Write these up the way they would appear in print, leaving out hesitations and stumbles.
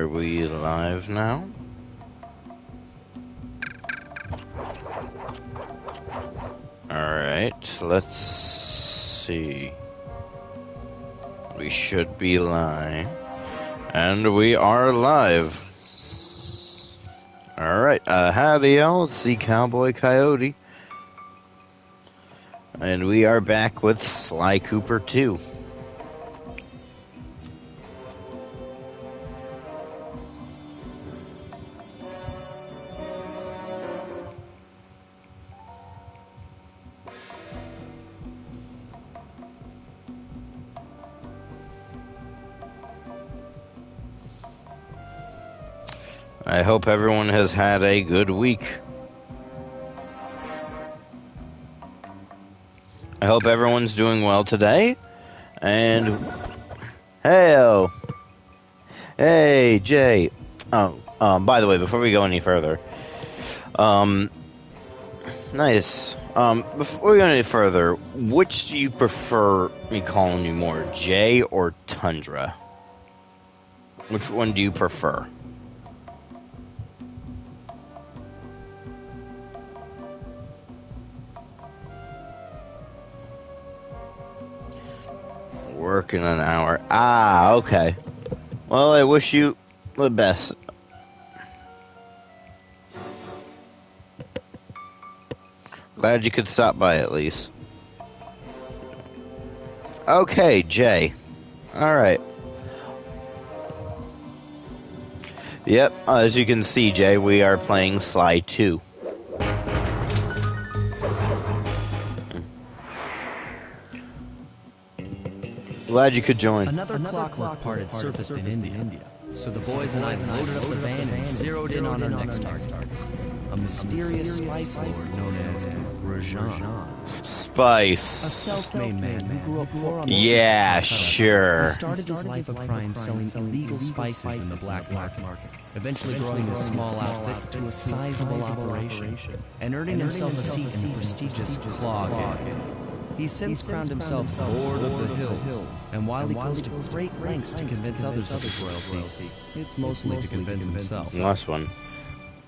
we live now? Alright, let's see. We should be live. And we are live. Alright, howdy y'all, it's the Cowboy Coyote. And we are back with Sly Cooper 2. I hope everyone has had a good week. I hope everyone's doing well today. And hey, Jay. By the way, before we go any further, nice. Before we go any further, which do you prefer me calling you more, Jay or Tundra? Which one do you prefer? Work in an hour. Ah, okay. Well, I wish you the best. Glad you could stop by at least. Okay, Jay. Alright. Yep, as you can see, Jay, we are playing Sly 2. Glad you could join. Another clockwork part had surfaced in India, so the boys and I loaded up the van and zeroed in on our next target. A mysterious spice lord known as Rajan. Spice. A self-made man who grew up poor on the Yeah, streets of Calcutta. sure. He started his life of crime selling illegal spices in the black market, eventually growing his small outfit to a sizable operation, and earning himself a seat in the prestigious Claw Gang. He's since crowned himself Lord of the Hills, and while he goes to great lengths to convince others of his royalty, it's mostly to convince himself. Last one.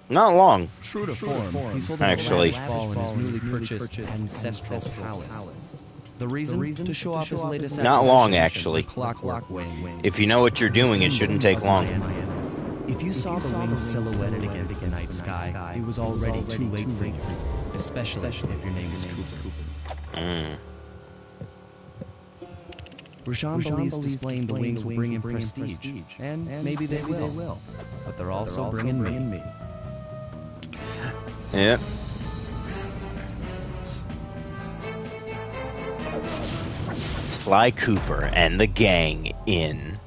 Not long. True to form, he's holding Actually. a lavish ball in his newly purchased ancestral palace. The reason? To show off his latest Not long, acquisition, actually. the Clockwork Wings. If you know what you're doing, it shouldn't take long. If you saw the wings silhouetted against the night sky, it was already too late for you, especially if your name is Cooper. Rajan believes displaying the wings will bring him prestige, and maybe they will, but they're also bringing me. Yep. Sly Cooper and the gang in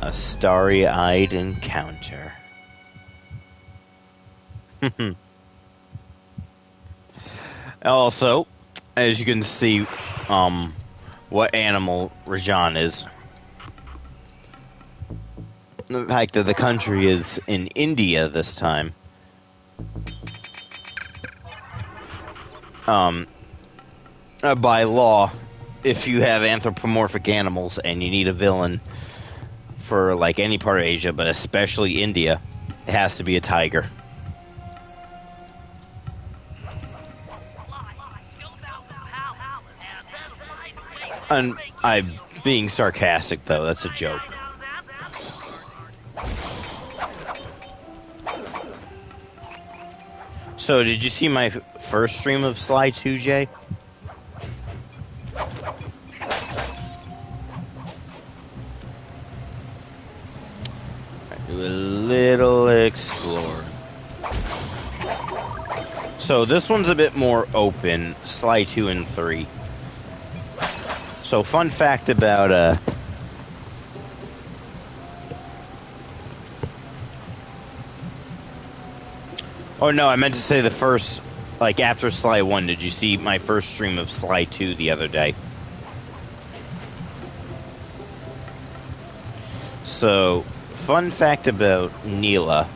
a starry-eyed encounter. Also, as you can see, what animal Rajan is. The fact that the country is in India this time. By law, if you have anthropomorphic animals and you need a villain for like any part of Asia, but especially India, it has to be a tiger. And I'm being sarcastic, though. That's a joke. So, did you see my first stream of Sly 2, Jay? Do a little explore. So, this one's a bit more open. Sly 2 and 3. So, fun fact about, oh, no, I meant to say the first, like, after Sly 1, did you see my first stream of Sly 2 the other day? So, fun fact about Neela,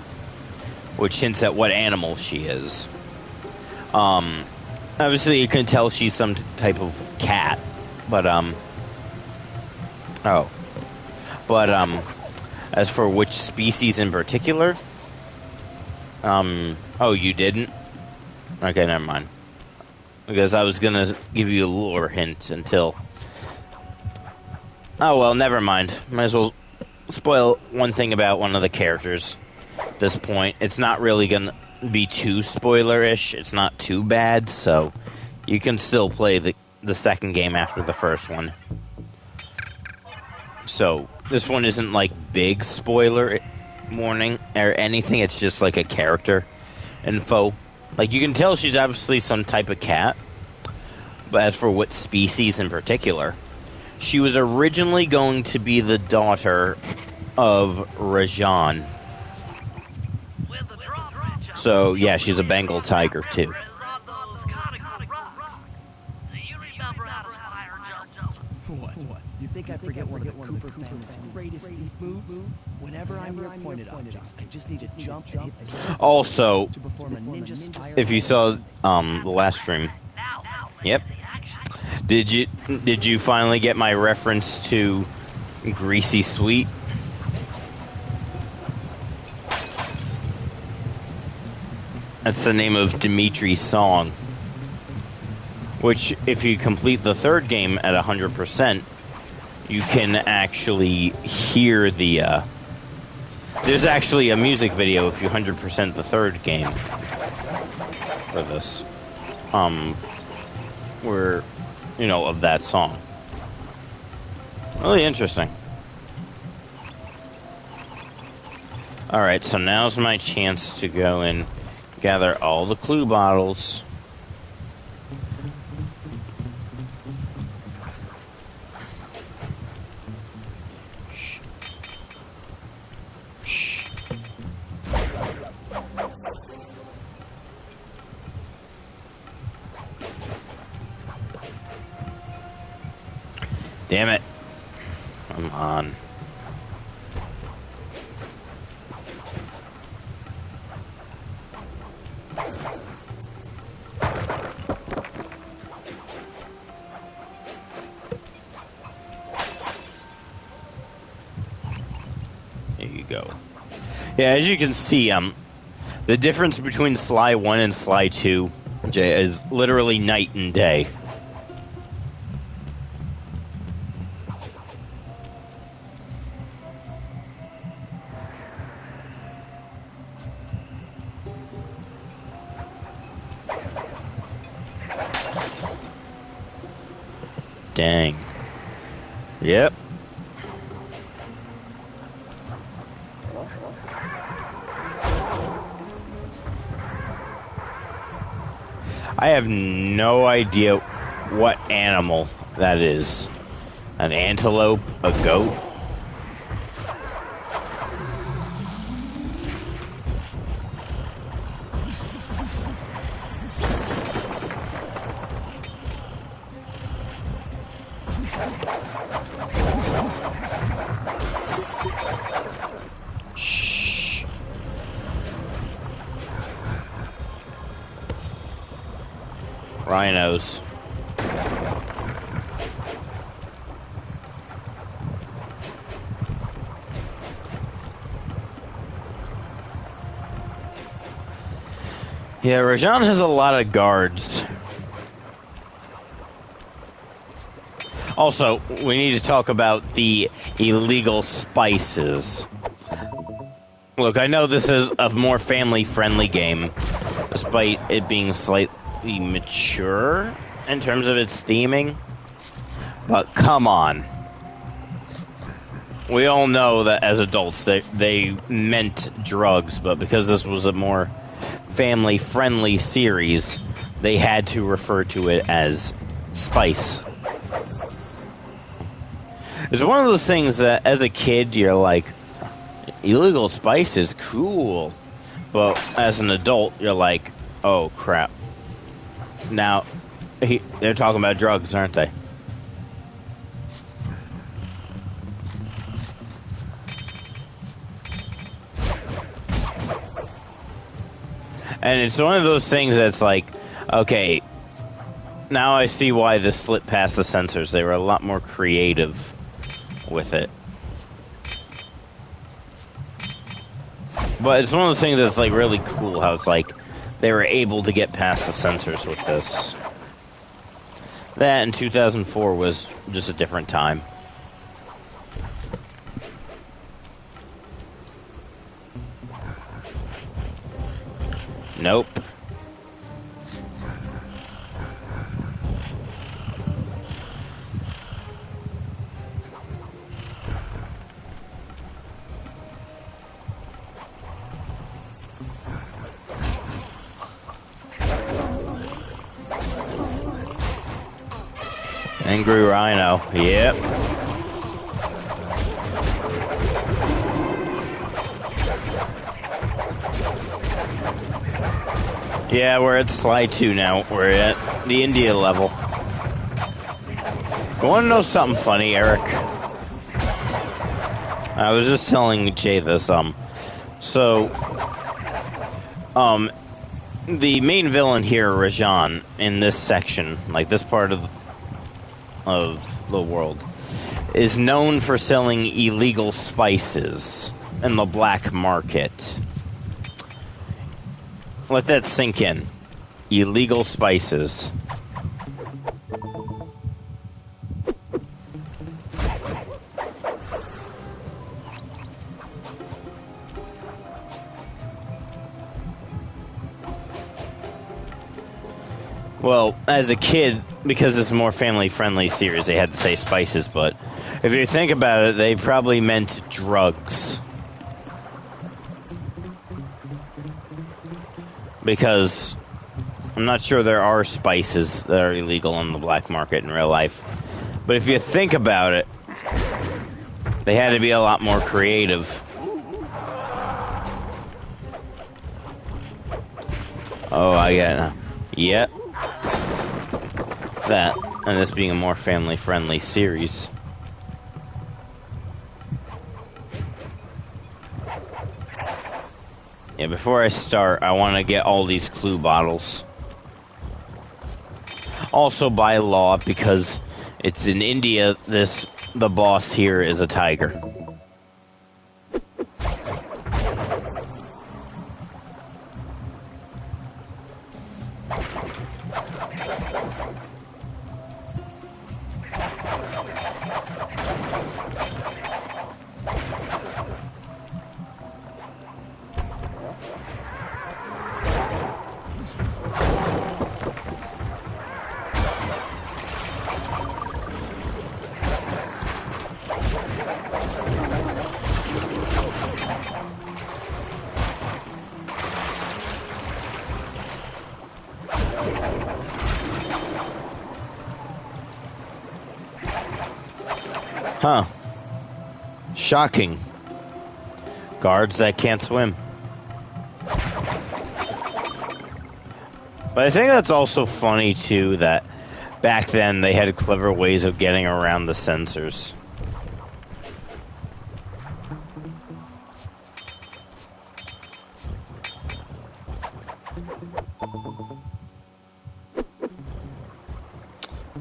which hints at what animal she is. Obviously, you can tell she's some type of cat. But, As for which species in particular, oh, you didn't? Okay, never mind. Because I was gonna give you a lore hint until... Oh, well, never mind. Might as well spoil one thing about one of the characters at this point. It's not really gonna be too spoiler-ish. It's not too bad, so you can still play the second game after the first one. So, this one isn't like big spoiler warning or anything. It's just like a character info. Like, you can tell she's obviously some type of cat. But as for what species in particular, she was originally going to be the daughter of Rajan. So, yeah, she's a Bengal tiger, too. What? You think I forget one of the Cooper family's greatest thief moves? Whenever I'm near pointed objects, I just need to jump and hit the circle Also, to perform a ninja spiral. if you saw the last stream, yep. Did you finally get my reference to Greasy Sweet? That's the name of Dimitri's song. Which, if you complete the third game at 100%, you can actually hear the, there's actually a music video if you 100% the third game for this. Where, you know, of that song. Really interesting. Alright, so now's my chance to go and gather all the clue bottles. Damn it. Come on. There you go. Yeah, as you can see, the difference between Sly 1 and Sly 2, Jay, is literally night and day. Dang. Yep. I have no idea what animal that is. An antelope? A goat? Shh. Rhinos. Yeah, Rajan has a lot of guards. Also, we need to talk about the illegal spices. Look, I know this is a more family-friendly game, despite it being slightly mature in terms of its theming. But come on. We all know that as adults they meant drugs, but because this was a more family-friendly series, they had to refer to it as spice. It's one of those things that as a kid you're like, illegal spice is cool, but as an adult you're like, oh crap. Now, they're talking about drugs, aren't they? And it's one of those things that's like, okay, now I see why this slipped past the censors. They were a lot more creative with it. But it's one of those things that's like really cool how it's like they were able to get past the censors with this. That in 2004 was just a different time. Nope. Angry Rhino. Yep. Yeah, we're at Slide 2 now. We're at the India level. You want to know something funny, Eric? I was just telling Jay this. The main villain here, Rajan, in this section, like this part of the world, is known for selling illegal spices in the black market. Let that sink in. Illegal spices. Well, as a kid, because it's a more family-friendly series, they had to say spices, but if you think about it, they probably meant drugs. Because I'm not sure there are spices that are illegal on the black market in real life. But if you think about it, they had to be a lot more creative. Oh, I get it. Yep. That, and this being a more family-friendly series. Yeah, before I start, I want to get all these clue bottles. Also by law, because it's in India, the boss here is a tiger. Huh. Shocking. Guards that can't swim. But I think that's also funny, too, that back then they had clever ways of getting around the censors.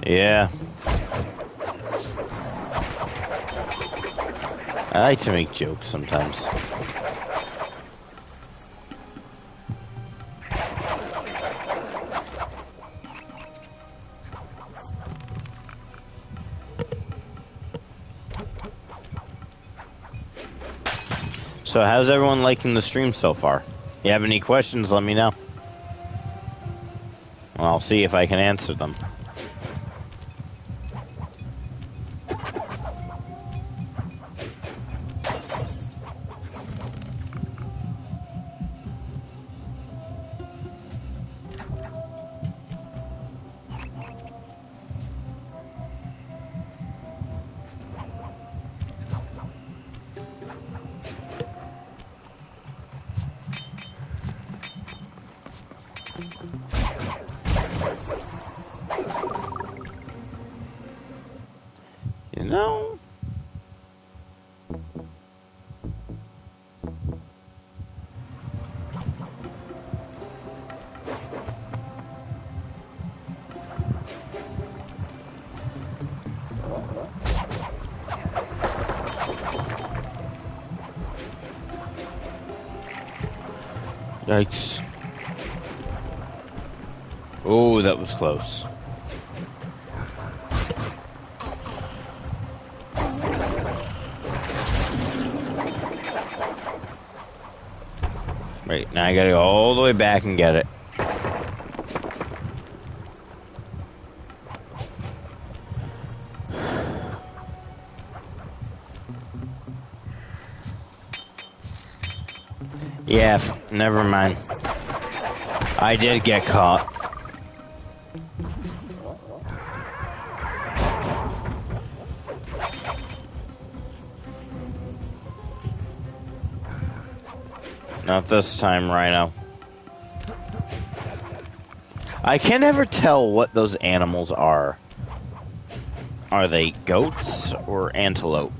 Yeah. I like to make jokes sometimes. So how's everyone liking the stream so far? You have any questions, let me know. Well, I'll see if I can answer them. Yikes. Oh, that was close. Right, now I gotta go all the way back and get it. Yeah, never mind. I did get caught. Not this time, Rhino. I can never tell what those animals are. Are they goats or antelope?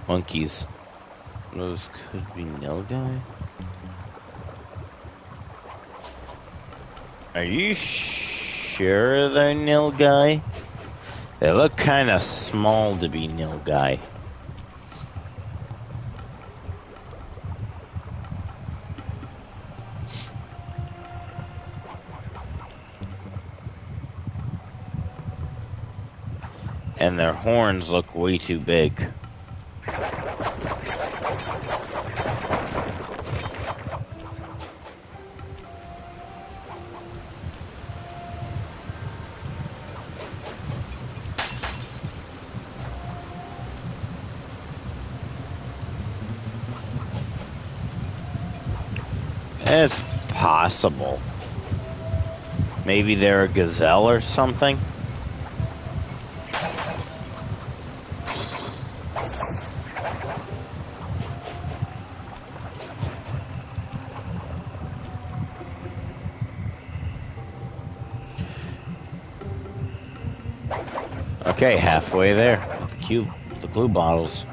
Monkeys. Those could be nilgai? Are you sure they're nilgai? They look kind of small to be nilgai. And their horns look way too big. It's possible. Maybe they're a gazelle or something? Okay, halfway there. The clue bottles.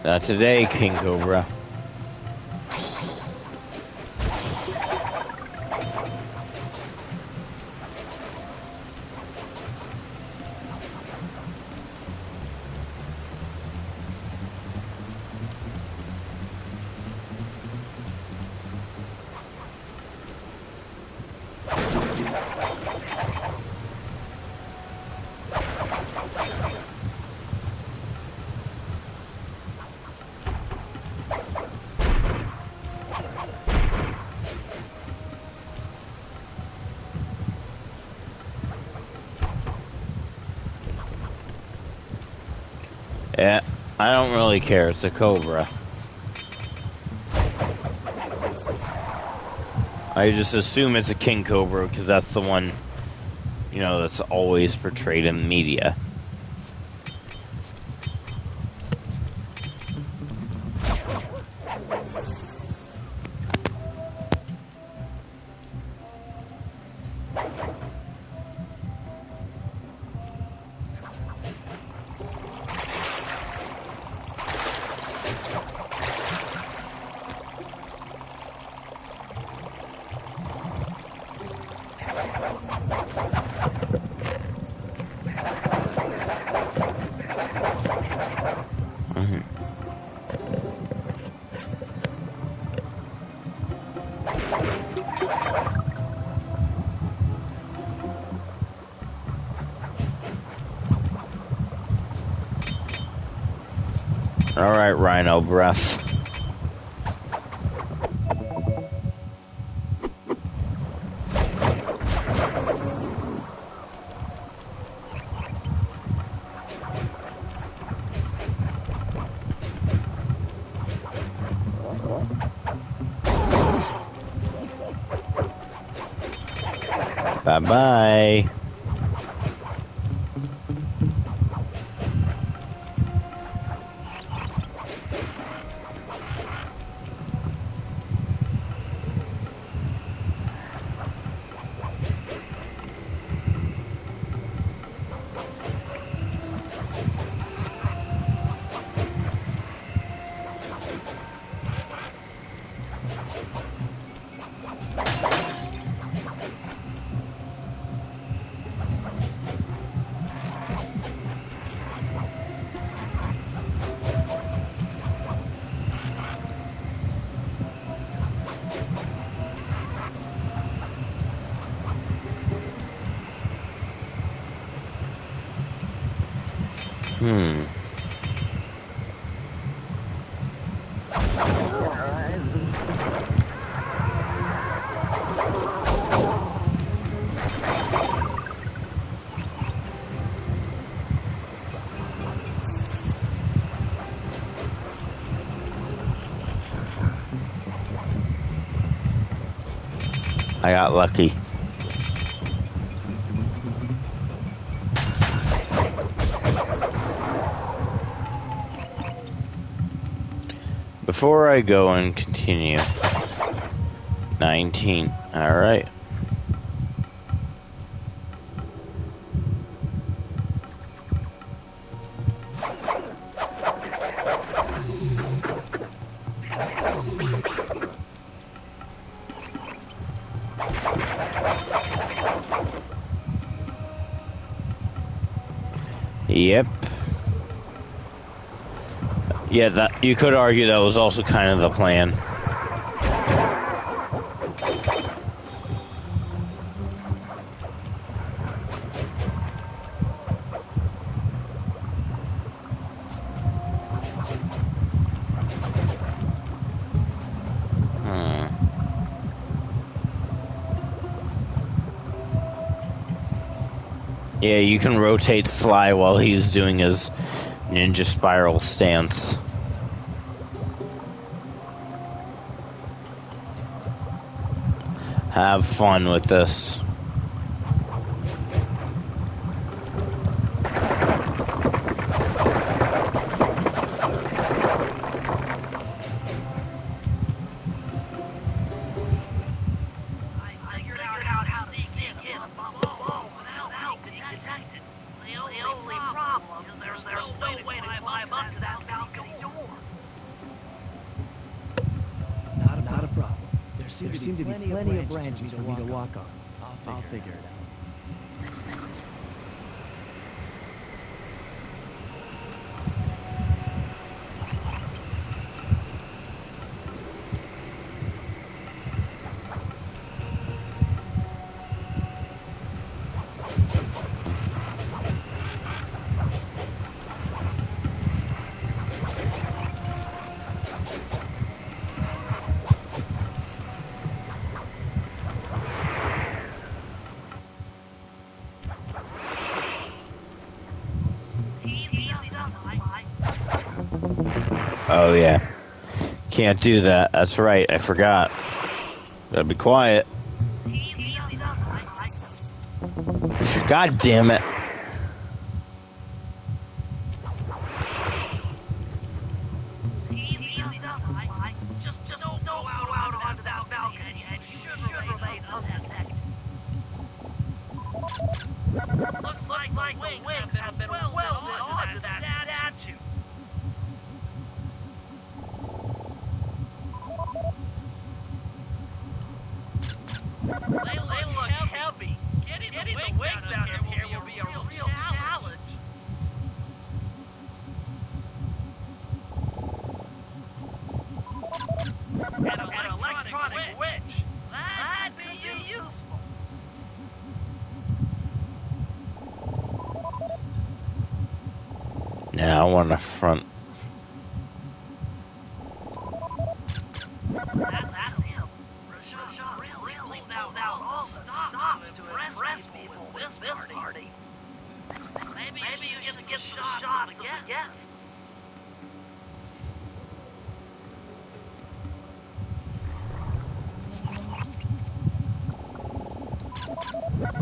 Not today, King Cobra. Yeah, I don't really care. It's a cobra. I just assume it's a king cobra because that's the one, you know, that's always portrayed in the media. Alright, Rhino Breath. Bye-bye. I got lucky. Before I go and continue, 19. All right. Yep. Yeah, that you could argue that was also kind of the plan. Yeah, you can rotate Sly while he's doing his ninja spiral stance. Have fun with this. Not a problem. There seem to be plenty of branches for me to walk on. I'll figure it out. Oh, yeah. Can't do that. That's right. I forgot. Gotta be quiet. God damn it. Yeah, I want a front. Now, all the stop to impress people with this party. Maybe you should get some shots of the guests.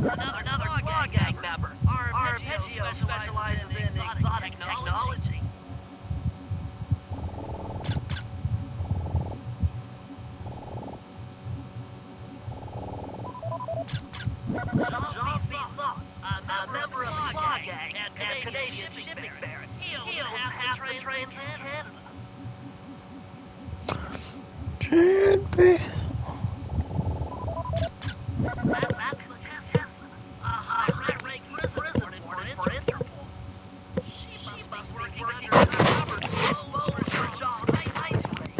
Another claw gang member. Arpeggio specializes in exotic technology. Jean-Pierre, a member of the claw gang and Canadian shipping baron. He'll have to train in Canada. That's Tessa, a high-rank prison for Interpol. She must be working undercover clothes for John nicely.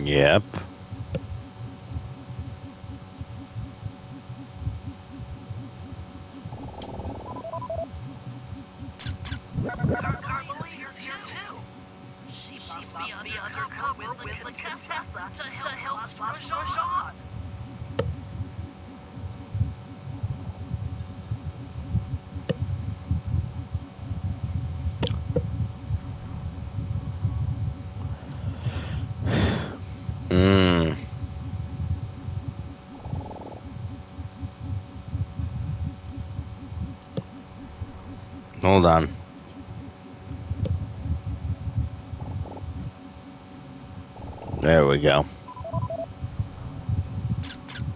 Yep. Carmelina's here too. She must be undercover with the Tessa to help us push on. Hold on. There we go.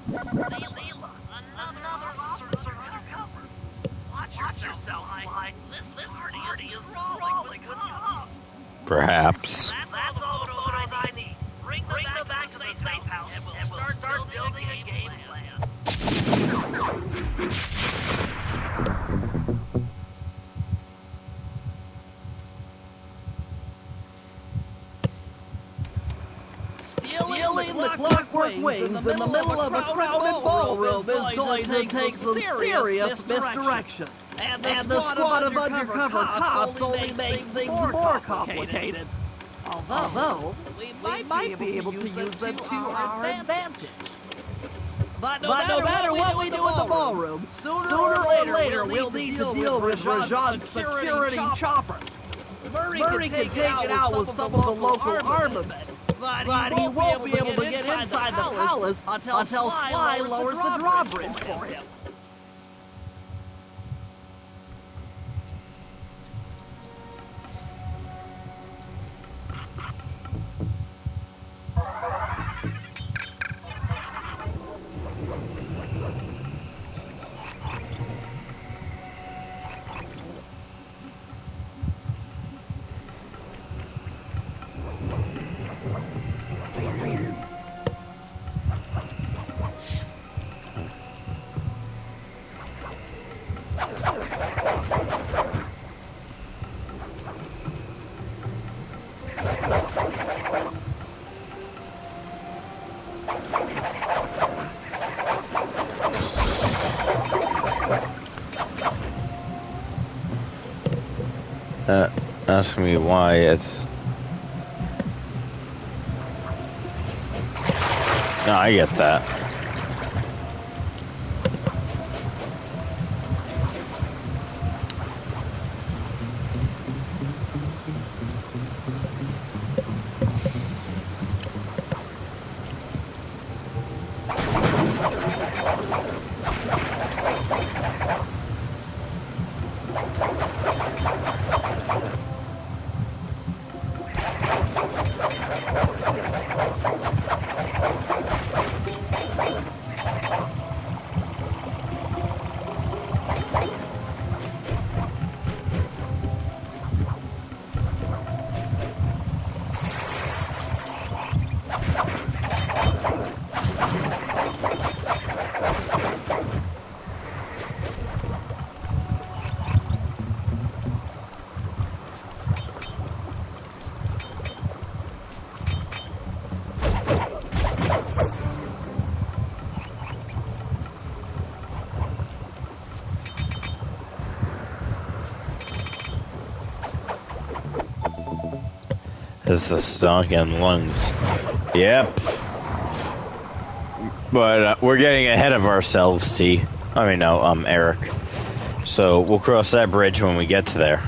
Leela, another officer undercover. Watch yourself, Mike. This party is rolling with cops. Perhaps. That's all the photos I need. Bring them back to the safe house, and we'll start building a game plan. Stealing the clockwork wings in the middle of a crowded ballroom is going to take some serious misdirection. And the squad of undercover cops only makes things more complicated. Although, we might be able to use them to our advantage. But no matter what we do in the ballroom, sooner or later we'll need to deal with Rajan's security chopper. Murray can take it out with some of the local armament, but he won't be able to get inside the palace until Sly lowers the drawbridge for him. Ask me why it's... No, I get that. It's the stomach and lungs. Yep. But we're getting ahead of ourselves, T. I mean, no, Eric. So we'll cross that bridge when we get to there.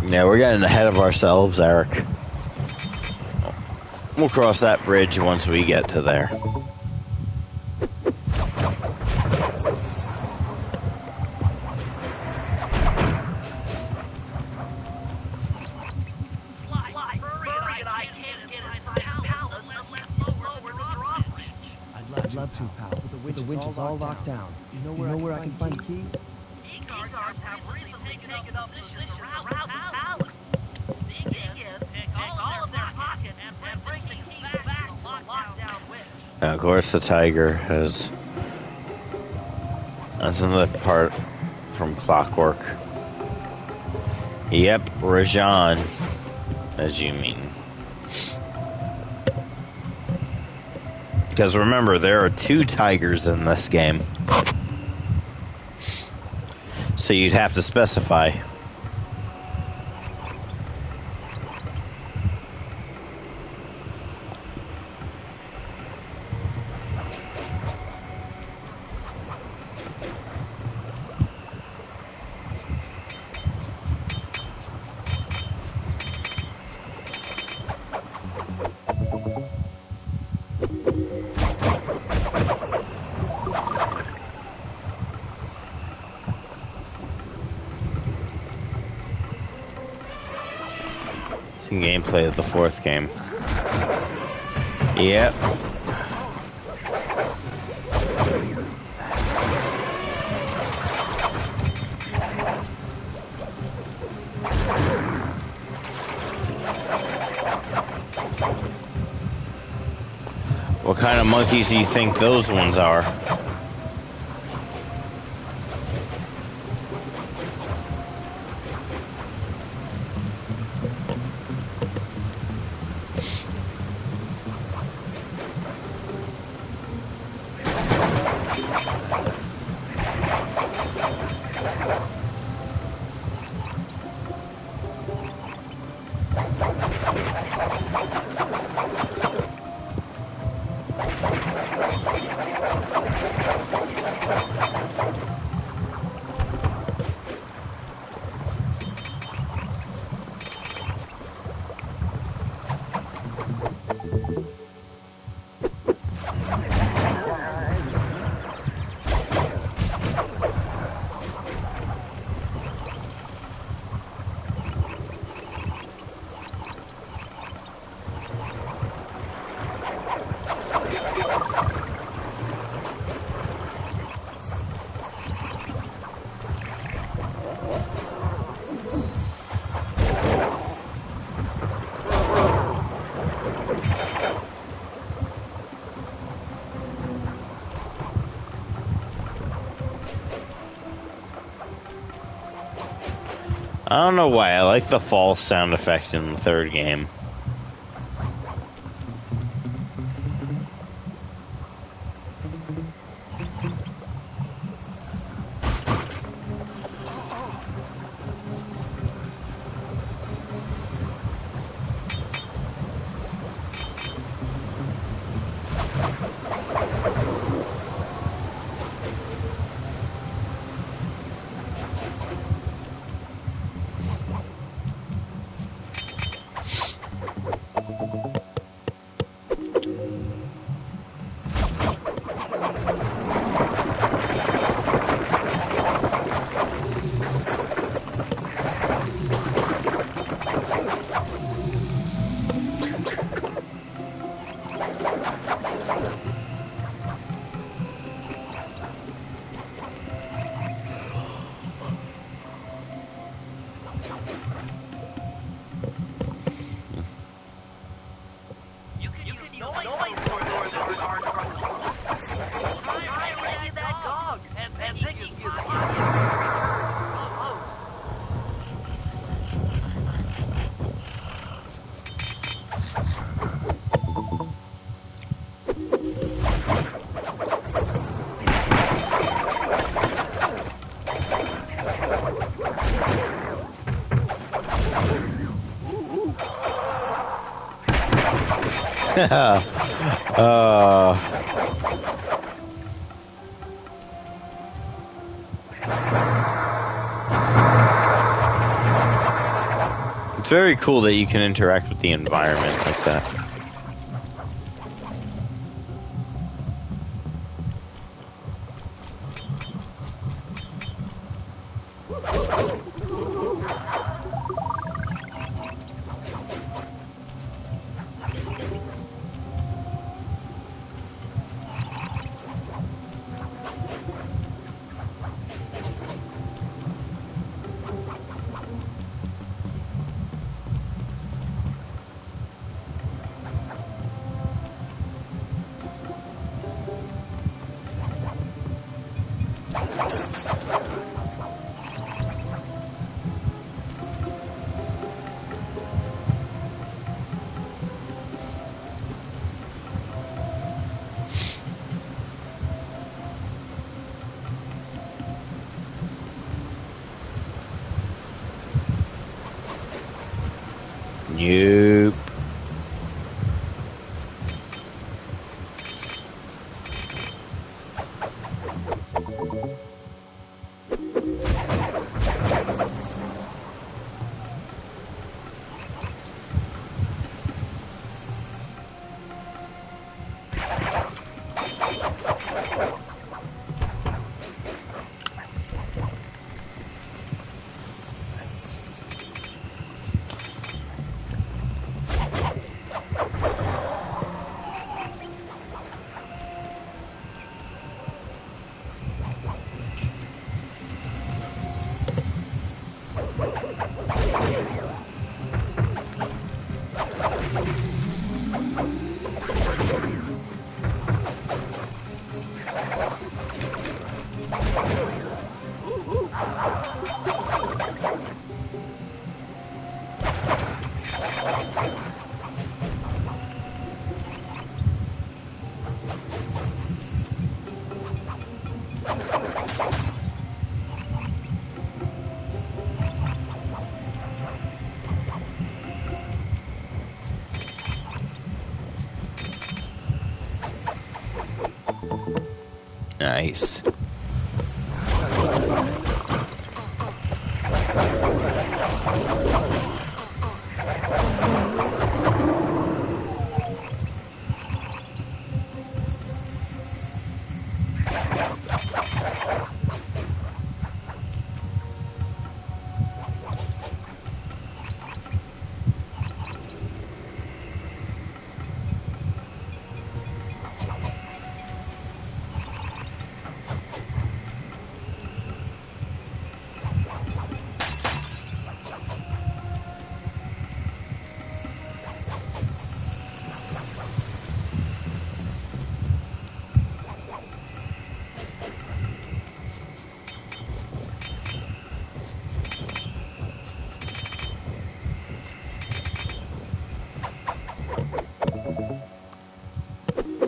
Yeah, we're getting ahead of ourselves, Eric. We'll cross that bridge once we get to there. I'd love to, pal. But the winch is all locked down. You know where I can find keys? E-guards have recently taken up positions around the palace. Dig in, pick all of their pockets, and bring the keys back to the lockdown winch. And of course, the tiger has... That's another part from Clockwork. Yep, Rajan, as you mean. Because remember, there are 2 tigers in this game. So you'd have to specify. Gameplay of the 4th game. Yep. What kind of monkeys do you think those ones are? I don't know why, I like the false sound effect in the 3rd game. It's very cool that you can interact with the environment like that. Nope. Nice.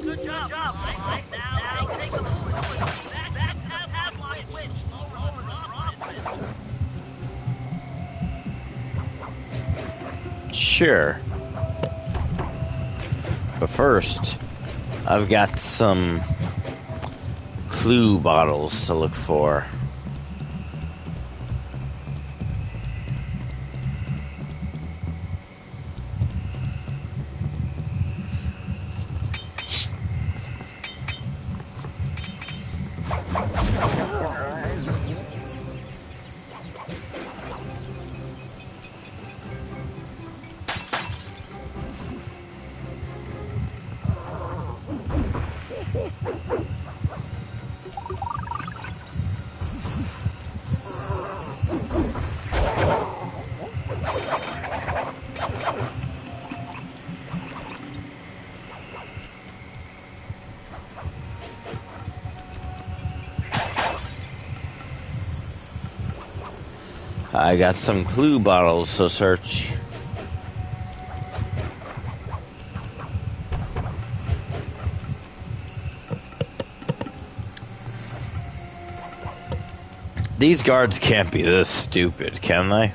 Good job, Mike. Now take the fluid back have my switch over the drop. Sure. But first, I've got some clue bottles to look for. I got some clue bottles to search. These guards can't be this stupid, can they?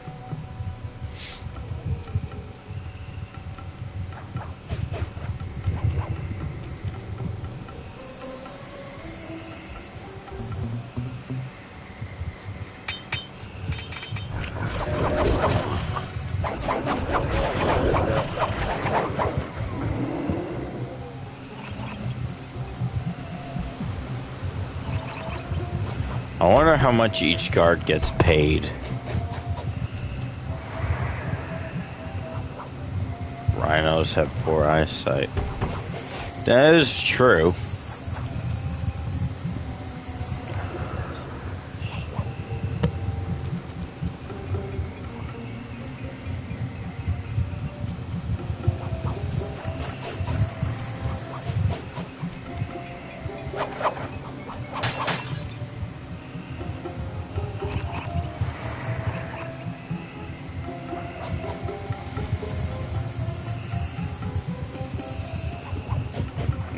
I wonder how much each guard gets paid. Rhinos have poor eyesight. That is true.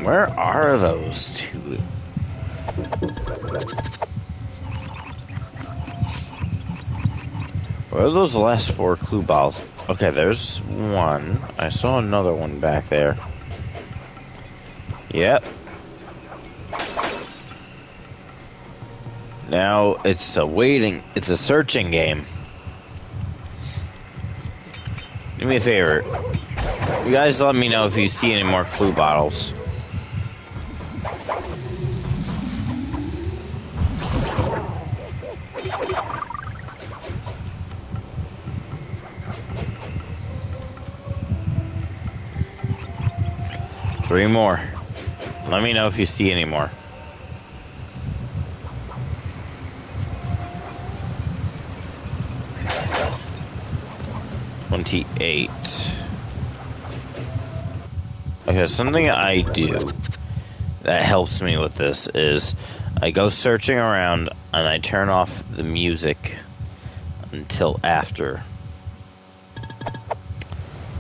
Where are those two? Where are those last 4 clue balls? Okay, there's one. I saw another one back there. Yep. Now it's a searching game. Do me a favor. You guys let me know if you see any more clue bottles. Three more. Let me know if you see any more. $28. Okay, something I do that helps me with this is I go searching around and I turn off the music until after.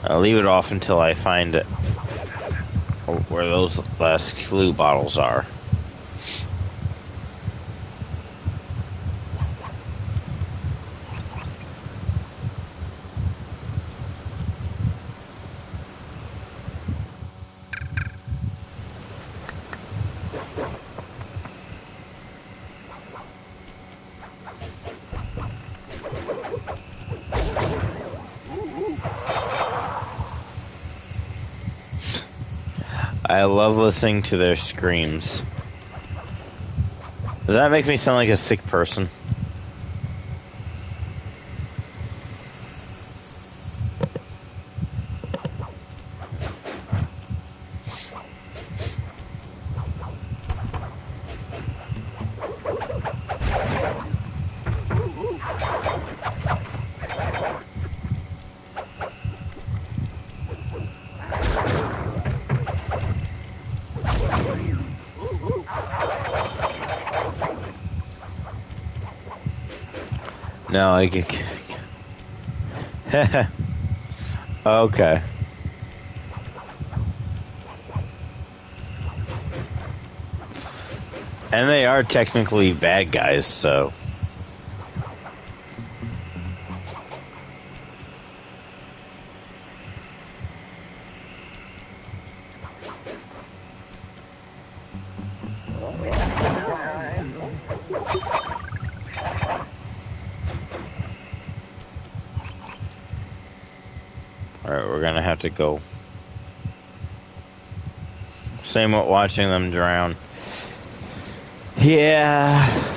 I'll leave it off until I find where those last clue bottles are. I love listening to their screams. Does that make me sound like a sick person? No, I get. Okay. And they are technically bad guys, so. Alright, we're gonna have to go. Same with watching them drown. Yeah.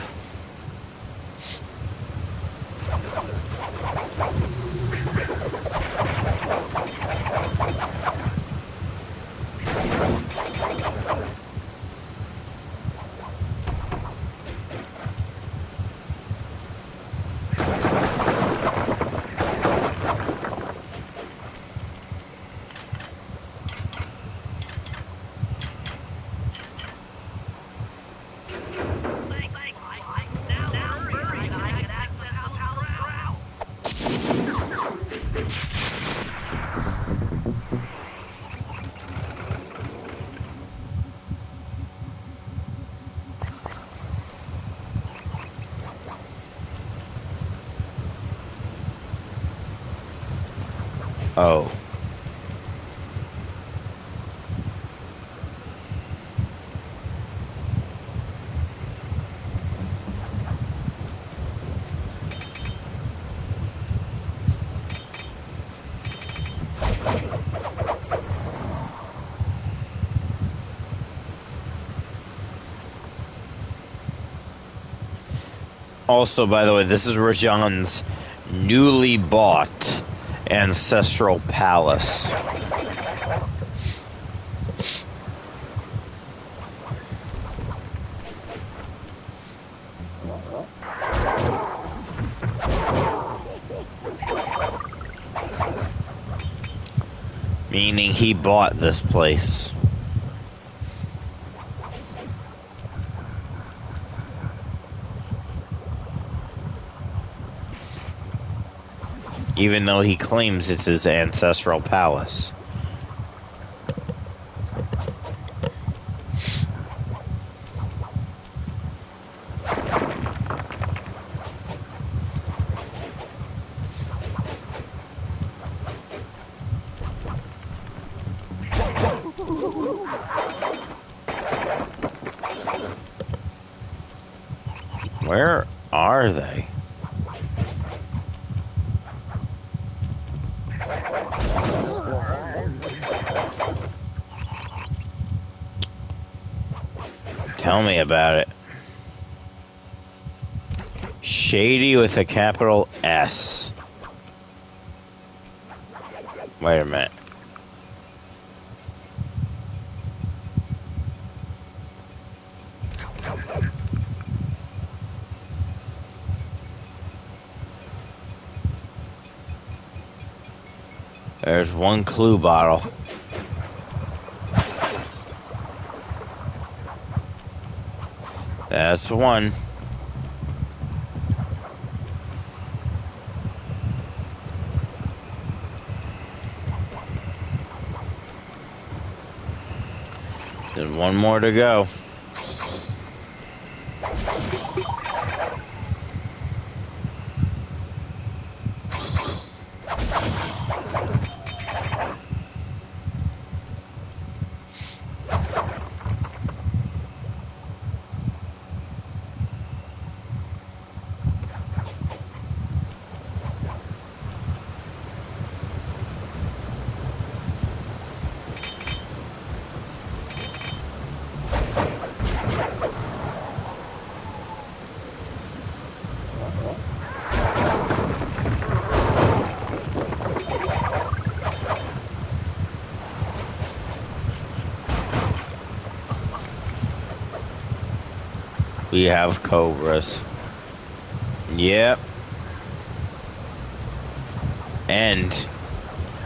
Oh. Also, by the way, this is Rajan's newly bought ancestral palace. Meaning he bought this place. Even though he claims it's his ancestral palace. Where are they? Tell me about it. Shady with a capital S. Wait a minute. There's one clue bottle. That's one. There's one more to go. We have cobras. Yep. And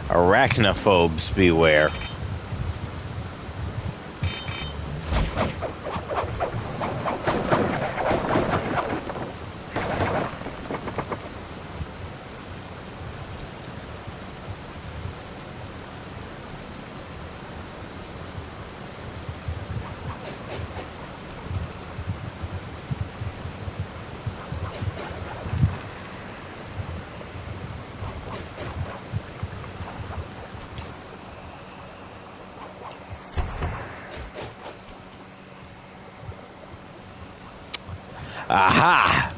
arachnophobes beware. Aha!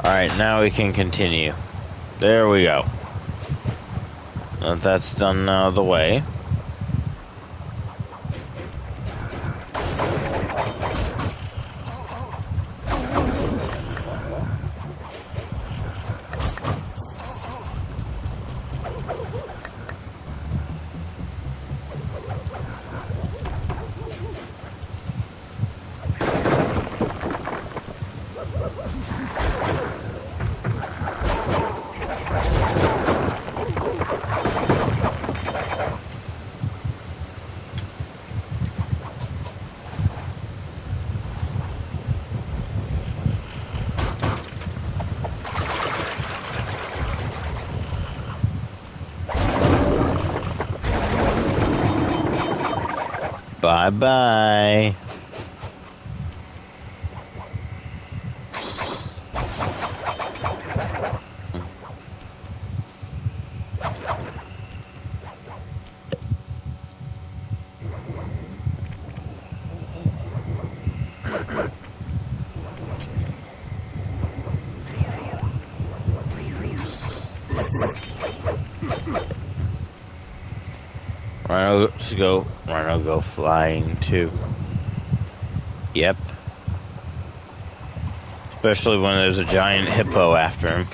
Alright, now we can continue. There we go. Now that's done out of the way. Bye-bye. Rhino go flying too. Yep. Especially when there's a giant hippo after him.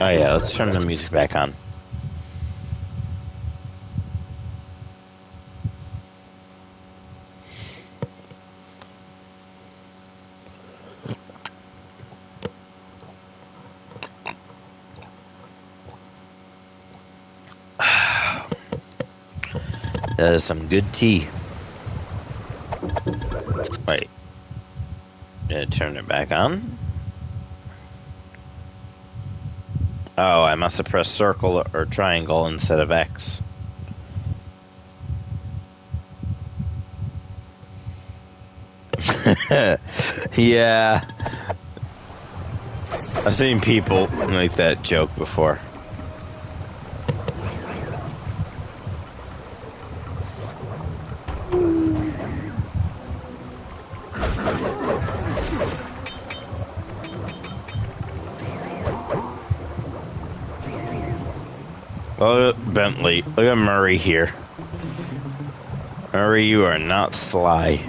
Oh yeah, let's turn the music back on. That is some good tea. Wait. Did I turn it back on? Oh, I must have pressed circle or triangle instead of X. Yeah. I've seen people make that joke before. Look at Bentley. Look at Murray here. Murray, you are not sly.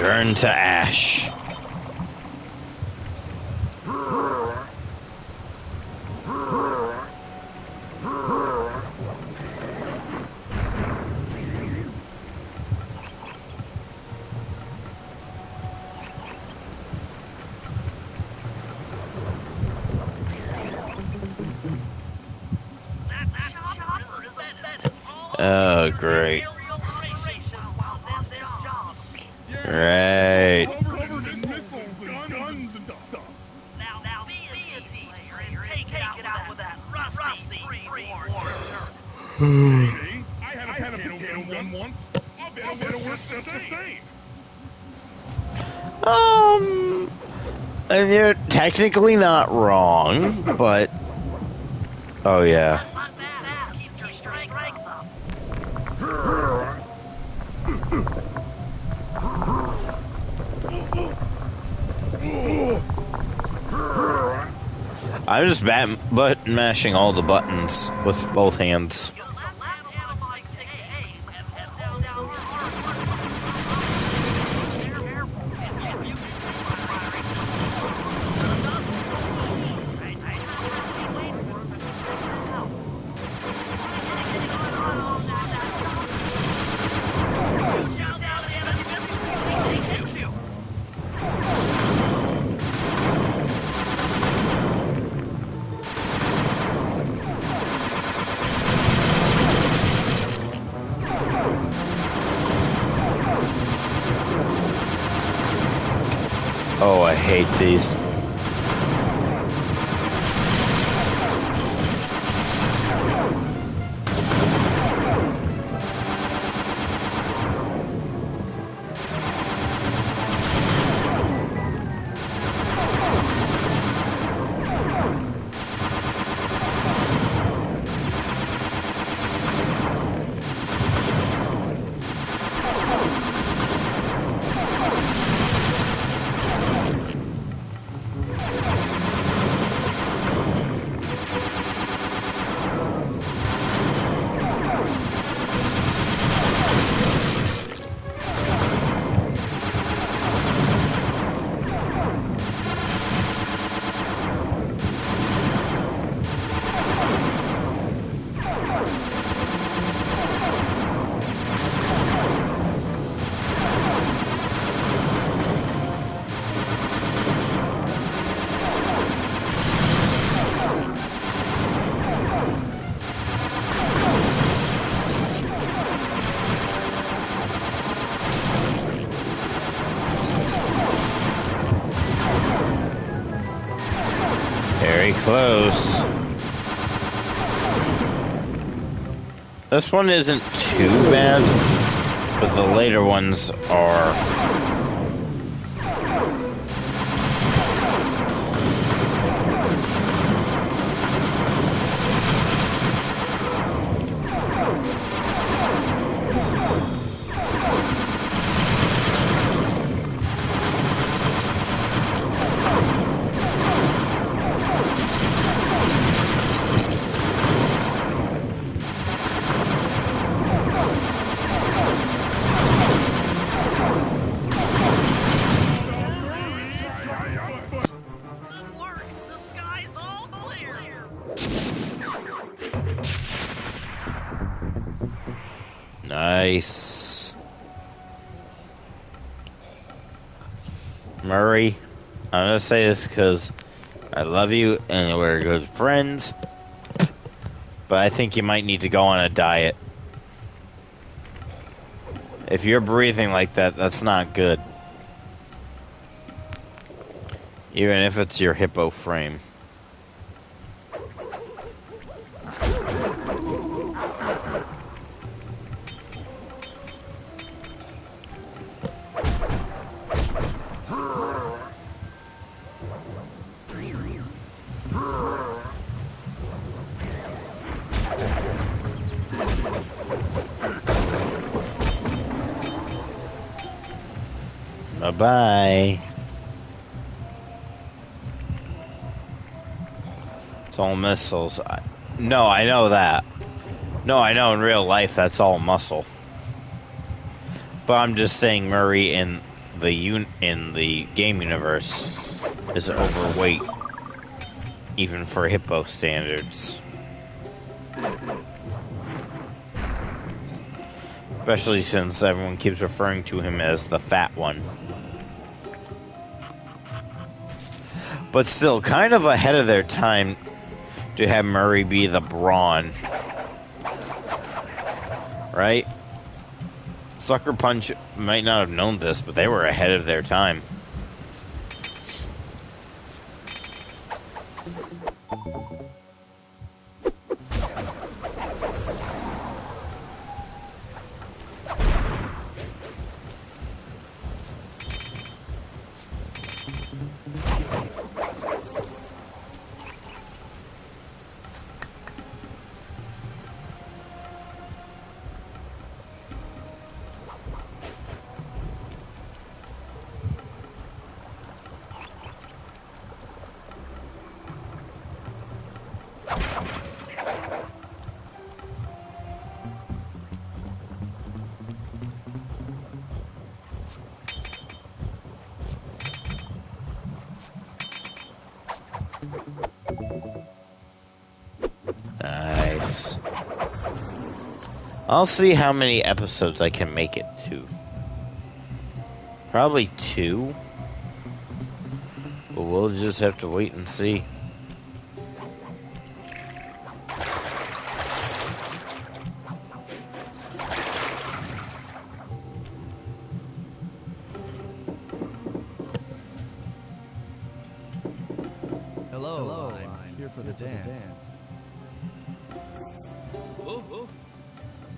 Burn to ash. Oh, great. Right. Now be a team player and take it out with that rusty three-war shirt. I had a potato gun once. I'll bet it works just the same. And you're technically not wrong, but... Oh, yeah. Not bad. Keep your strength up. I'm just button mashing all the buttons with both hands. Oh, I hate these. close. This one isn't too bad, but the later ones are. Good work. The sky's all clear. Nice. Murray, I'm gonna say this because I love you and we're good friends, but I think you might need to go on a diet. If you're breathing like that, that's not good. Even if it's your hippo frame. Bye-bye. It's all missiles. No, I know that. No, I know in real life that's all muscle. But I'm just saying Murray in the game universe is overweight, even for hippo standards. Especially since everyone keeps referring to him as the fat one. But still, kind of ahead of their time to have Murray be the brawn. Right? Sucker Punch might not have known this, but they were ahead of their time. Nice. I'll see how many episodes I can make it to. Probably 2. But we'll just have to wait and see. Hello, I'm here for the dance.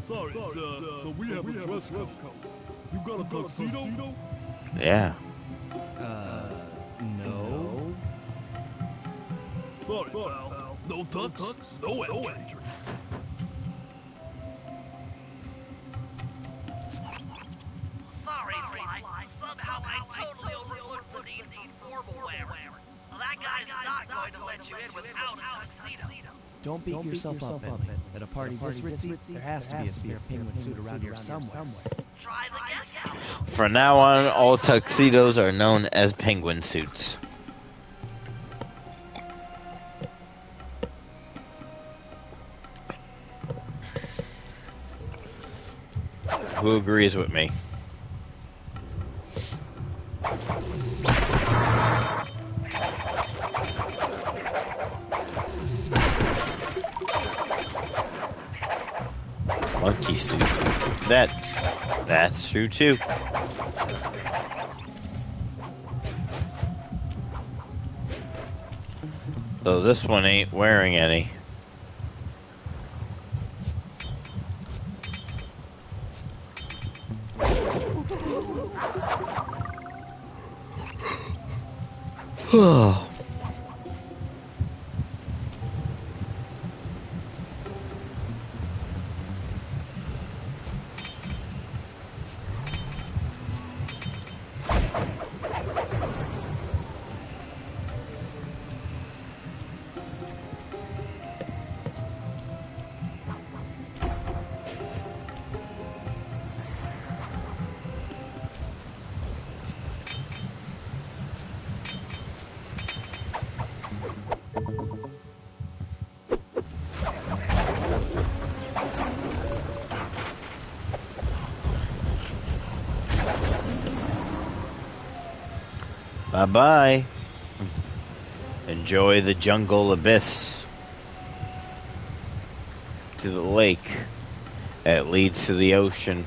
Sorry, sir, but we have a dress code. You got a tuxedo? Yeah. No. Sorry, pal. No tux, no entry. Sorry, Sly. Somehow I totally overlooked the need for formal wear. That guy's not going to let you in without a tuxedo. Don't beat yourself up, Bentley. At a party this ritzy, there has to be a spare penguin suit around here somewhere. Try the guest house. From now on, all tuxedos are known as penguin suits. Who agrees with me? Monkey suit. That's true too. Though this one ain't wearing any. Bye-bye. Enjoy the jungle abyss. To the lake. That leads to the ocean.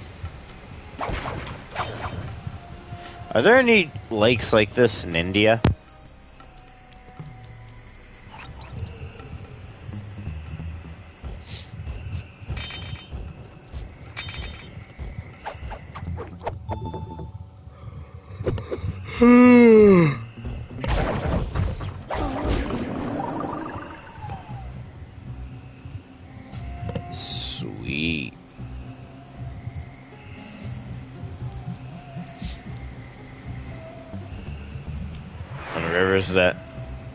Are there any lakes like this in India? Sweet. And rivers that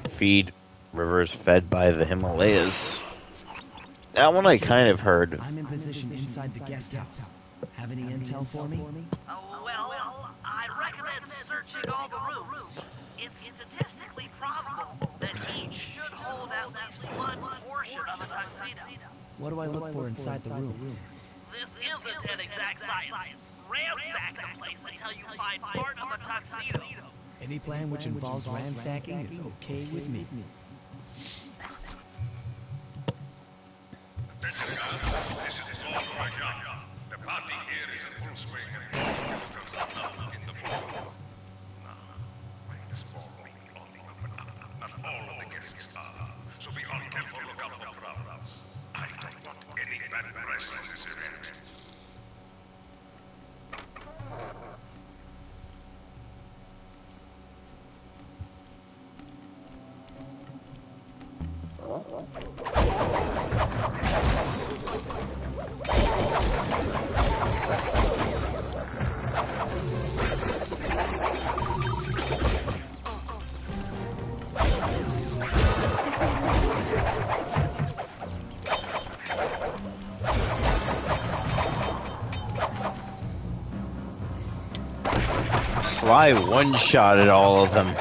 feed rivers fed by the Himalayas. That one I kind of heard. I'm in position inside the guest house. Have any intel for me? Well, I recommend searching all the rooms. It's statistically probable that each should hold at least one portion of a tuxedo. What do I look for inside the rooms? This isn't an exact science. Ransack the place until you find part of a tuxedo. Any plan which involves ransacking is okay with me. This is all right. The party here is in full swing and all visitors are now in the mood. Now, make the small meeting only open up. Not all of the guests are. So be on careful lookout for problems. I don't want any bad press on this event. Sly one-shotted all of them.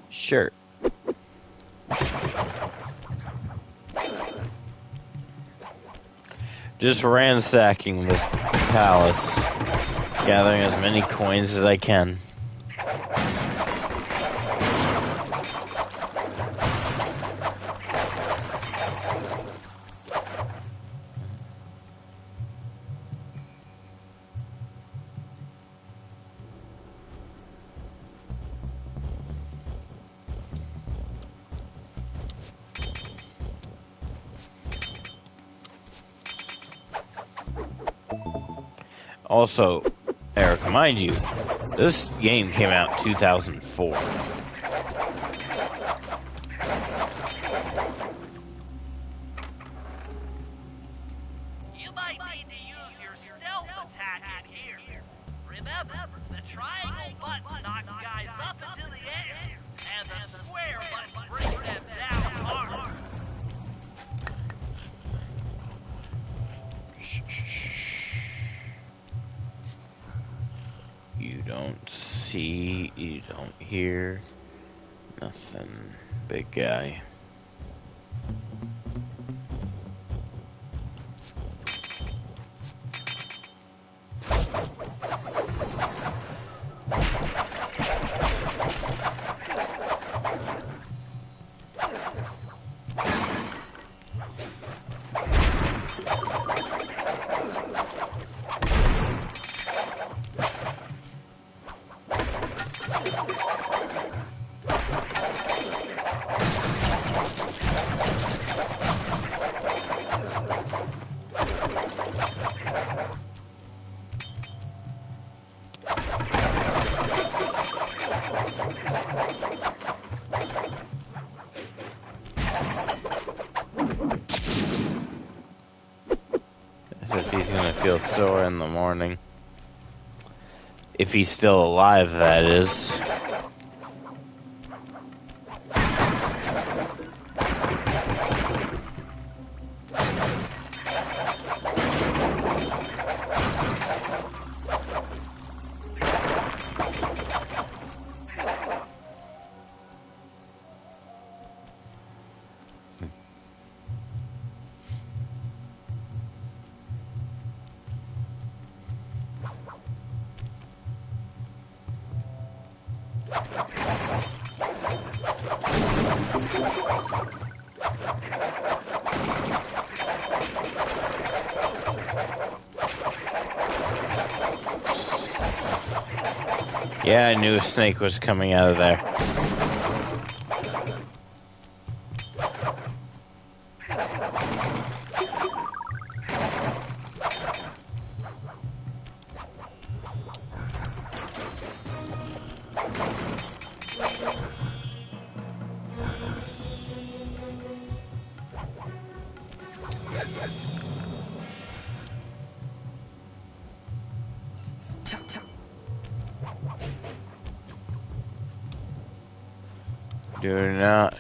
Sure. Just ransacking this palace, gathering as many coins as I can. Also, Eric, mind you, this game came out in 2004. You might need to use your stealth attack in here. Remember, the triangle button knocks guys up into the air, and the square button brings them down hard. You don't see, you don't hear. Nothing. Big guy. He's gonna feel sore in the morning. If he's still alive, that is. Yeah, I knew a snake was coming out of there. Do not.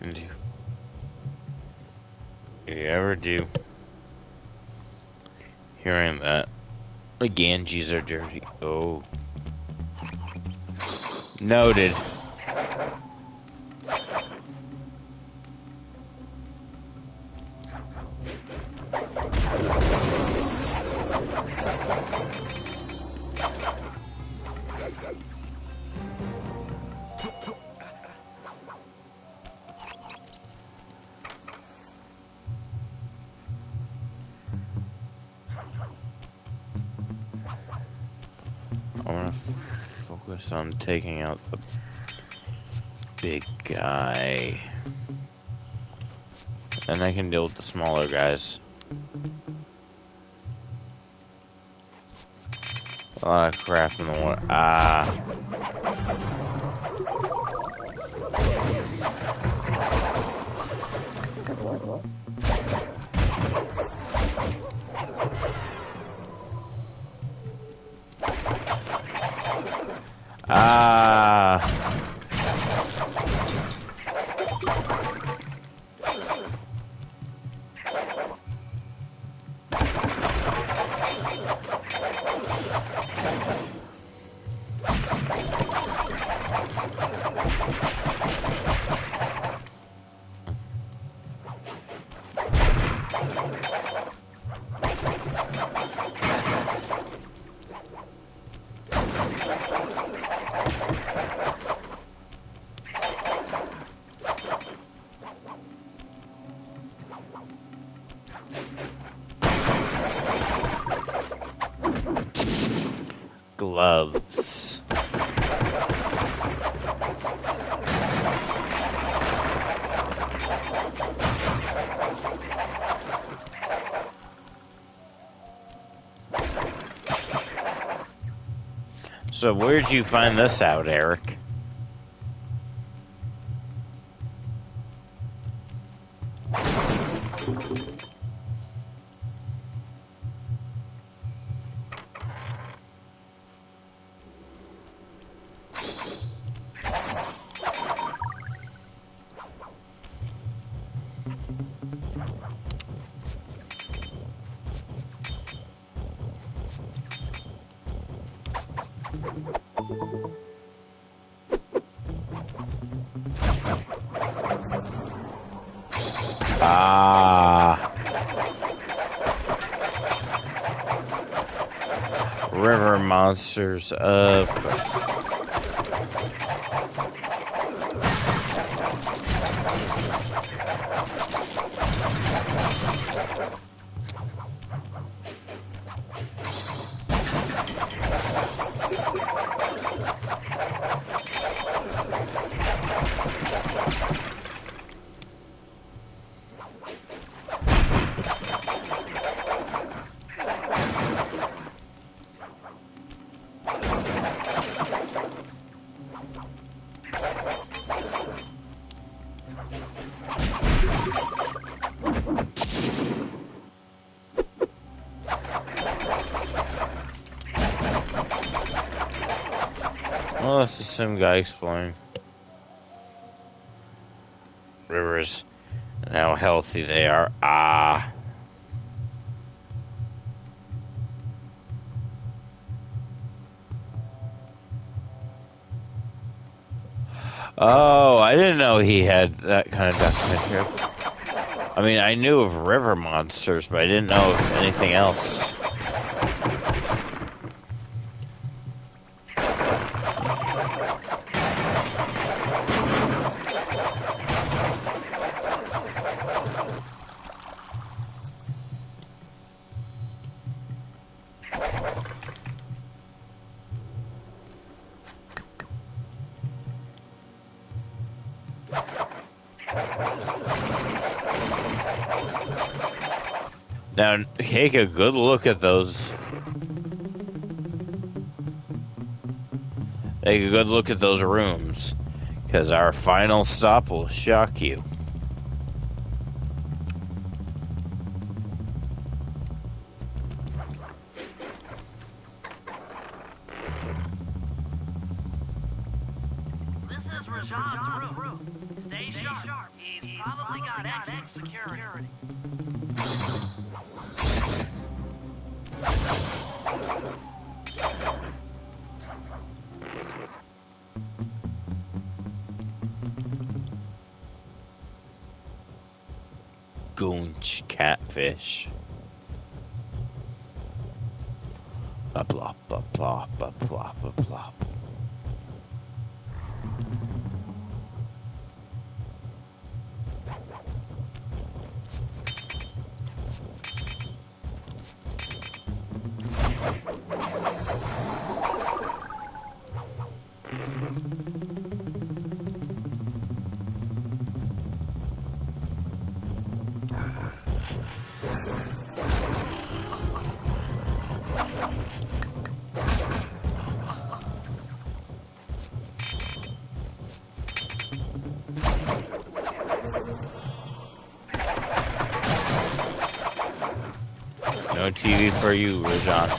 Do you ever do? Hearing that. The Ganges are dirty. Oh. Noted. I want to focus on taking out the big guy. Then I can deal with the smaller guys. A lot of crap in the water. Ah. Ah. Gloves. So where'd you find this out, Eric? Ah. River monsters, of course. Oh, that's the same guy exploring rivers and how healthy they are. Ah. Oh, I didn't know he had that kind of documentary. I mean, I knew of river monsters, but I didn't know of anything else. Now, take a good look at those. Take a good look at those rooms, because our final stop will shock you. This is Rajan's room. Stay sharp. He's probably got extra security. Goonch catfish. Blah blah blah blah blah blah blah blah. No TV for you, Rajan.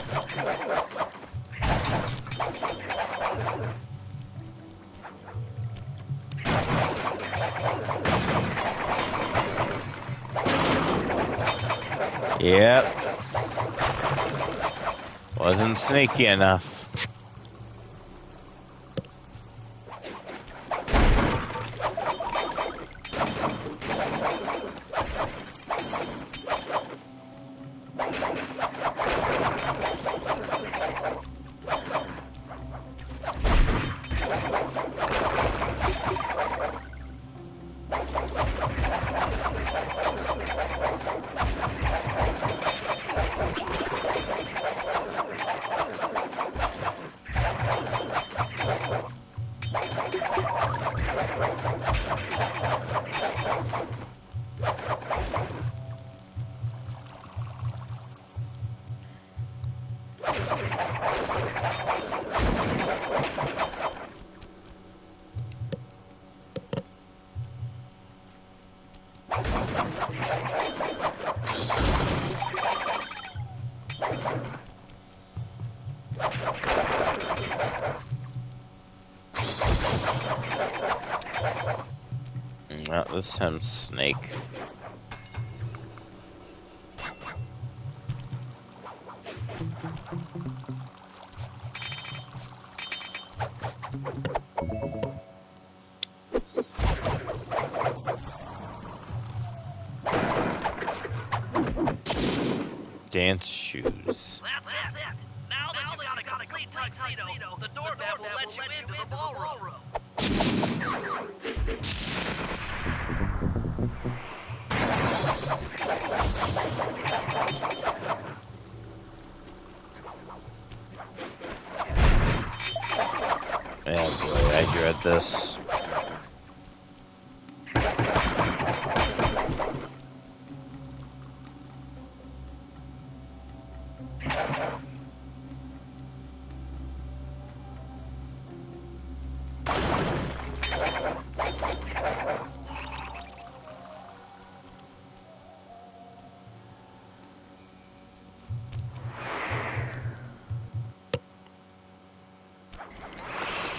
Yep. Wasn't sneaky enough. Well, this time's snake. Dance shoes. That's it. Now that you've got a complete tuxedo, the doorbell will let you into the ballroom. Yeah, boy, I dread this.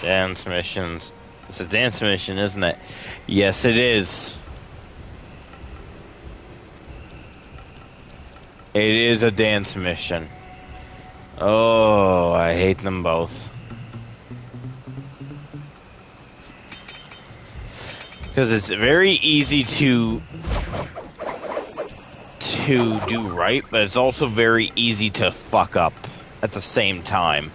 Dance missions. It's a dance mission, isn't it? Yes, it is. It is a dance mission. Oh, I hate them both. Because it's very easy to do right, but it's also very easy to fuck up at the same time.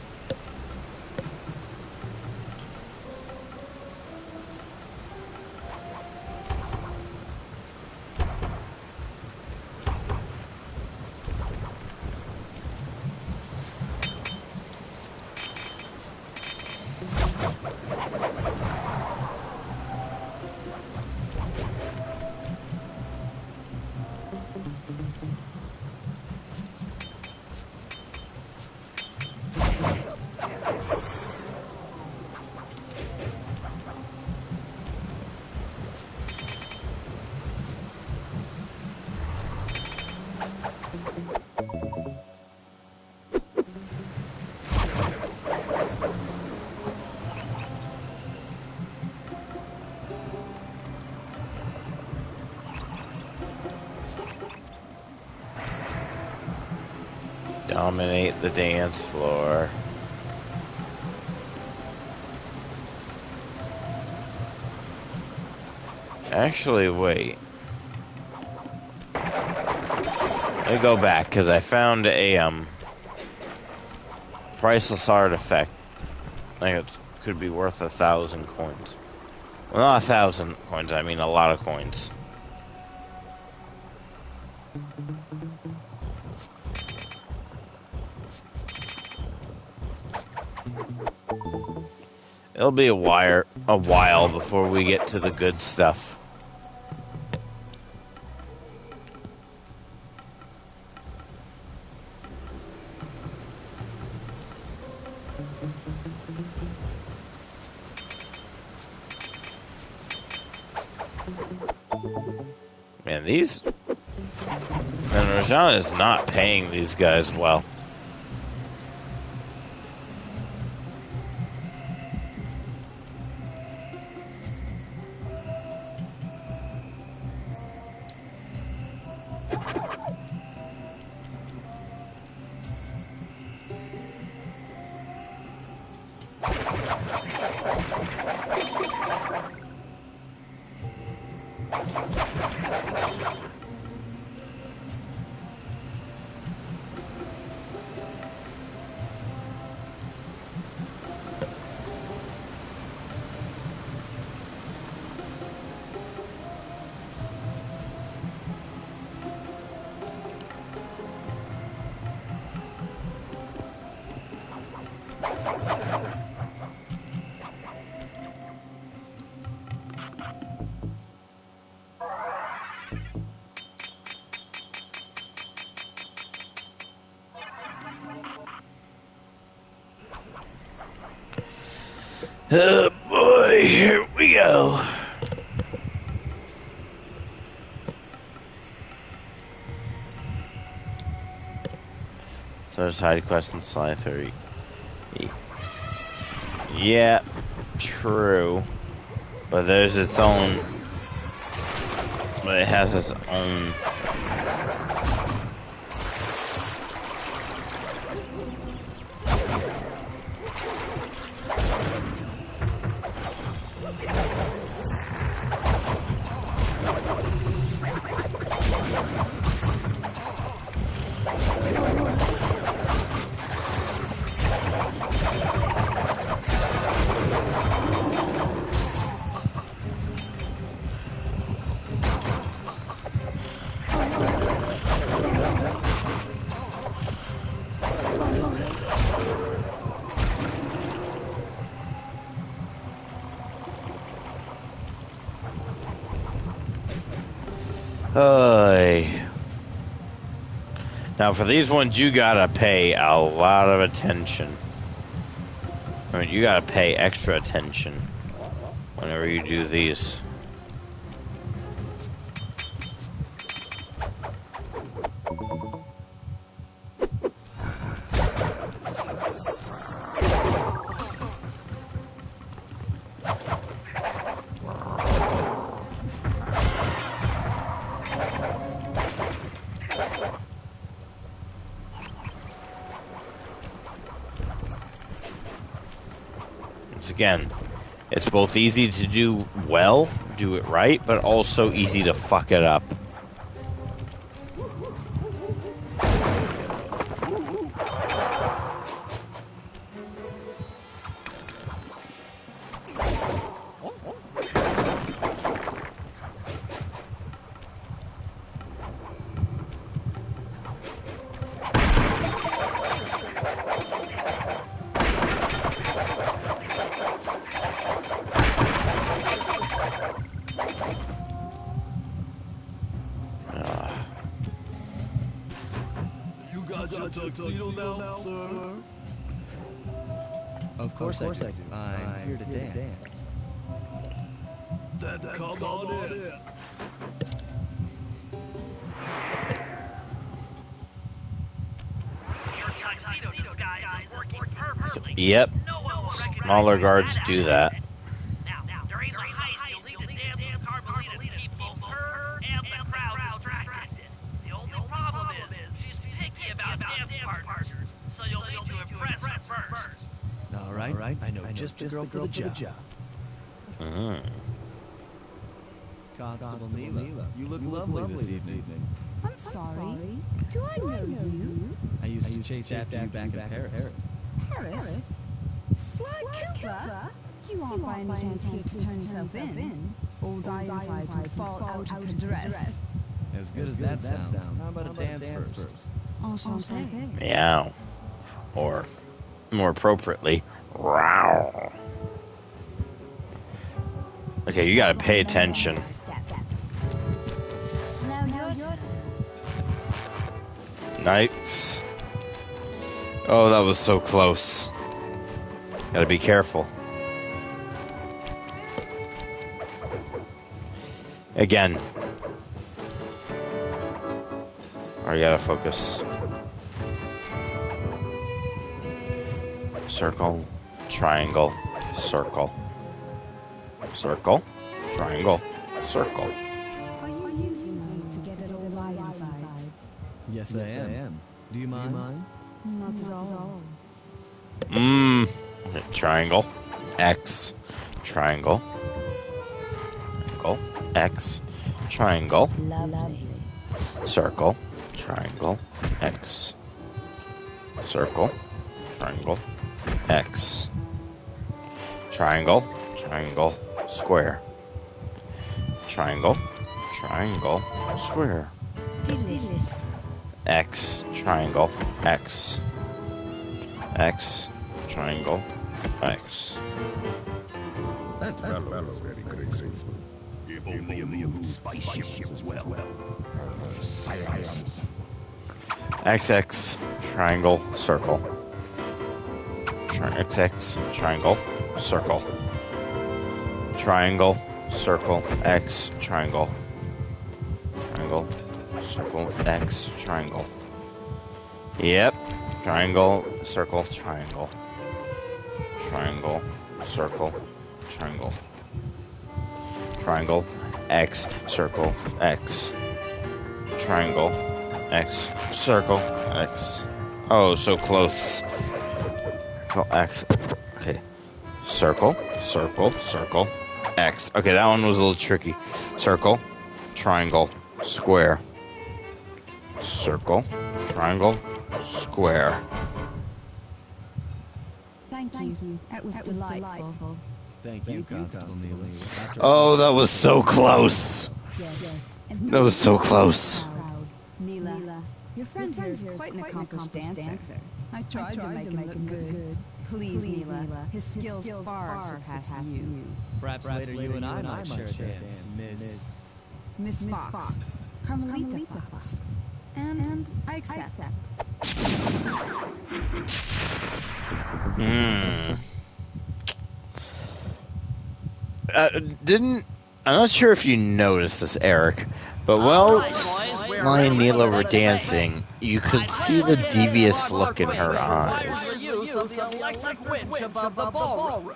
Dominate the dance floor. Actually, wait. Let me go back, because I found a, priceless artifact. I think it could be worth 1,000 coins. Well, not 1,000 coins, I mean a lot of coins. It'll be a while before we get to the good stuff. Man, these... And Rajan is not paying these guys well. Oh boy, here we go. So there's side quest and Sly 30. Yeah, true. But there's its own... But it has its own... Now, for these ones, you gotta pay a lot of attention. I mean, you gotta pay extra attention whenever you do these. Again, it's both easy to do well, do it right, but also easy to fuck it up. Tuxedo now, sir? Of course I do. I'm here to dance. Then come on in. Your tuxedo disguise is working perfectly. Yep. No one will recognize Smaller you guards as do that. that. Now, during the heist, you'll need to dance with Carmelita to keep both her and the crowd distracted. The only problem is she's picky about dance partners, so you'll need to impress her first. All right. I know just the girl for the job. Constable Neela, you look lovely this evening. I'm sorry. Do I know you? I used to chase after you back in Paris. Paris? Slag Cooper? You aren't by any chance here to turn yourself in? All die insides would fall out of the dress. As good as that sounds, how about a dance first? Enchanté. Meow. Or, more appropriately, row. Okay, you gotta pay attention. Now your turn. Nice. Oh, that was so close. Gotta be careful. Again. Or you gotta focus. Circle, triangle, circle. Circle, triangle, circle. Are you using me to get at all die insides? Yes, I am. Do you mind? Not at all. Triangle, X, triangle, triangle, X, triangle, Lovely. circle, triangle, X, circle, triangle, X, triangle, triangle, square, triangle, triangle, square, Delicious. X, triangle, X, X, triangle, X. That fellow was very graceful. If only a new spaceship as well. Silence. XX, triangle, circle. XX, triangle, circle. Triangle, circle, X, triangle. Triangle, circle, X, triangle. Yep. Triangle, circle, triangle. Triangle, circle, triangle. Triangle, X, circle, X. Triangle, X, circle, X. Oh, so close. Circle, X. Okay. Circle, circle, circle, X. Okay, that one was a little tricky. Circle, triangle, square. Circle, triangle, square. Thank you. That was delightful. Thank you, Constable Neela. Oh, that was so close. Yes. That was so close. Proud. Neela, your friend here is quite an accomplished dancer. I tried to make him look good. Please, Neela, his skills far surpass you. Perhaps later you and I might share a dance, Miss... Miss Fox. Carmelita Fox. And I accept. Didn't I'm not sure if you noticed this, Eric, but while Sly and Neela were dancing, you could see the devious look in her eyes. Use of the electric winch above the ballroom.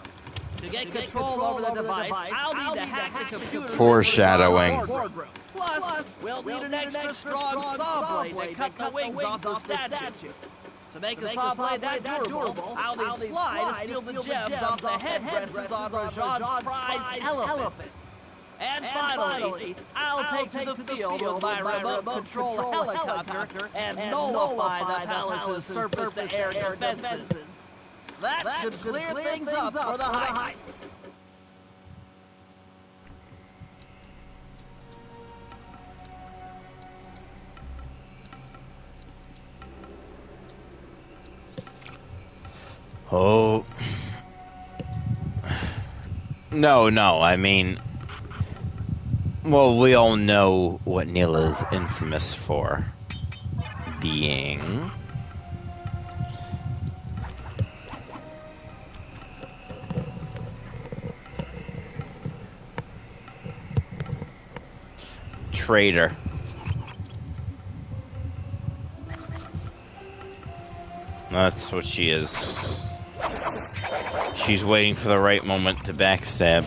To get control over the device, I'll need to hack the computer. Foreshadowing. Plus, we'll need an extra strong saw blade to cut the wings off the statue. To make a saw blade that durable, I'll need Sly to steal the gems off the headdresses on Rajan's prize elephants. And finally, I'll take to the field with my remote control helicopter and nullify the palace's surface-to-air defenses. That should clear things up for the heist. Oh. No, I mean... Well, we all know what Neela is infamous for. Being... traitor. That's what she is. She's waiting for the right moment to backstab.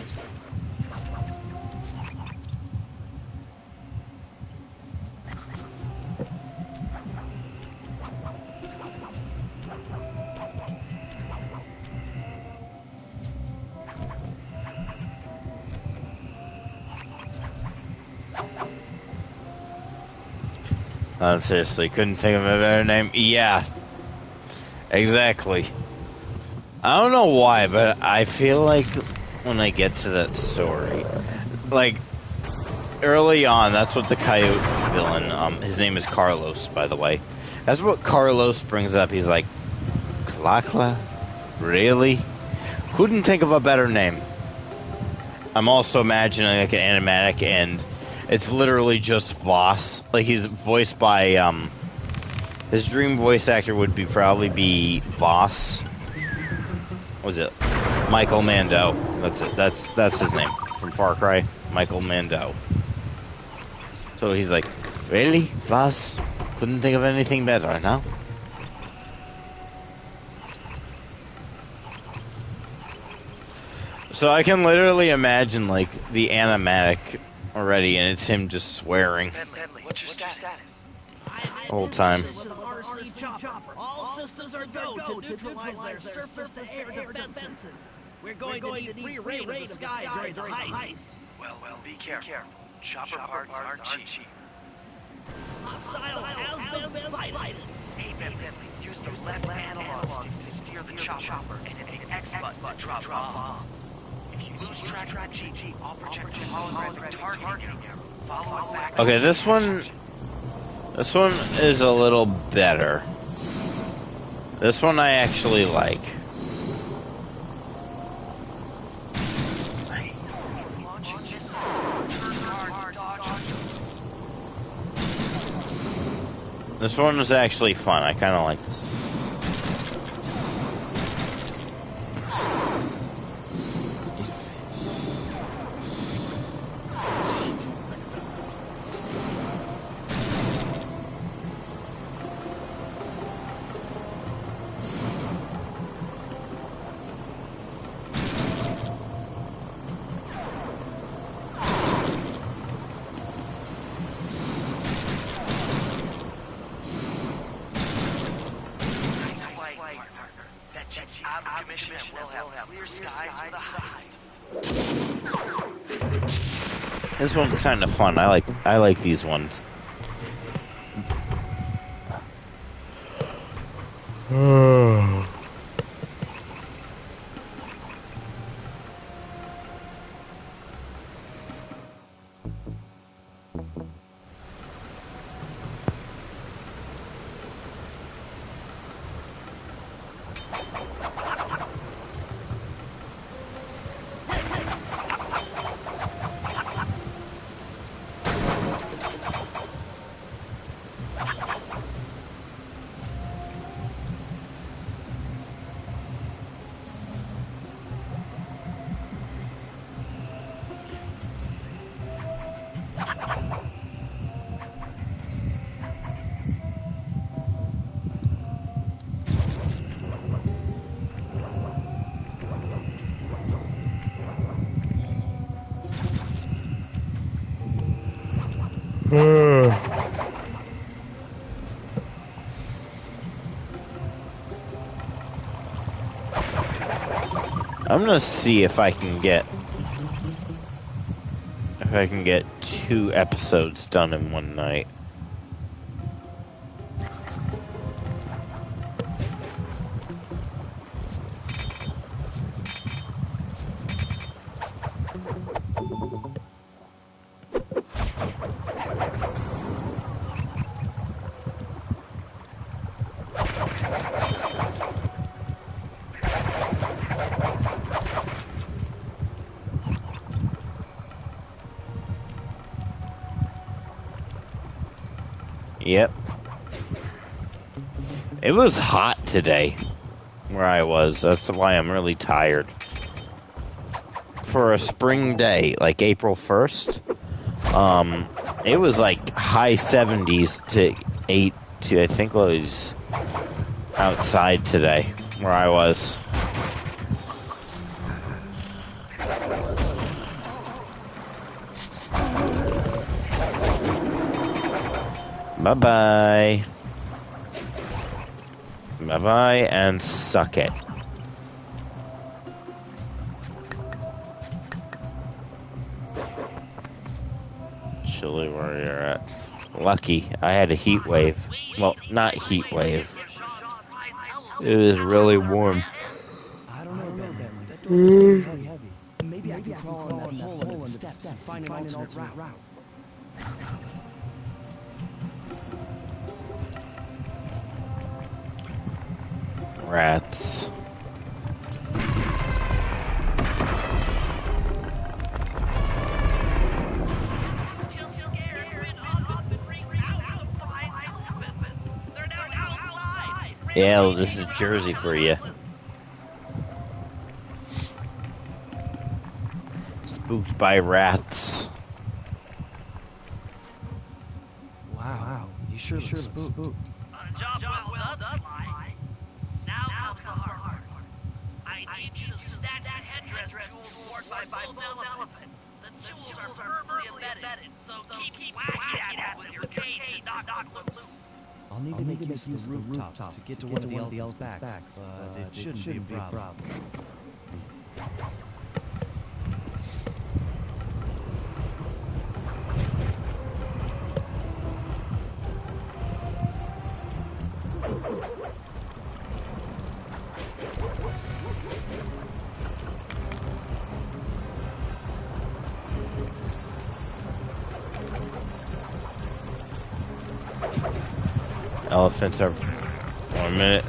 Seriously, couldn't think of a better name. Yeah, exactly. I don't know why, but I feel like when I get to that story, like, early on, that's what the coyote villain, his name is Carlos, by the way. That's what Carlos brings up. He's like, Kalakla? Really? Couldn't think of a better name. I'm also imagining like an animatic, and it's literally just Voss. Like, he's voiced by, his dream voice actor would probably be Voss. What was it? Michael Mando. That's it. That's his name from Far Cry. Michael Mando. So he's like, really? Voss? Couldn't think of anything better, no? So I can literally imagine, like, the animatic already, and it's him just swearing. What's your status? The whole time. All systems are go to neutralize their surface-to-air defenses. We're going to need free reign of the sky during the heist. Well, be careful. Chopper parts aren't cheap. Hostile has been sighted. Hey, Bentley, use the left analog stick to steer the chopper, and hit the X button to drop bombs. If you lose track of GG, I'll project a holographic target. Follow it back. Okay, this one is a little better. This one I actually like. This one was actually fun. I kind of like this. This one's kind of fun. I like these ones. I'm gonna see if I can get 2 episodes done in one night. Yep. It was hot today where I was. That's why I'm really tired. For a spring day, like April 1st, it was like high 70s to 8 to I think it was outside today where I was. Bye-bye. Bye-bye and suck it. Chilly where you're at. Lucky, I had a heat wave. Well, not heat wave. It was really warm. I don't know, Bentley. That door looks pretty heavy. Maybe I can crawl on that hole under the steps and find an alternate route. Rats. Yeah, this is Jersey for you. Spooked by rats. Wow, you sure look spooked. Job well done, Sly. Now comes the hard part. I need you to snatch the headdress jewels worn by both elephants. The jewels are firmly embedded, so keep whacking at them with your cage and knock them loose. I'll need to make use of the rooftops to get to one of the elephants' backs, but it shouldn't be a problem. Elephants are 1 minute.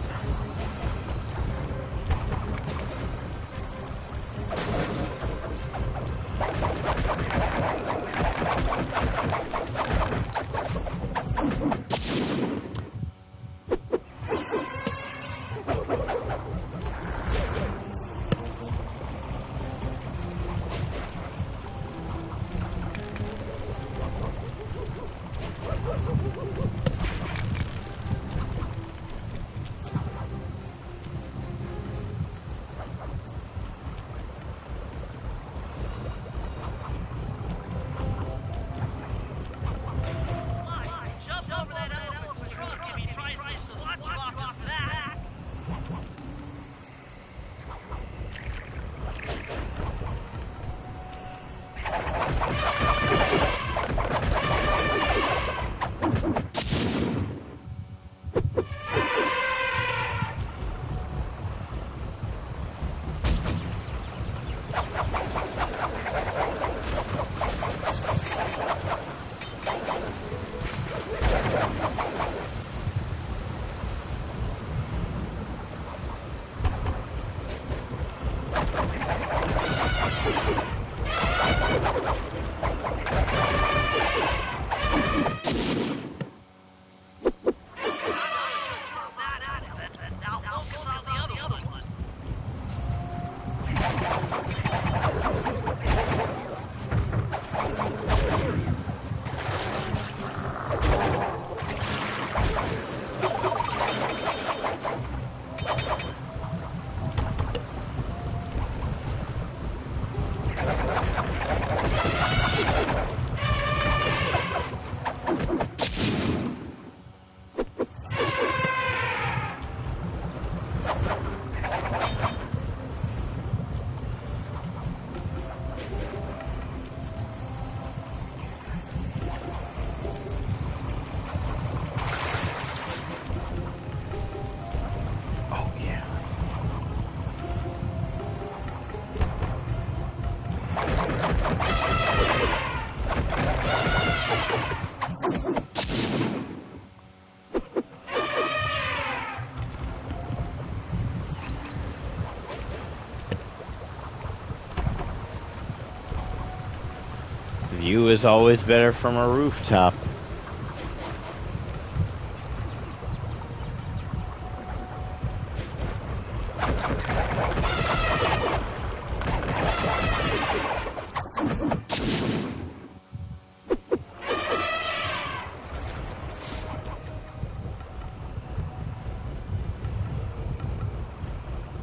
is always better from a rooftop.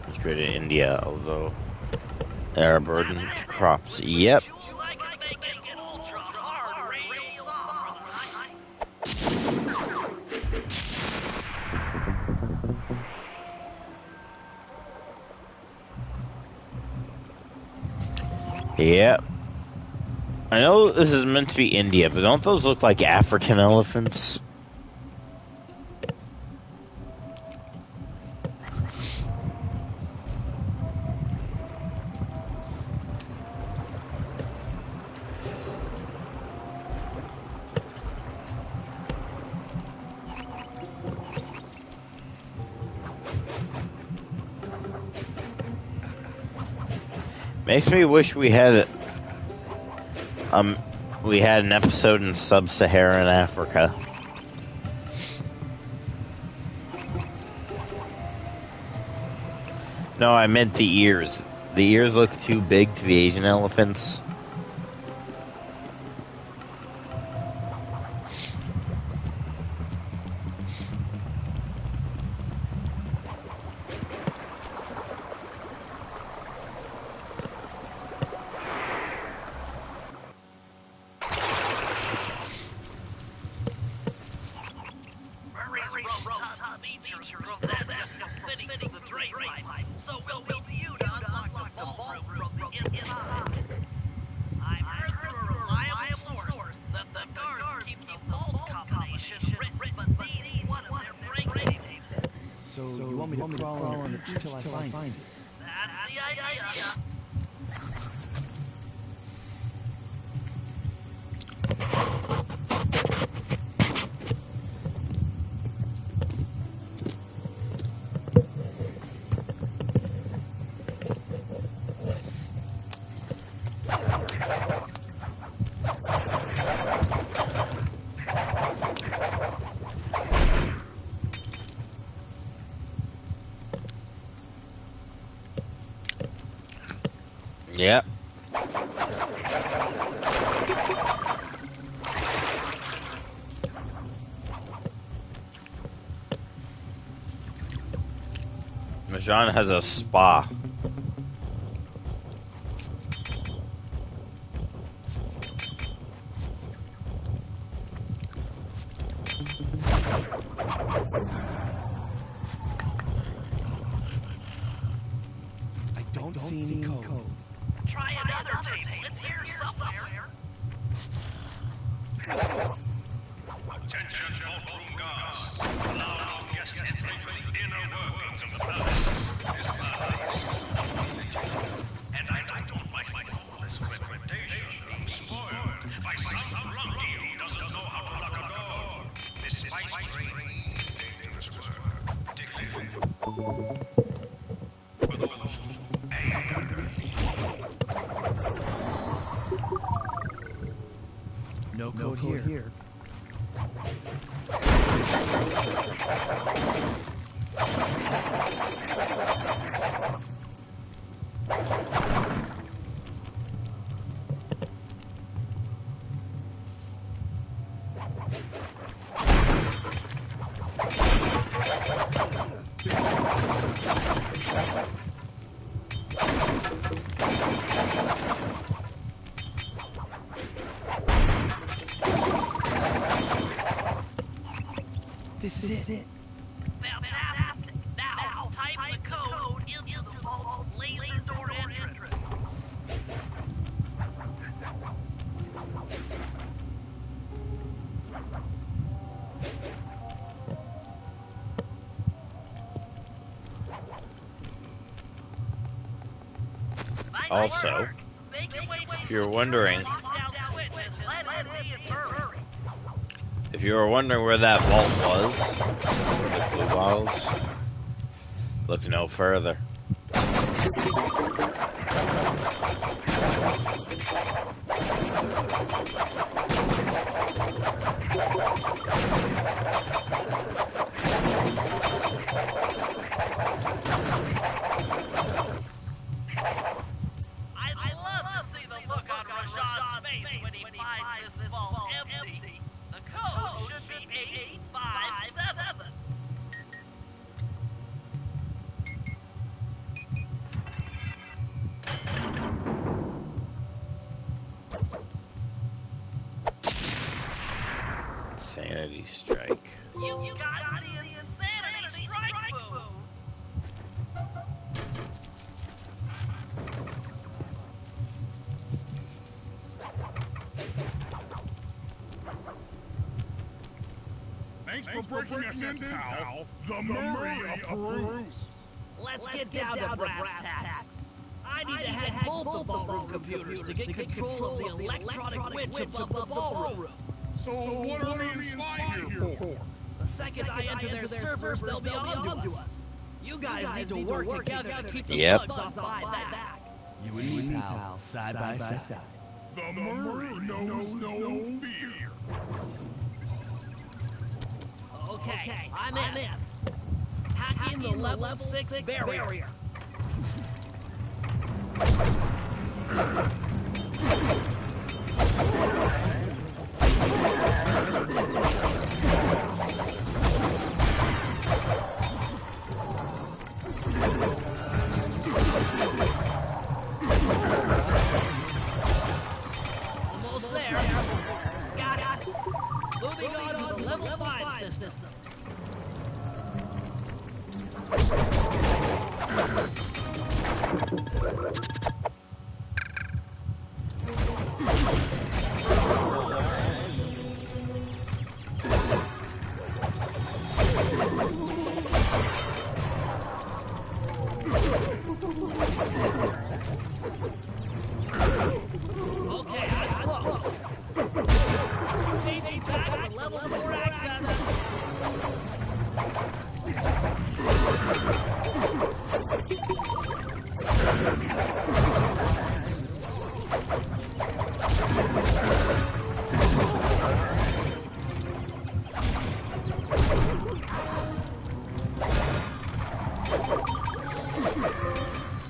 Let's go to India, although there are burdened crops. Yep. You like to make it ultra hard real Yep. I know this is meant to be India, but don't those look like African elephants? Makes me wish we had an episode in sub-Saharan Africa. No, I meant the ears. The ears look too big to be Asian elephants. So you want me to crawl on it till I find it? That's the idea. Yep. Majan has a spa. I don't see any code. Try another table. It's here somewhere. Attention, ballroom guards. Allow no guest entry to the inner workings of the palace. This party is hugely and I don't like my flawless reputation being spoiled by some flunky who doesn't know how to lock a door. This spice train is dangerous work, particularly for those who anger me. No code here. This is it. Fantastic. Now, type the code into the vault's laser door entrance. Also, if you're wondering, if you were wondering where that vault was for the blue bottles, look no further. Insanity strike. You got the insanity strike move. Thanks for breaking us in, pal. The Murray approves. Let's get down to brass tacks. I need to hack both the ballroom computers to get control of the electronic witch above the ballroom. So what are we in slide here for? The second I enter their servers, they'll be on to us. You guys need to work together to keep the Yep. bugs off my back. You and me, pal, side by side. The Murray knows no fear. Okay, I'm in. Hacking the level 6 barrier. Almost there. Got it. Moving on to the level 5 system. Okay, I'm close. Changing back to level 4 access.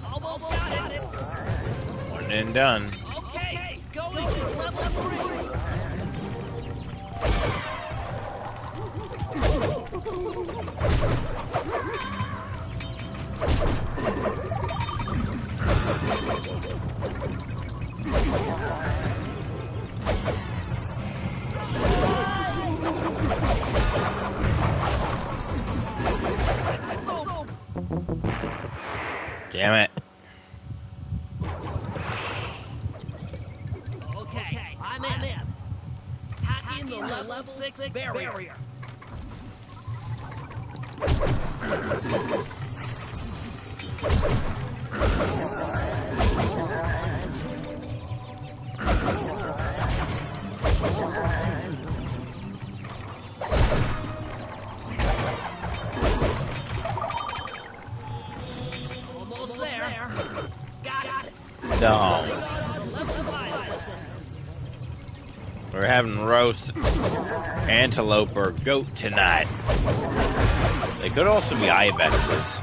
Almost got it. One and done. Okay, going for level 3. Damn it. Okay, I'm in. Hacking the level 6 barrier. Almost there. Got it. No. Moving on to level 5 system. We're having roast antelope or goat tonight. They could also be ibexes.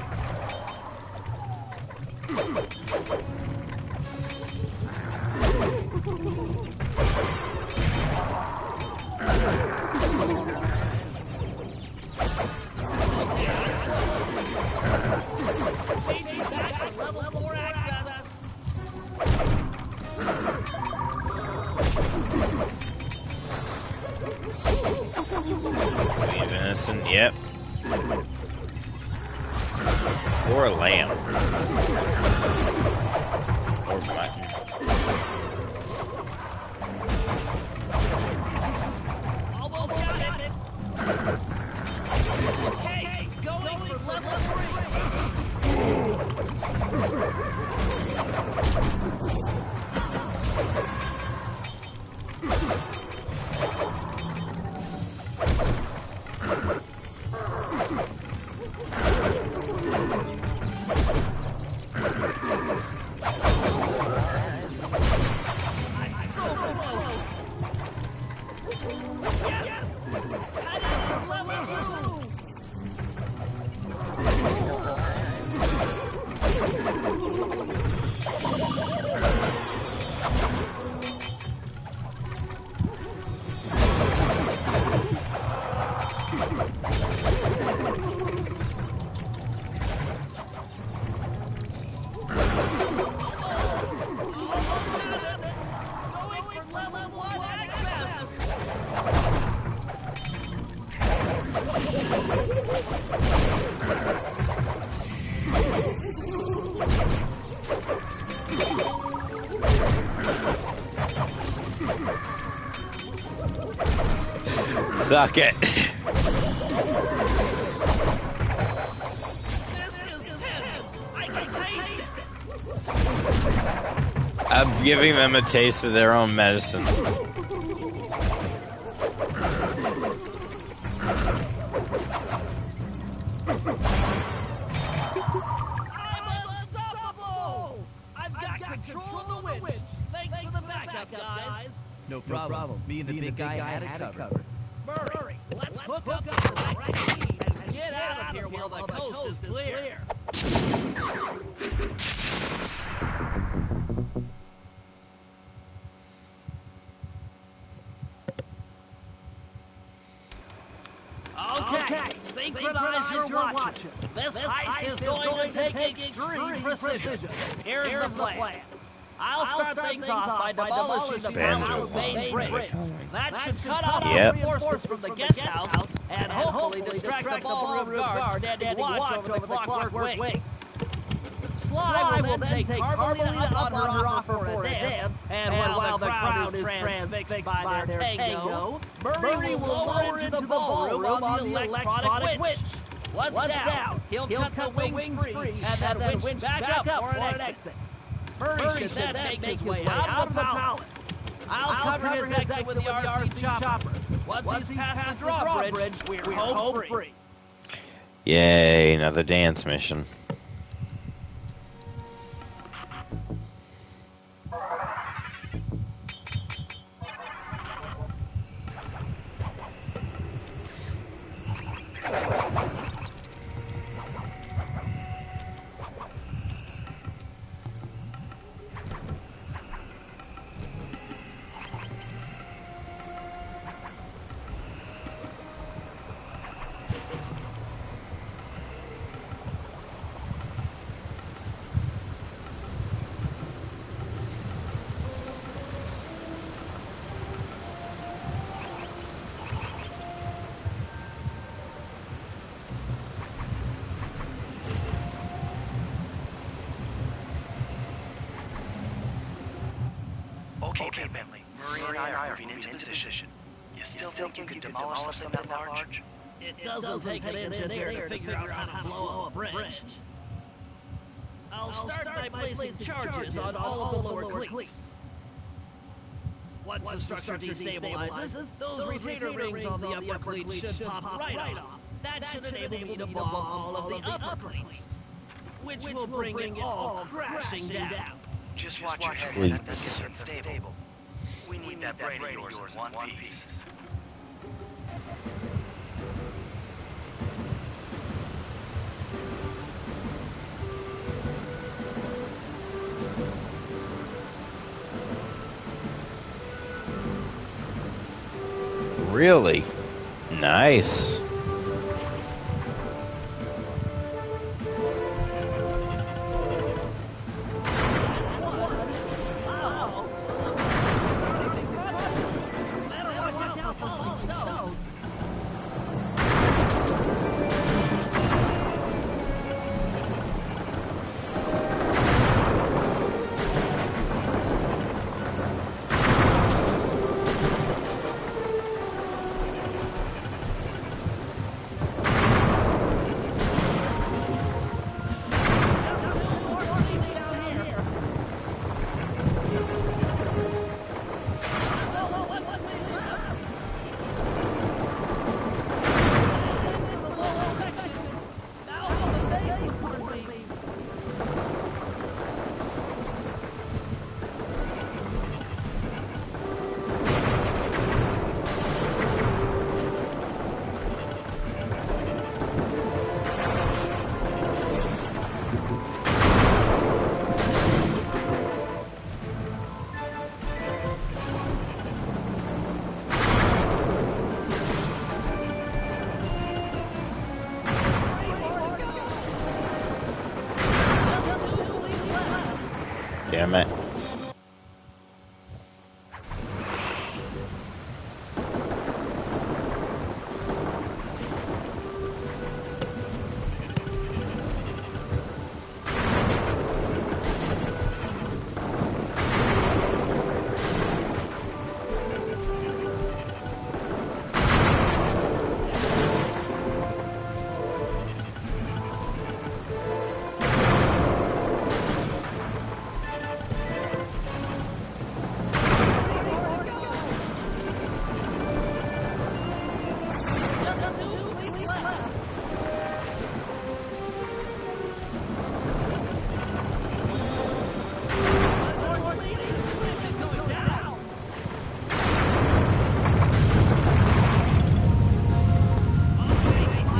Changing back to level 4 access. Be innocent, yep. Or a lamb. Or mutton. Almost got it. Okay, going for level 3. Suck it. This is tense. I can taste it. I'm giving them a taste of their own medicine. I'm unstoppable. I've got control of the witch. Thanks for the backup, guys. No problem. Me and the big guy had it covered. Murray, let's hook up the right team and get out of here while the coast is clear. Okay, synchronize your watches. This heist is going to take extreme precision. Here's the plan. I'll start things off by demolishing the palace's main bridge. That should cut off reinforcements from the guest house and hopefully distract the ballroom guards standing watch over the clockwork wings. Sly will then take Carmelita up on her offer for a dance, and while the crowd is transfixed by their tango, Murray will lower into the ballroom on the electronic witch. Once down, he'll cut the wings free and then winch back up for an exit. Murray should then make his way out of the palace. I'll cover his exit with the RC chopper. Once he's past the drawbridge, we're home free. Yay, another dance mission. Okay, Bentley. Murray and I are moving into position. You still think you could demolish something that large? It doesn't take an engineer to figure out how to blow up a bridge. I'll start by placing charges on all of the lower cleats. Once the structure destabilizes, those retainer rings on the upper cleats should pop right off. That should enable me to bomb all of the upper cleats, which will bring it all crashing down. Just watch your head. Cleats. That gets unstable. We need that brain of yours in one piece. Really? Nice.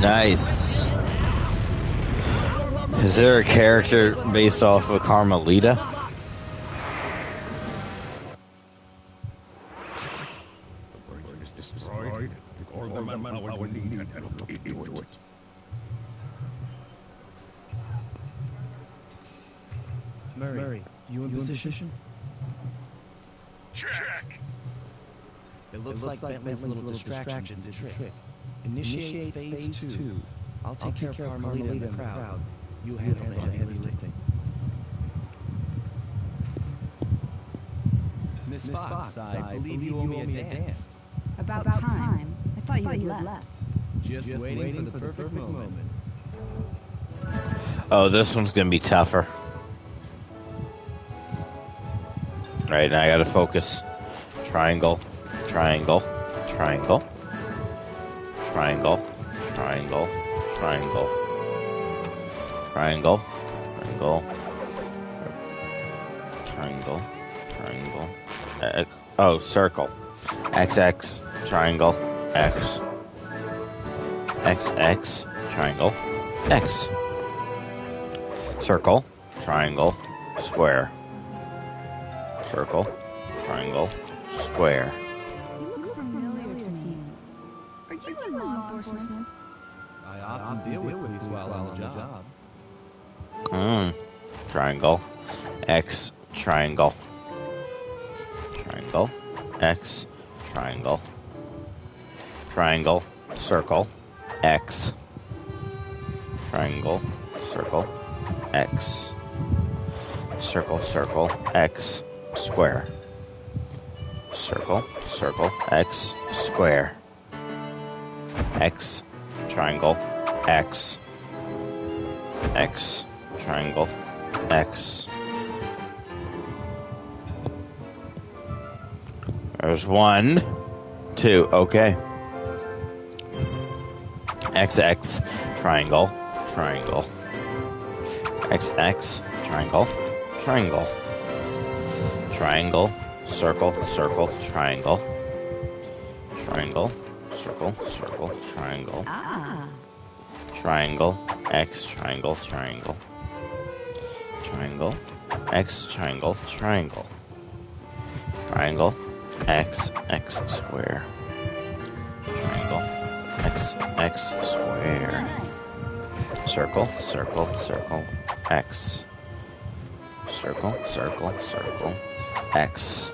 Nice. Is there a character based off of Carmelita? The bridge is destroyed. Take all the manpower we need and look into it. Murray, you in position? Check! It looks like Bentley's little distraction did the trick. Initiate phase 2. I'll take care of Carmelita and the crowd. You handle the heavy lifting. Miss Fox, I believe you owe me a dance. About time. I thought you had left. Just waiting for the perfect moment. Oh, this one's gonna be tougher. Right, now I gotta focus. Triangle, triangle, triangle, triangle, triangle, triangle, triangle, triangle, triangle, triangle. Oh, circle. XX, triangle, X. XX, triangle, X. Circle, triangle, square. Circle, triangle, square. You look familiar to me. Are you in law enforcement? I often deal with police while on the job. Triangle, X, triangle. Triangle, X, triangle. Triangle, circle, X. Triangle, circle, X. Circle, circle, X, square. Circle, circle, X, square. X, triangle, X. X, triangle, X. There's 1, 2, okay. XX, triangle, triangle. XX, triangle, triangle. Triangle, circle, circle, triangle. Triangle, circle, circle, triangle. Triangle, X, triangle, triangle. Triangle, X, triangle, triangle. Triangle, X, X, square. Triangle, X, X, square. Circle, circle, circle, X. Circle, circle, circle, X.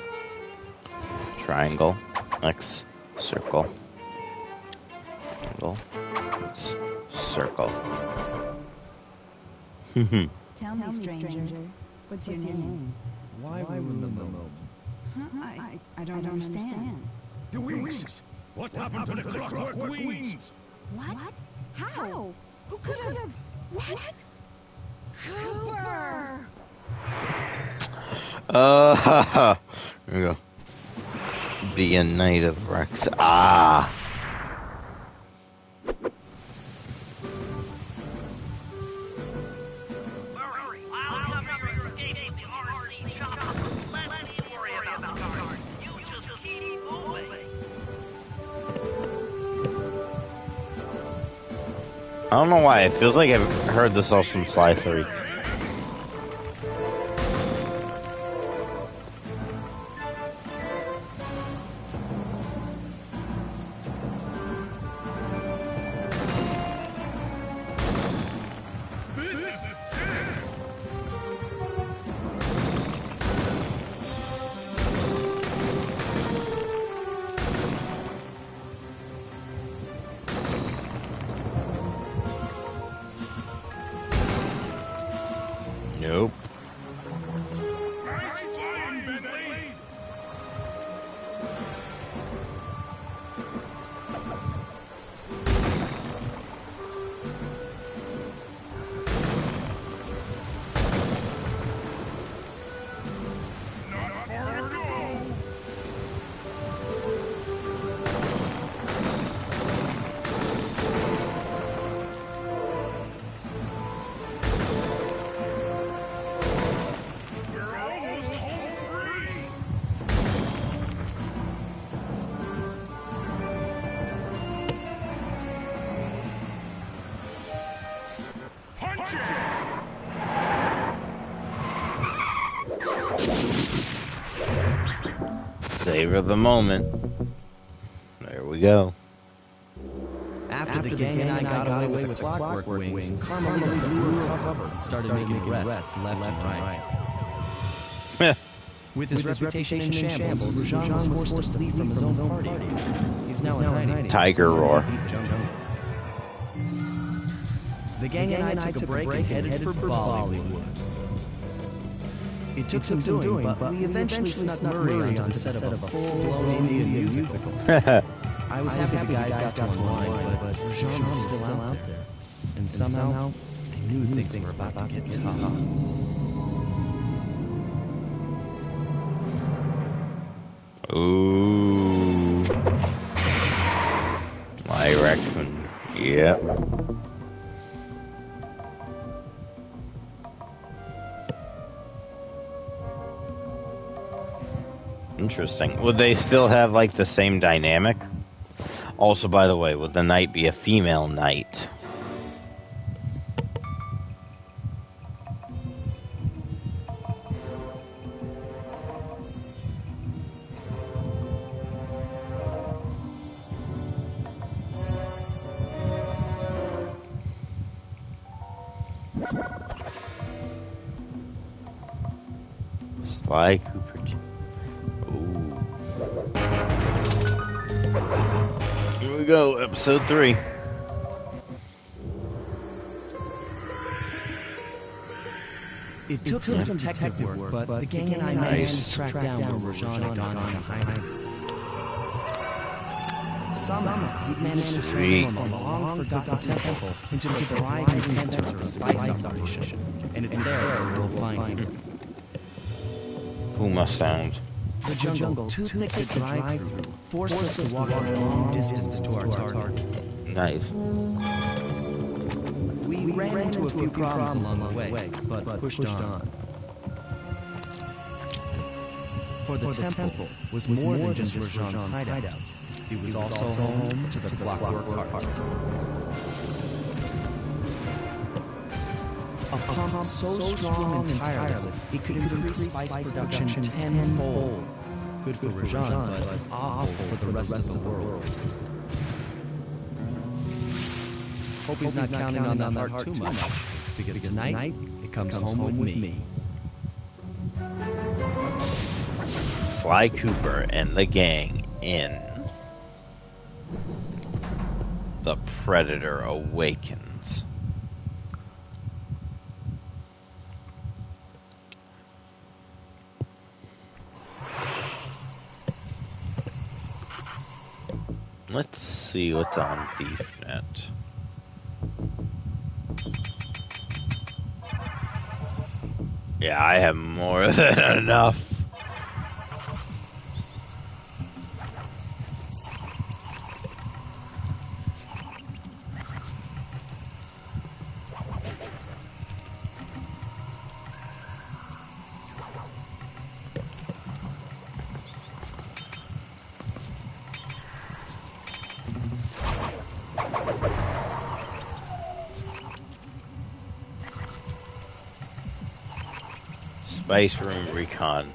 Triangle, X, circle. Triangle, X, circle. Tell me, stranger. What's your name? Why ruin the moment? Huh? I don't understand. The wings! What happened to the clockwork wings? What? How? Who could have? What? Cooper! There we go. Be a knight of Rex. Ah! Murray, I'll cover your escape with the RC chopper. Let me worry about the guard. You just keep moving. I don't know why. It feels like I've heard this all from Sly 3. This is intense! Nope. Nice flying, Bentley! Not far to go! Savor the moment. There we go. After the gang and I got away with the clockwork wings, Carmelita blew her cover and started making arrests left and right. With his reputation in shambles, Rajan was forced to flee from his own party. He's now in hiding. Tiger roar. The gang and I took a break and headed for Bollywood. It took some doing, but we eventually snuck Murray onto the set of a full-blown Indian musical. I was happy the guys got to unwind, but Rajan was still out there. And somehow, I knew things were about to get tough. Ooh. I reckon. Yep. Interesting. Would they still have, like, the same dynamic? Also, by the way, would the knight be a female knight? Sly Cooper. Ooh. Here we go, episode 3. It took some detective work, but the gang and I managed to track down where Rajan had gone into hiding. Somehow, he'd managed to transform a long-forgotten temple into the thriving center of a spice operation. And it's there where we'll find him. Puma sound. The jungle, too thick to drive through, forced us to walk a long distance to our target. Nice. We ran into a few problems along the way, but pushed on. For the temple was more than just Rajan's hideout. It was also home to the clockwork heart. A pump so strong and tireless, it could increase spice production tenfold. Good for Rajan, but awful for the rest of the world. Hope he's not counting on that heart too much, because tonight, it comes home with me. Sly Cooper and the gang in The Predator Awakens. Let's see what's on ThiefNet. Yeah, I have more than enough. Spice Room Recon.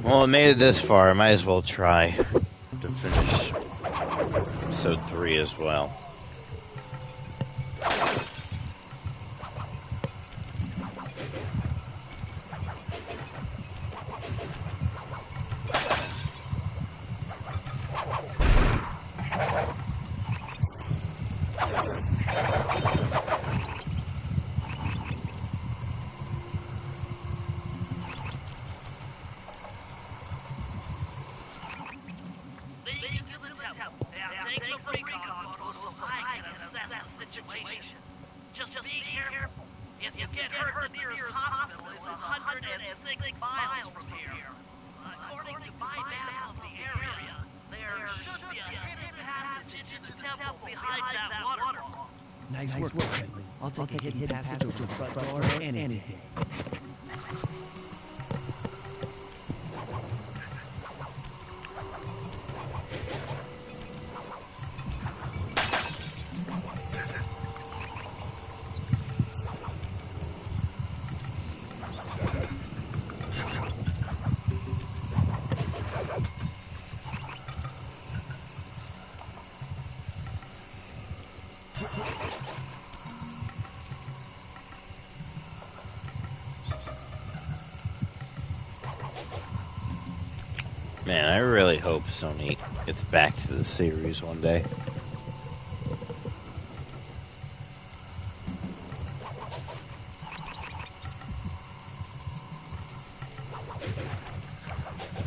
Well, I made it this far. I might as well try to finish episode 3 as well. Nice work, Bentley. I'll take a hidden passage over the front door any day. Man, I really hope Sony gets back to the series one day.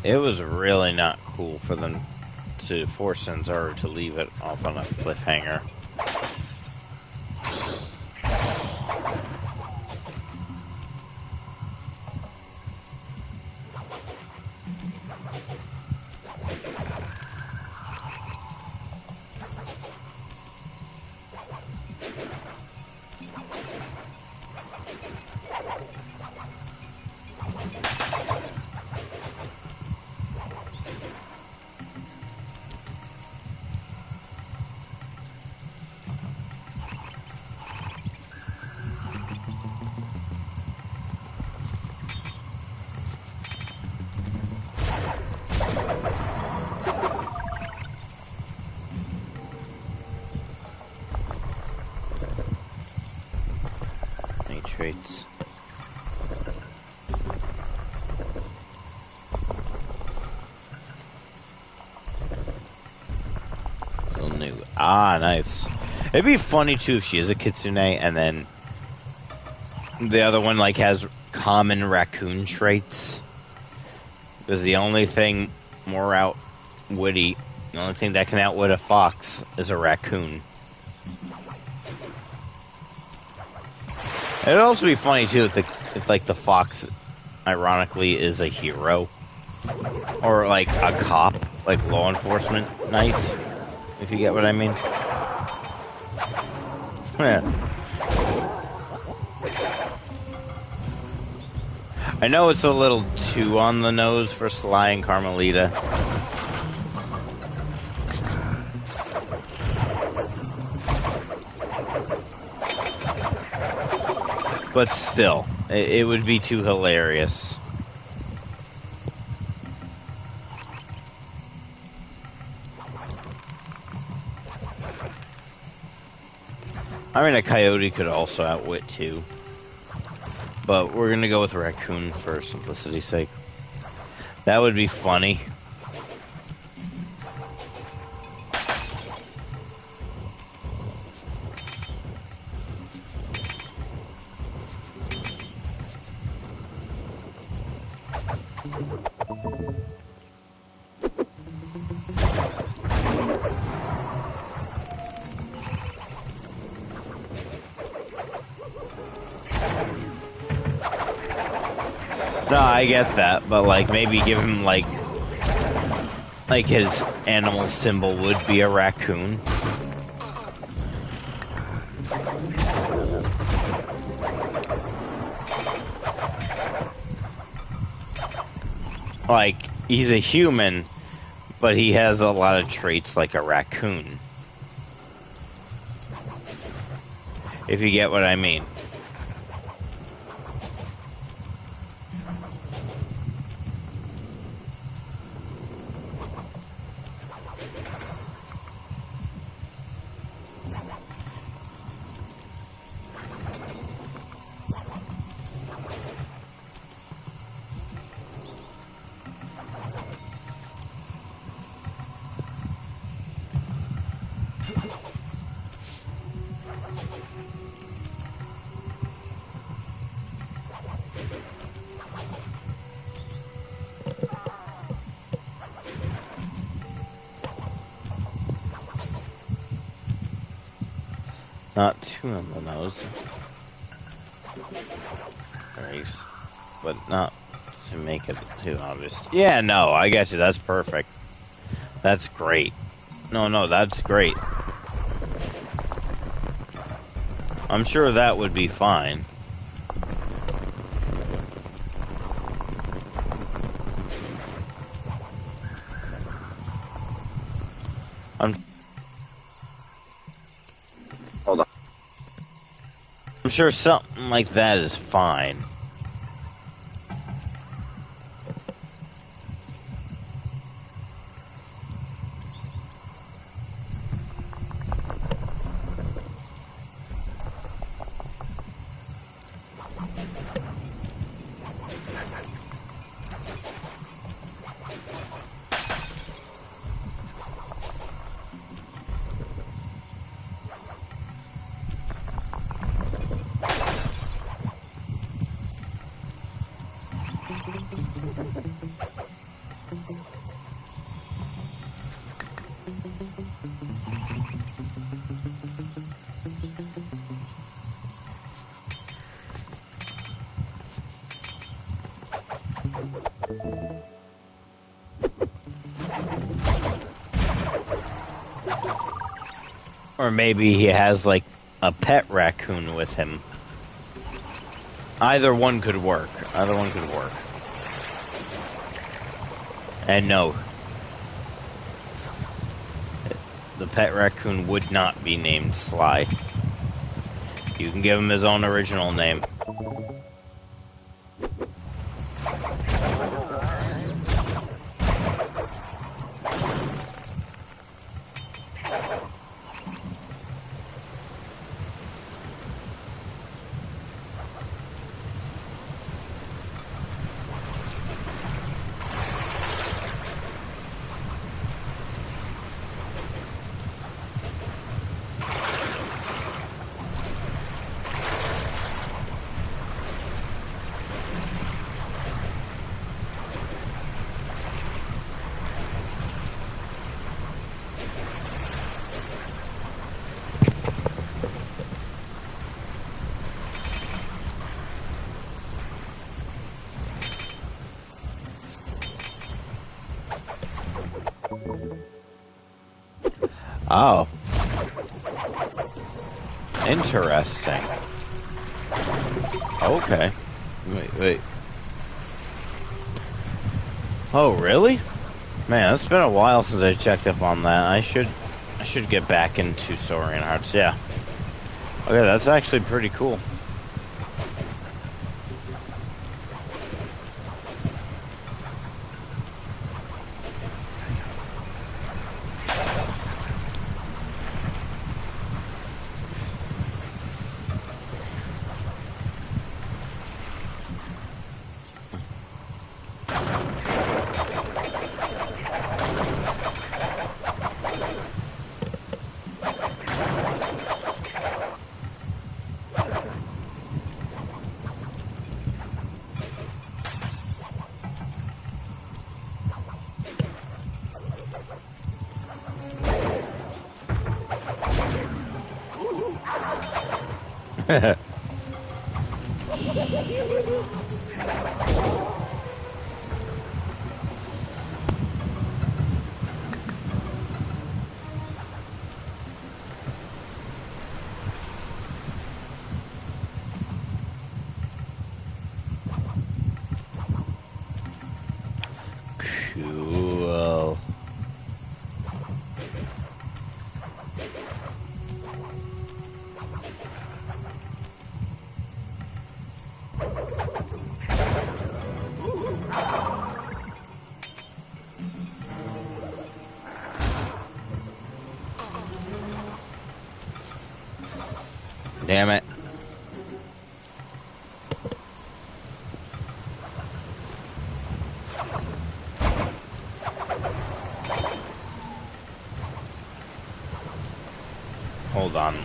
It was really not cool for them to force Censor to leave it off on a cliffhanger. Traits. Still new. Ah, nice. It'd be funny too if she is a kitsune and then the other one like has common raccoon traits. Because the only thing more outwitty, the only thing that can outwit a fox is a raccoon. It'd also be funny too if like the fox, ironically, is a hero or like a cop, like law enforcement knight. If you get what I mean. I know it's a little too on the nose for Sly and Carmelita. But still, it would be too hilarious. I mean, a coyote could also outwit too. But we're gonna go with raccoon for simplicity's sake. That would be funny. No, I get that, but like maybe give him like his animal symbol would be a raccoon. Like he's a human, but he has a lot of traits like a raccoon. If you get what I mean. Not too on the nose. Nice. But not to make it too obvious. Yeah, no, I get you. That's perfect. That's great. No, that's great. I'm sure that would be fine. Hold on. I'm sure something like that is fine. Or maybe he has, like, a pet raccoon with him. Either one could work. Either one could work. And no. The pet raccoon would not be named Sly. You can give him his own original name. Oh. Interesting. Okay. Wait. Oh, really? Man, it's been a while since I checked up on that. I should get back into Soaring Hearts, yeah. Okay, that's actually pretty cool. Cool. Damn it. Hold on.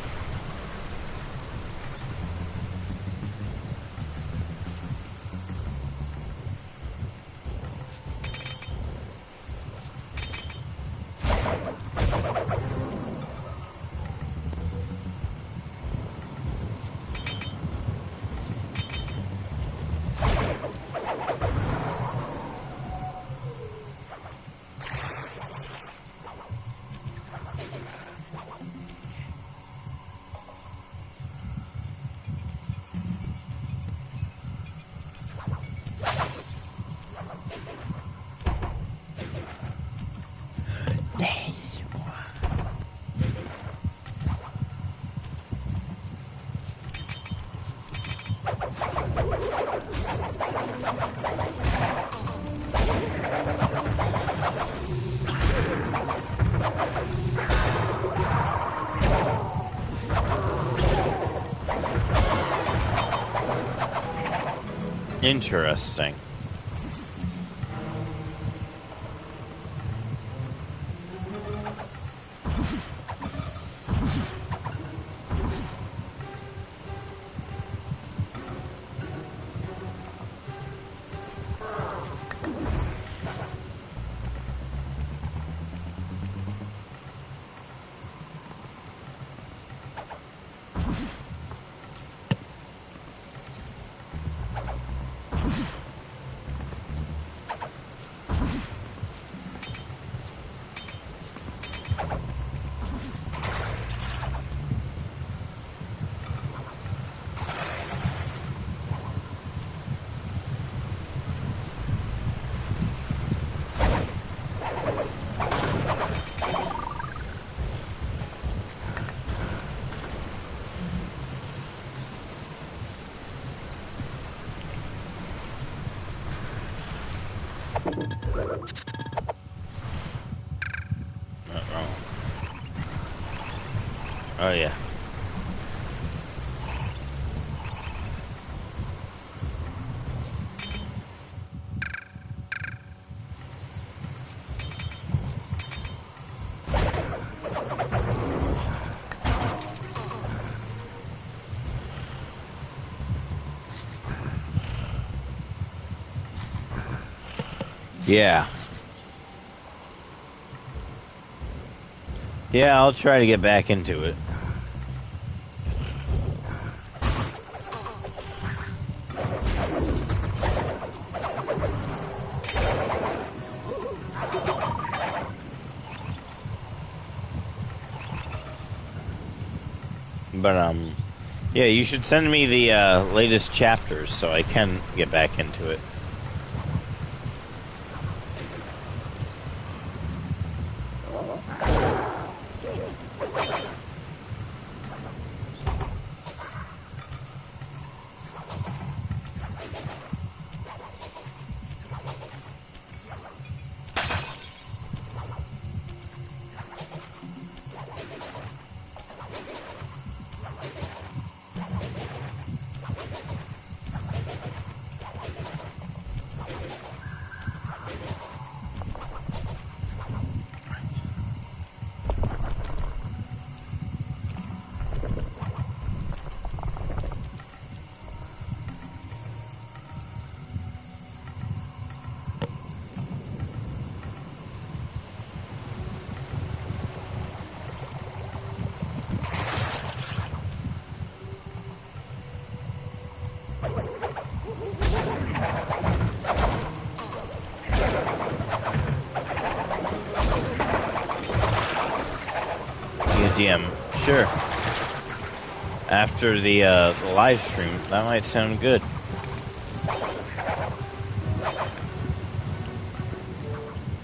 Interesting. Oh yeah. Yeah. Yeah, I'll try to get back into it. But, yeah, you should send me the latest chapters so I can get back into it. DM, sure. After the live stream, that might sound good.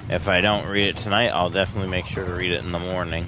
If I don't read it tonight, I'll definitely make sure to read it in the morning.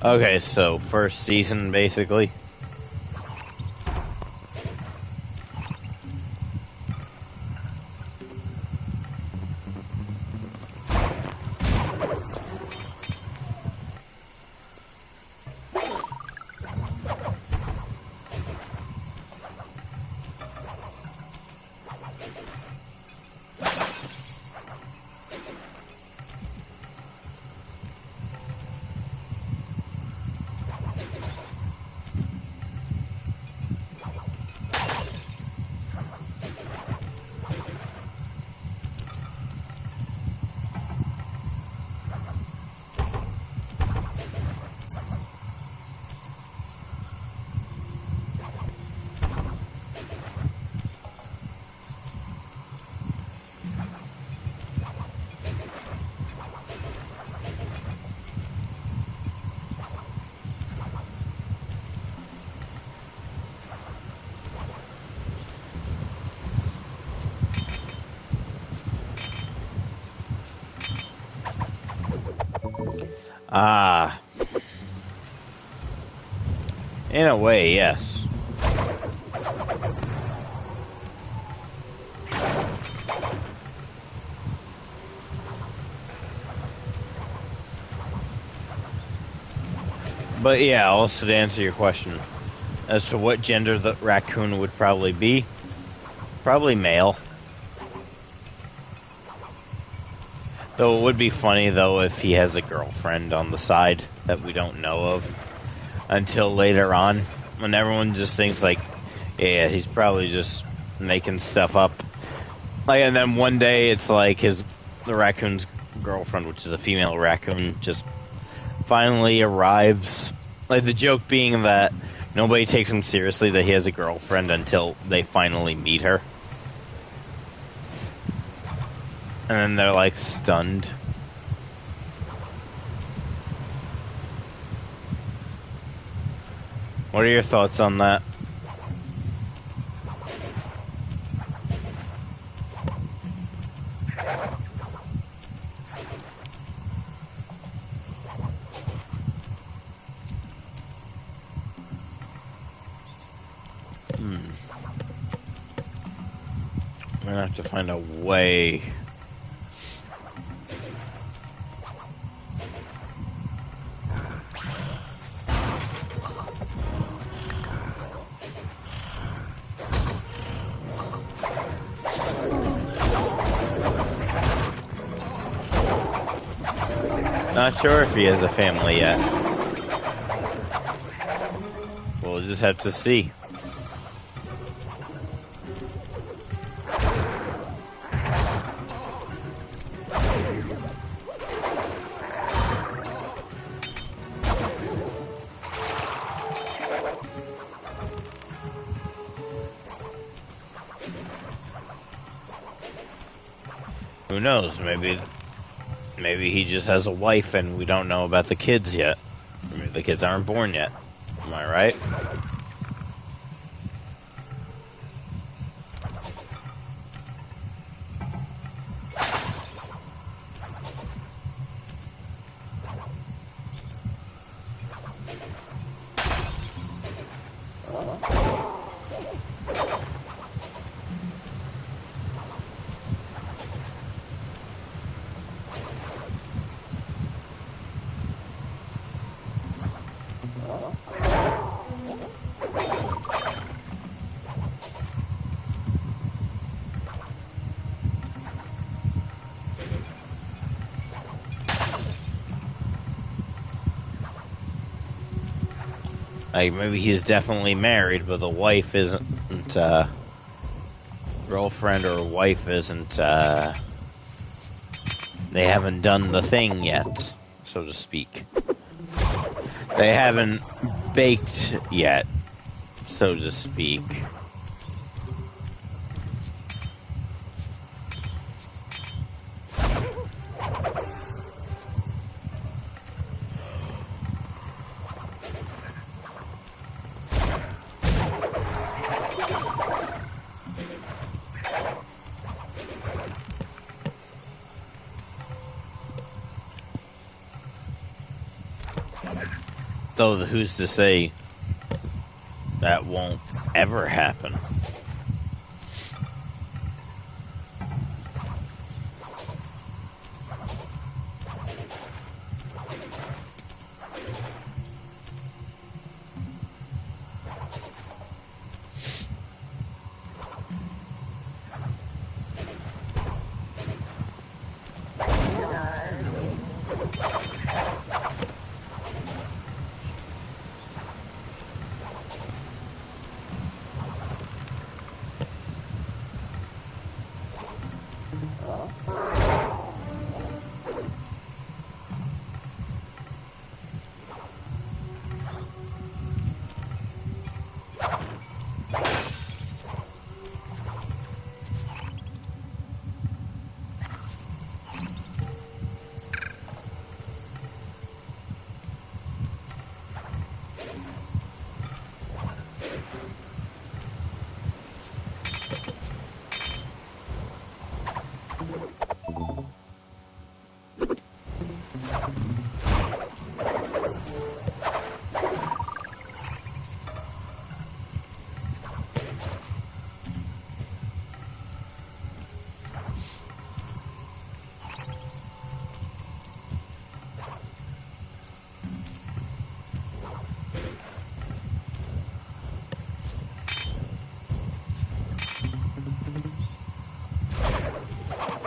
Okay, so first season, basically. Ah, in a way, yes. But yeah, also to answer your question as to what gender the raccoon would probably be, probably male. Though it would be funny, though, if he has a girlfriend on the side that we don't know of until later on, when everyone just thinks, like, yeah, he's probably just making stuff up. Like, and then one day it's like the raccoon's girlfriend, which is a female raccoon, just finally arrives. Like, the joke being that nobody takes him seriously that he has a girlfriend until they finally meet her. And then they're, like, stunned. What are your thoughts on that? I'm gonna have to find a way. Not sure if he has a family yet. We'll just have to see. Who knows? Maybe he just has a wife and we don't know about the kids yet. Maybe the kids aren't born yet. Am I right? Like, maybe he's definitely married, but the wife isn't, girlfriend or wife isn't, they haven't done the thing yet, so to speak. They haven't baked yet, so to speak. Though, who's to say that won't ever happen?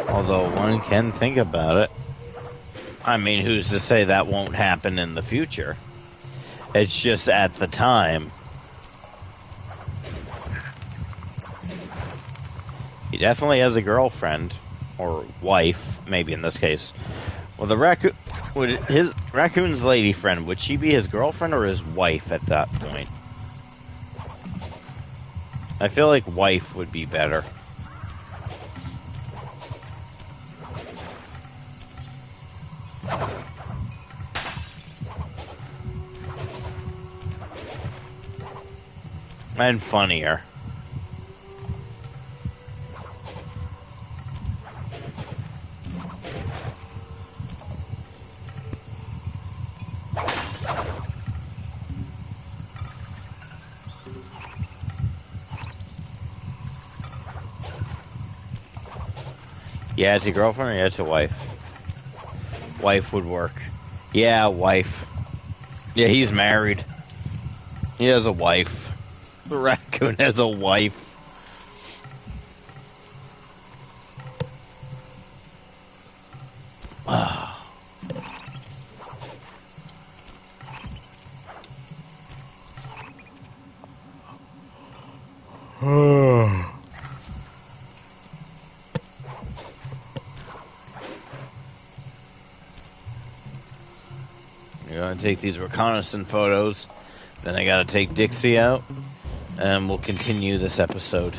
Although one can think about it. I mean, who's to say that won't happen in the future? It's just at the time. He definitely has a girlfriend. Or wife, maybe in this case. Well, the raccoon... his raccoon's lady friend, would she be his girlfriend or his wife at that point? I feel like wife would be better. And funnier. Yeah, it's a girlfriend or yeah, it's a wife? Wife would work. Yeah, wife. Yeah, he's married. He has a wife. The raccoon has a wife. I'm gonna take these reconnaissance photos. Then I gotta take Dixie out. And we'll continue this episode.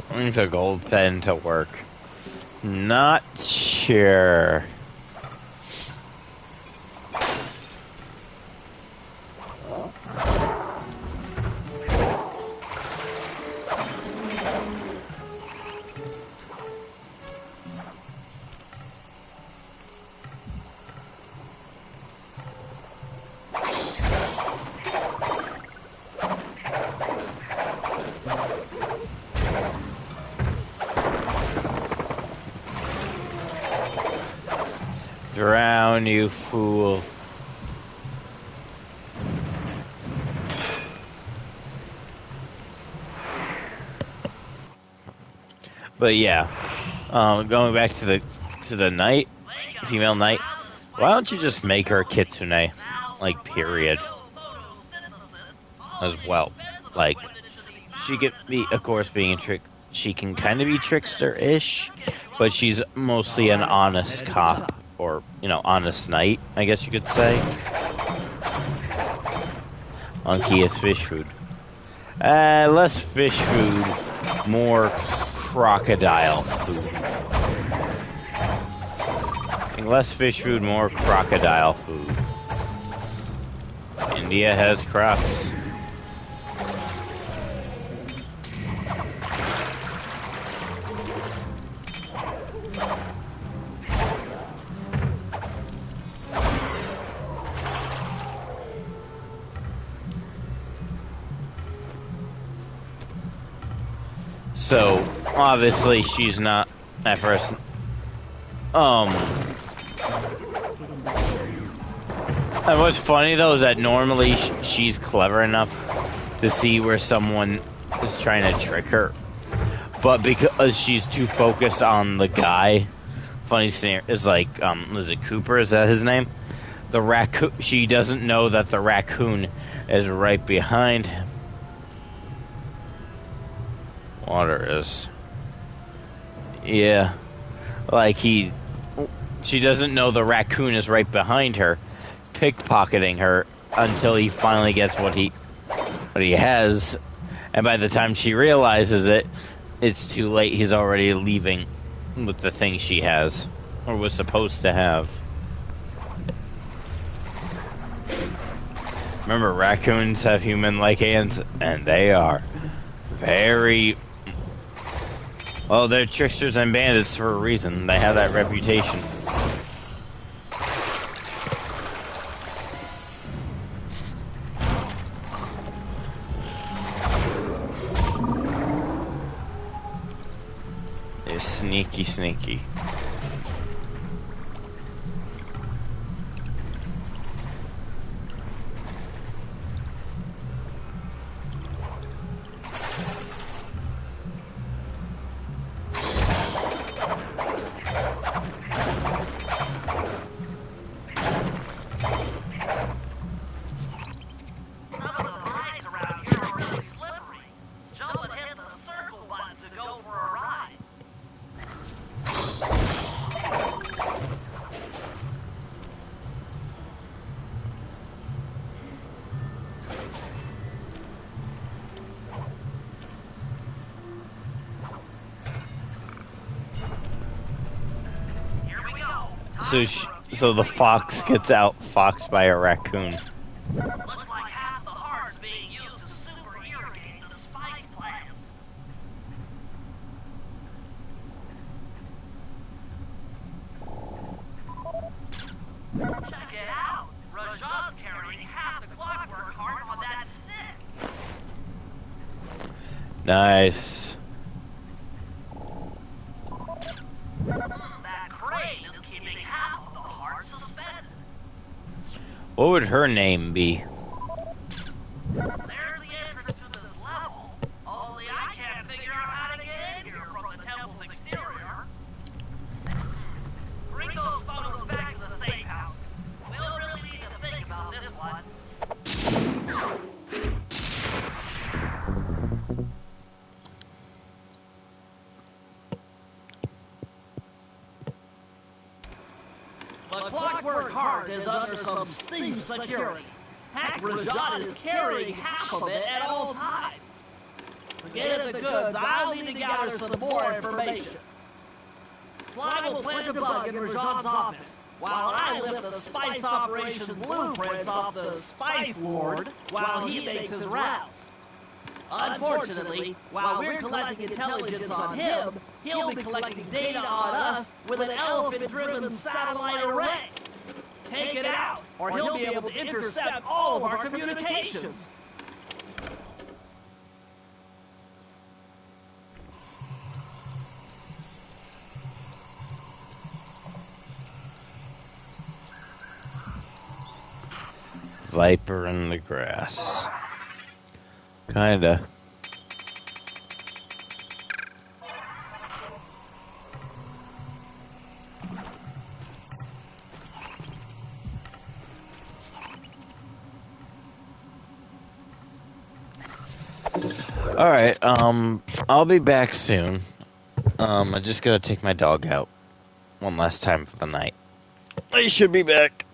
Brings a gold pen to work. Not sure. Drown, you fool. But yeah, going back to the knight, female knight. Why don't you just make her a kitsune, like period, as well? Like she could be, of course, being a trick. She can kind of be trickster-ish, but she's mostly an honest cop. Or, honest knight, I guess you could say. Monkey is fish food. Less fish food, more crocodile food. Less fish food, more crocodile food. India has crocs. So, obviously, she's not at first. And what's funny, though, is that normally she's clever enough to see where someone is trying to trick her. But because she's too focused on the guy, funny scenario is like, is it Cooper? Is that his name? The raccoon. She doesn't know that the raccoon is right behind him. Water is. Yeah. Like she doesn't know the raccoon is right behind her, pickpocketing her until he finally gets what he has. And by the time she realizes it, it's too late. He's already leaving with the thing she has, or was supposed to have. Remember, raccoons have human-like hands, and they are very... Well, they're tricksters and bandits for a reason. They have that reputation. They're sneaky, sneaky. So the fox gets outfoxed by a raccoon. Looks like half the heart's being used to super irrigate the spice plants. Check it out. Rajat's carrying half the clockwork heart on that stick. Nice. That crane is keeping half of the heart suspended. What would her name be? There's the entrance to this level. Only I can't figure out how to get in here from the temple's exterior. Bring those photos back to the safe house. We'll really need to think about this one. The clockwork heart is under some steam security. Heck, Rajat is carrying half of it at all times. Forget the goods, I'll need to gather some more information. Sly will plant a bug in Rajat's office, while I lift the spice operation blueprints off the Spice Lord while he makes his rounds. Unfortunately, while we're collecting intelligence on him, he'll be collecting data on us with an elephant-driven satellite array. Take it out, or he'll be able to intercept all of our communications. Viper in the grass. Kinda. Alright, I'll be back soon. I just gotta take my dog out one last time for the night. I should be back.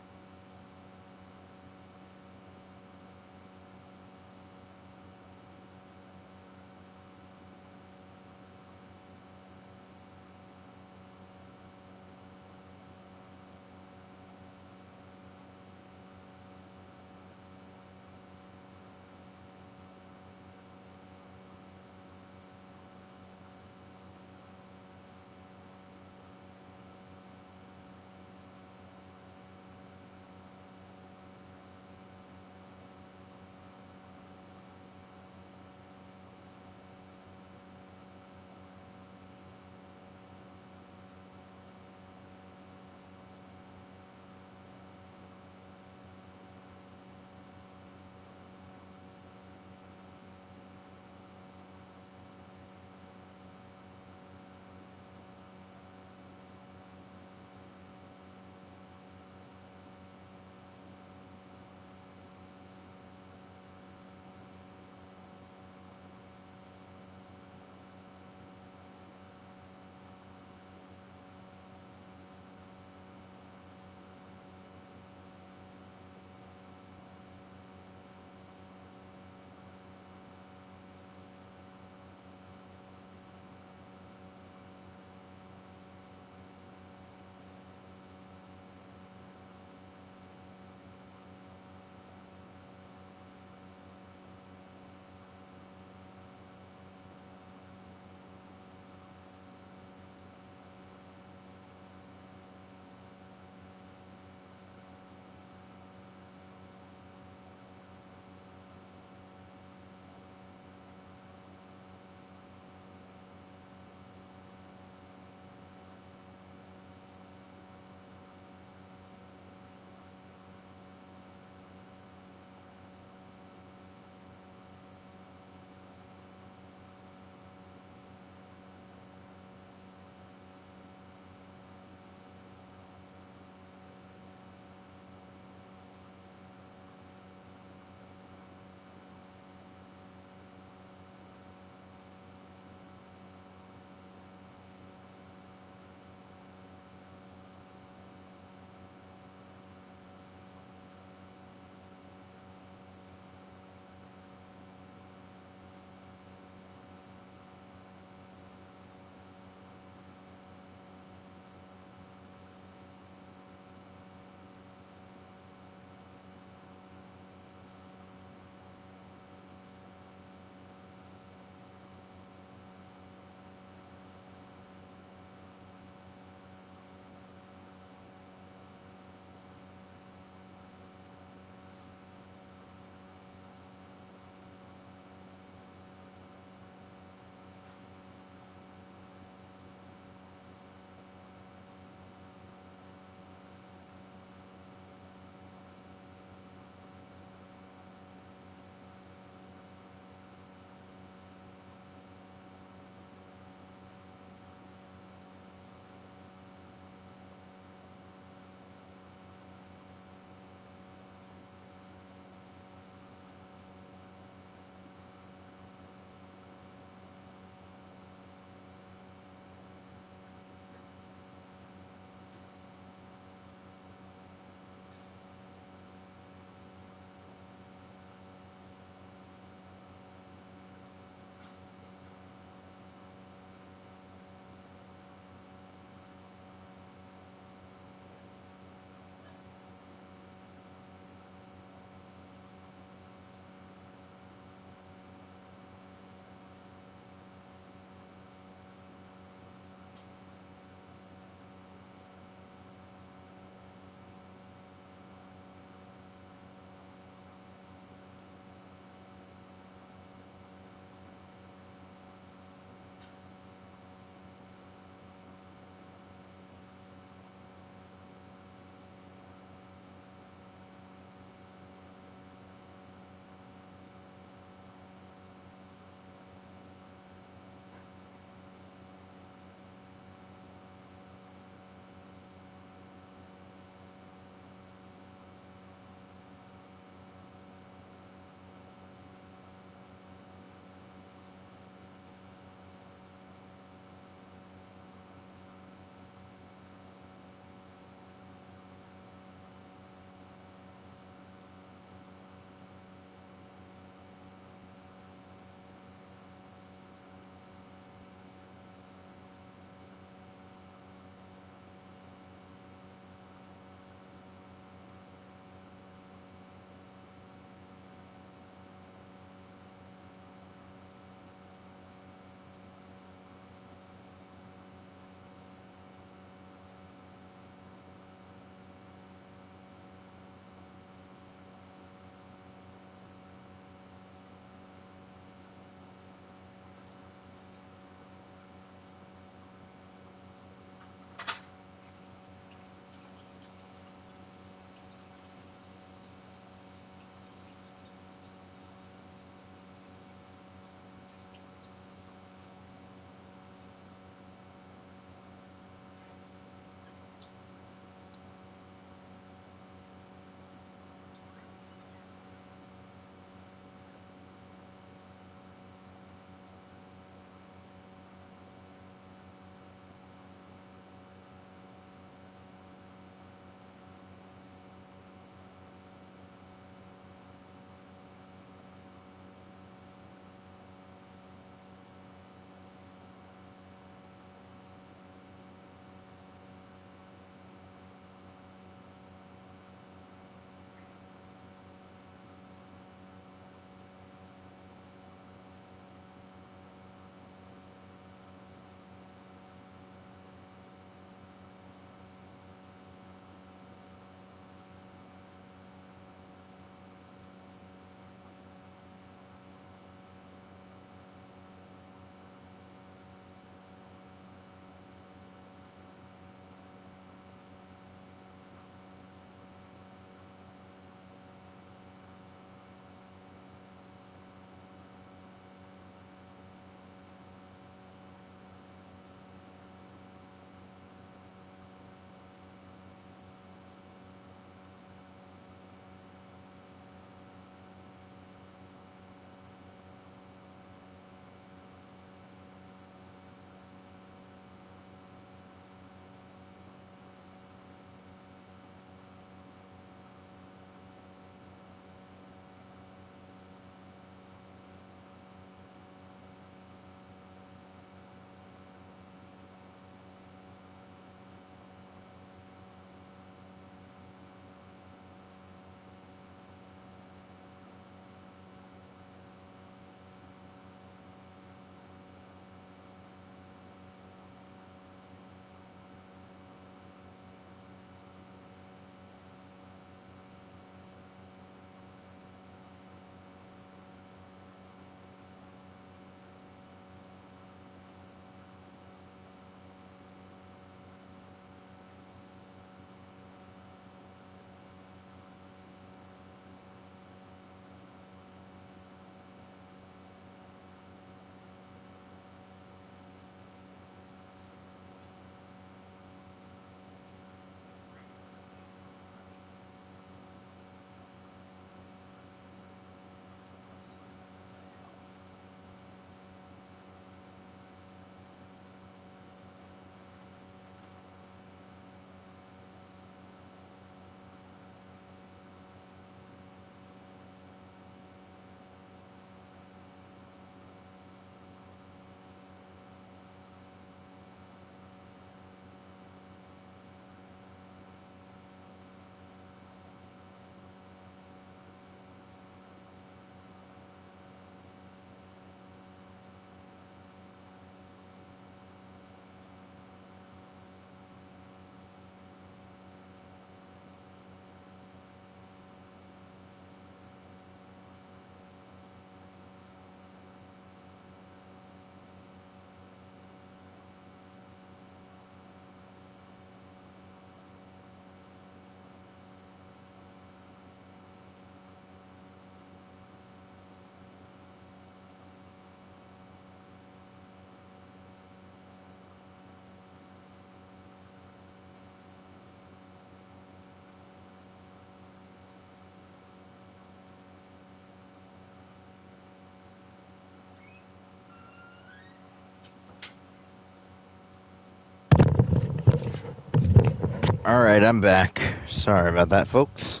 Alright, I'm back. Sorry about that, folks.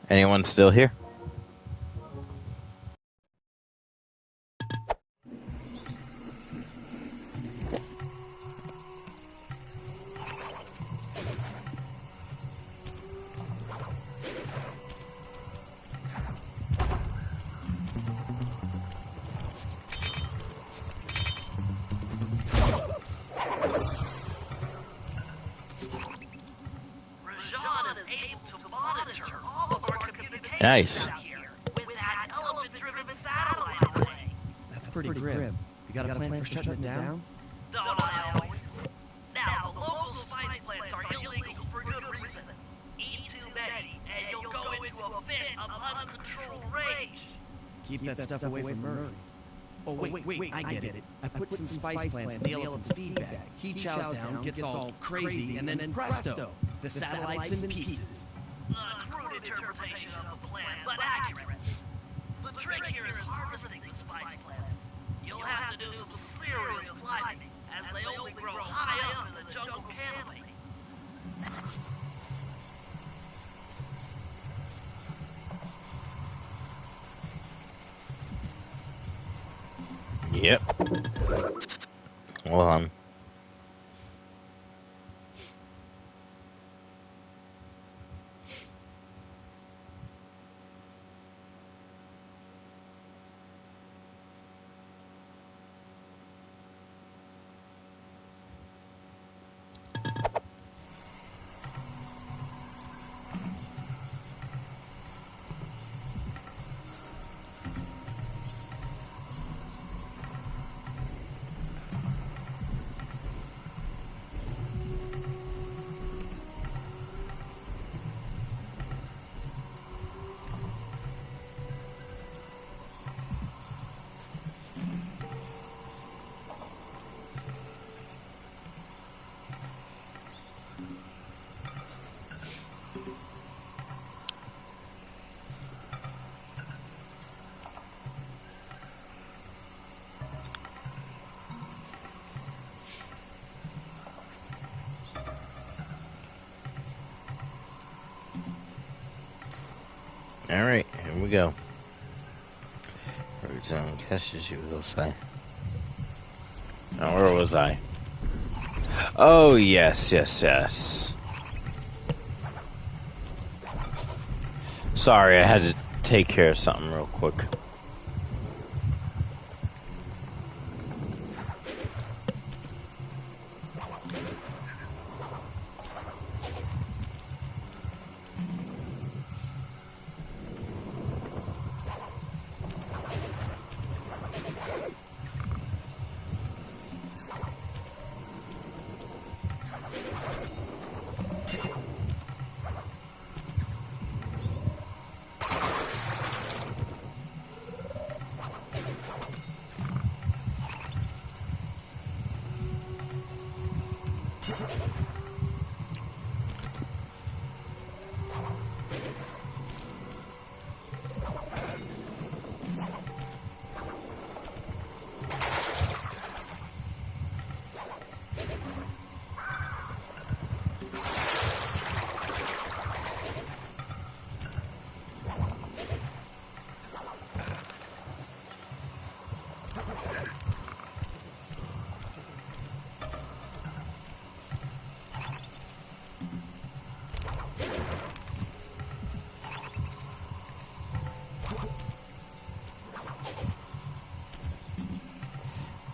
Anyone still here? Rajan is able to monitor all of our communications Nice. out here with that element-driven satellite array. That's pretty grim. You got a plan for shutting it down? Don't I always? Now, the local spice plants are illegal for good reason. Eat too many, and you'll go into a fit of uncontrolled rage. Keep that stuff away from Murray. Oh, wait, I get it. I put some spice plants in the elephant's feed bag. He chows down, gets all crazy, and then presto, the satellite's in pieces. A crude interpretation of the plan, but accurate. The trick here is harvesting the spice plants. You'll have to do some serious climbing, as they only grow high up in the jungle canopy. Yep. Well, alright, here we go. Root zone catches you, will say. Now, where was I? Oh, yes. Sorry, I had to take care of something real quick.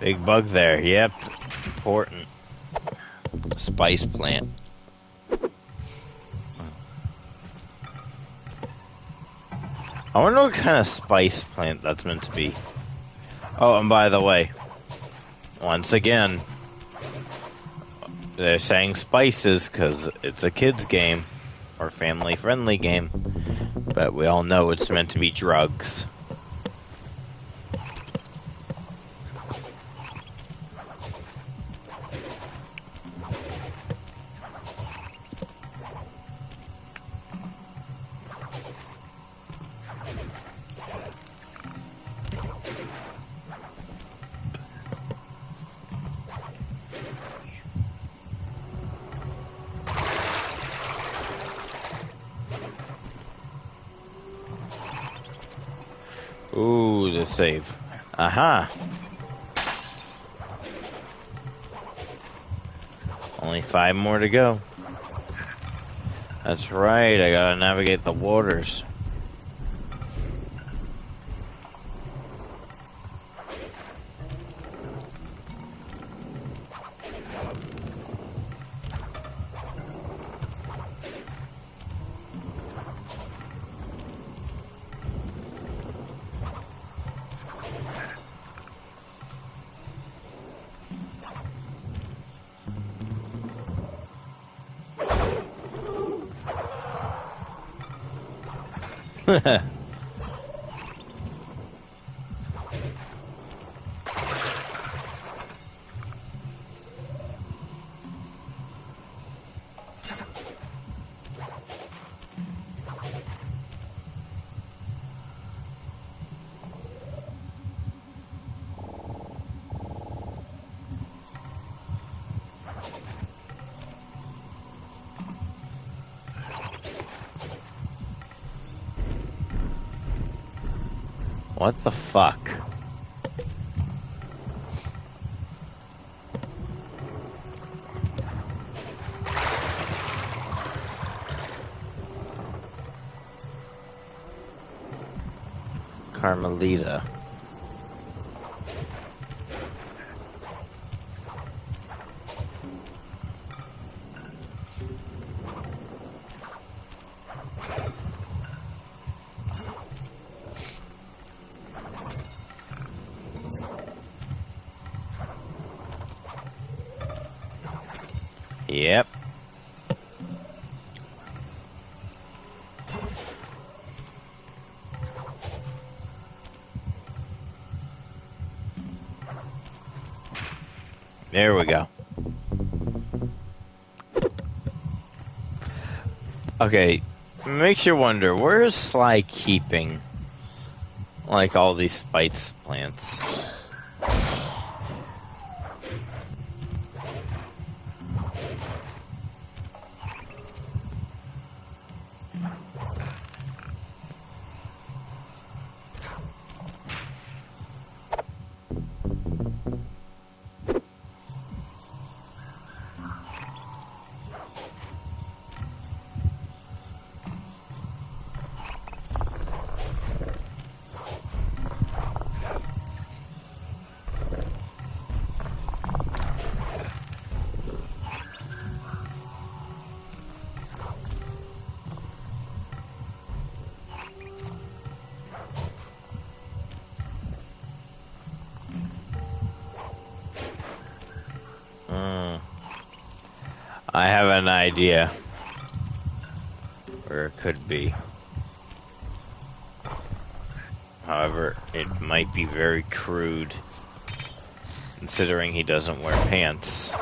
Big bug there, yep. Important. Spice plant. I wonder what kind of spice plant that's meant to be. Oh, and by the way, once again, they're saying spices because it's a kid's game or family-friendly game, but we all know it's meant to be drugs. Ooh, the save. Aha. Only 5 more to go. That's right, I gotta navigate the waters. What the fuck? Carmelita. Yep. There we go. Okay, makes you wonder, where is Sly keeping, like, all these spice plants? I have an idea where it could be. However, it might be very crude, considering he doesn't wear pants.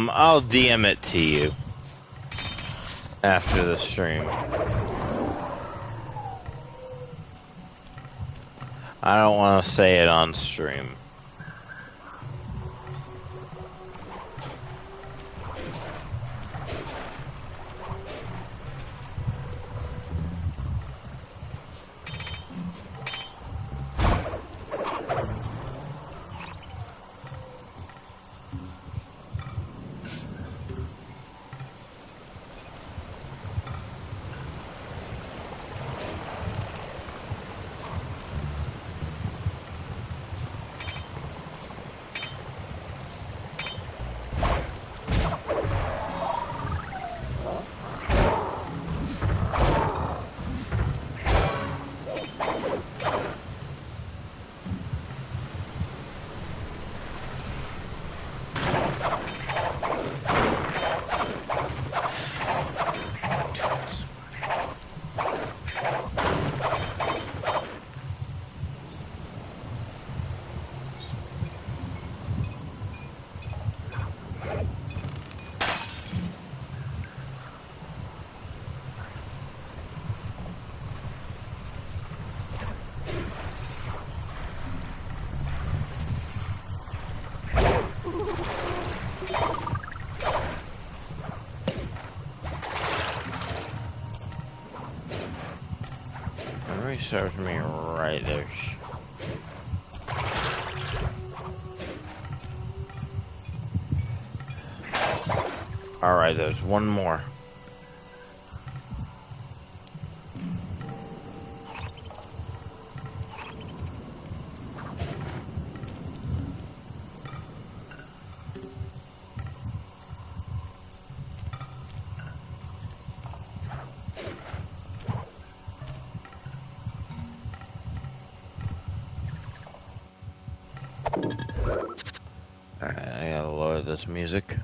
I'll DM it to you after the stream. I don't want to say it on stream. memory serves me right there. Alright, there's one more. Alright, I gotta lower this music.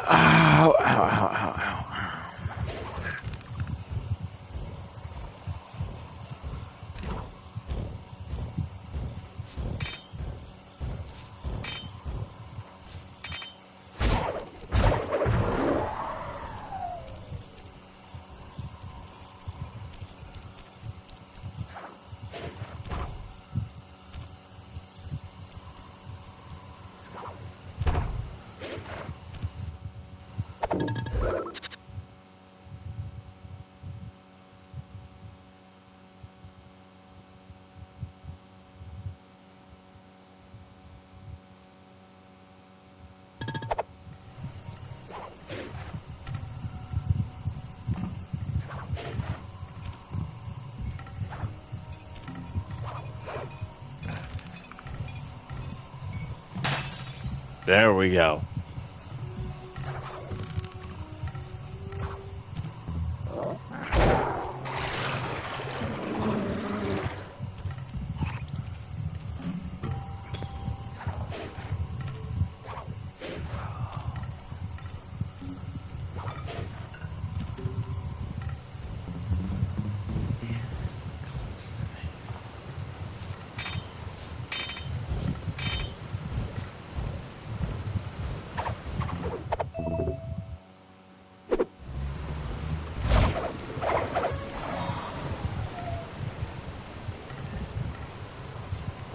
Ow, ow, ow, ow, ow. There we go.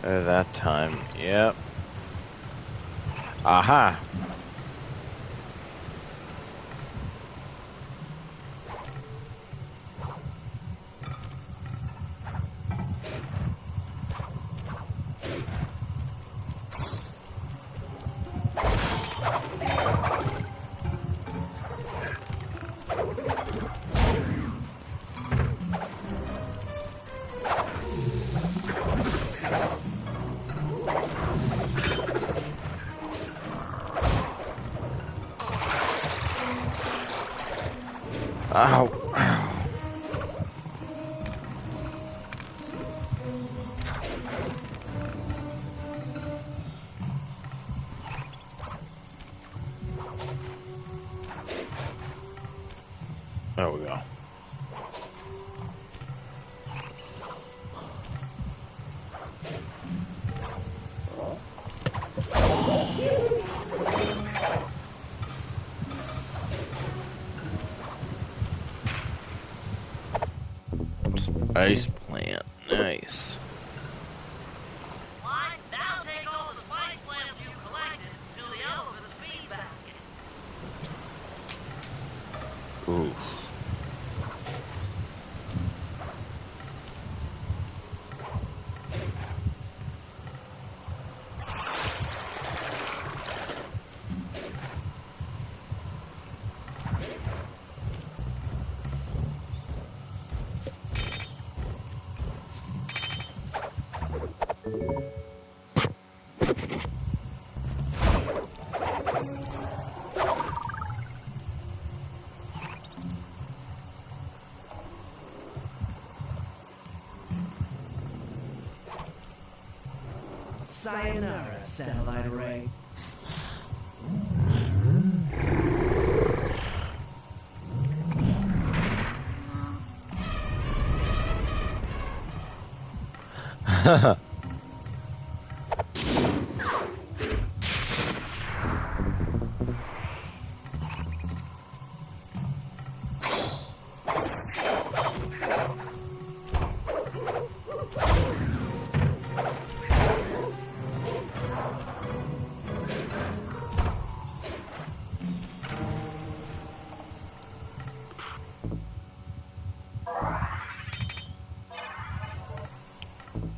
That time, yep. Aha! Ow! Ow. There we go. Ice plant, nice. Fine, now take all the spice plants you collected to the elephant's feedback. Ooh. Sayonara, satellite array.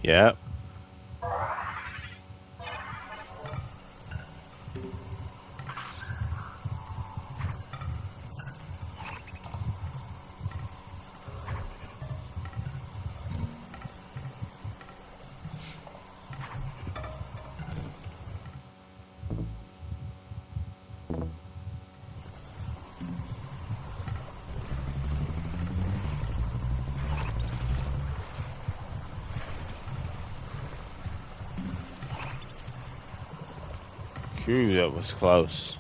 Yep. Phew, that was close.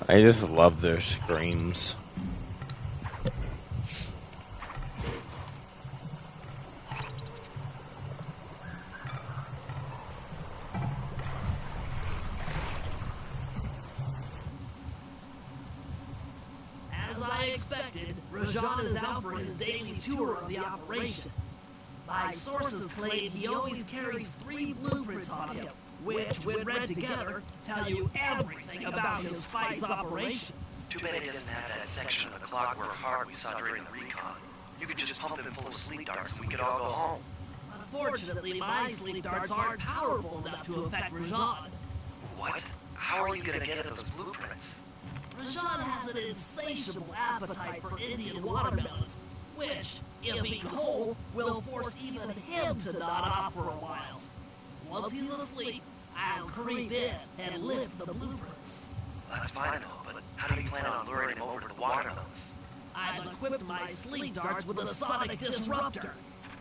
I just love their screams. As I expected, Rajan is out for his daily tour of the operation. My sources claim he always carries 3 blueprints on him, which, when read together, tell you everything about his spice operation. Too bad he doesn't have that section of the clockwork heart we saw during the recon. You could just pump him full of sleep darts and we could all go home. Unfortunately, my sleep darts aren't powerful enough to affect Rajan. What? How are you gonna get at those blueprints? Rajan has an insatiable appetite for Indian watermelons, which, if eaten whole, will force even him to nod off for a while. Once he's asleep, I'll creep in and lift the blueprints. That's fine and all, but how do you plan on luring him over to the watermelons? I've equipped my sleep darts with a sonic disruptor.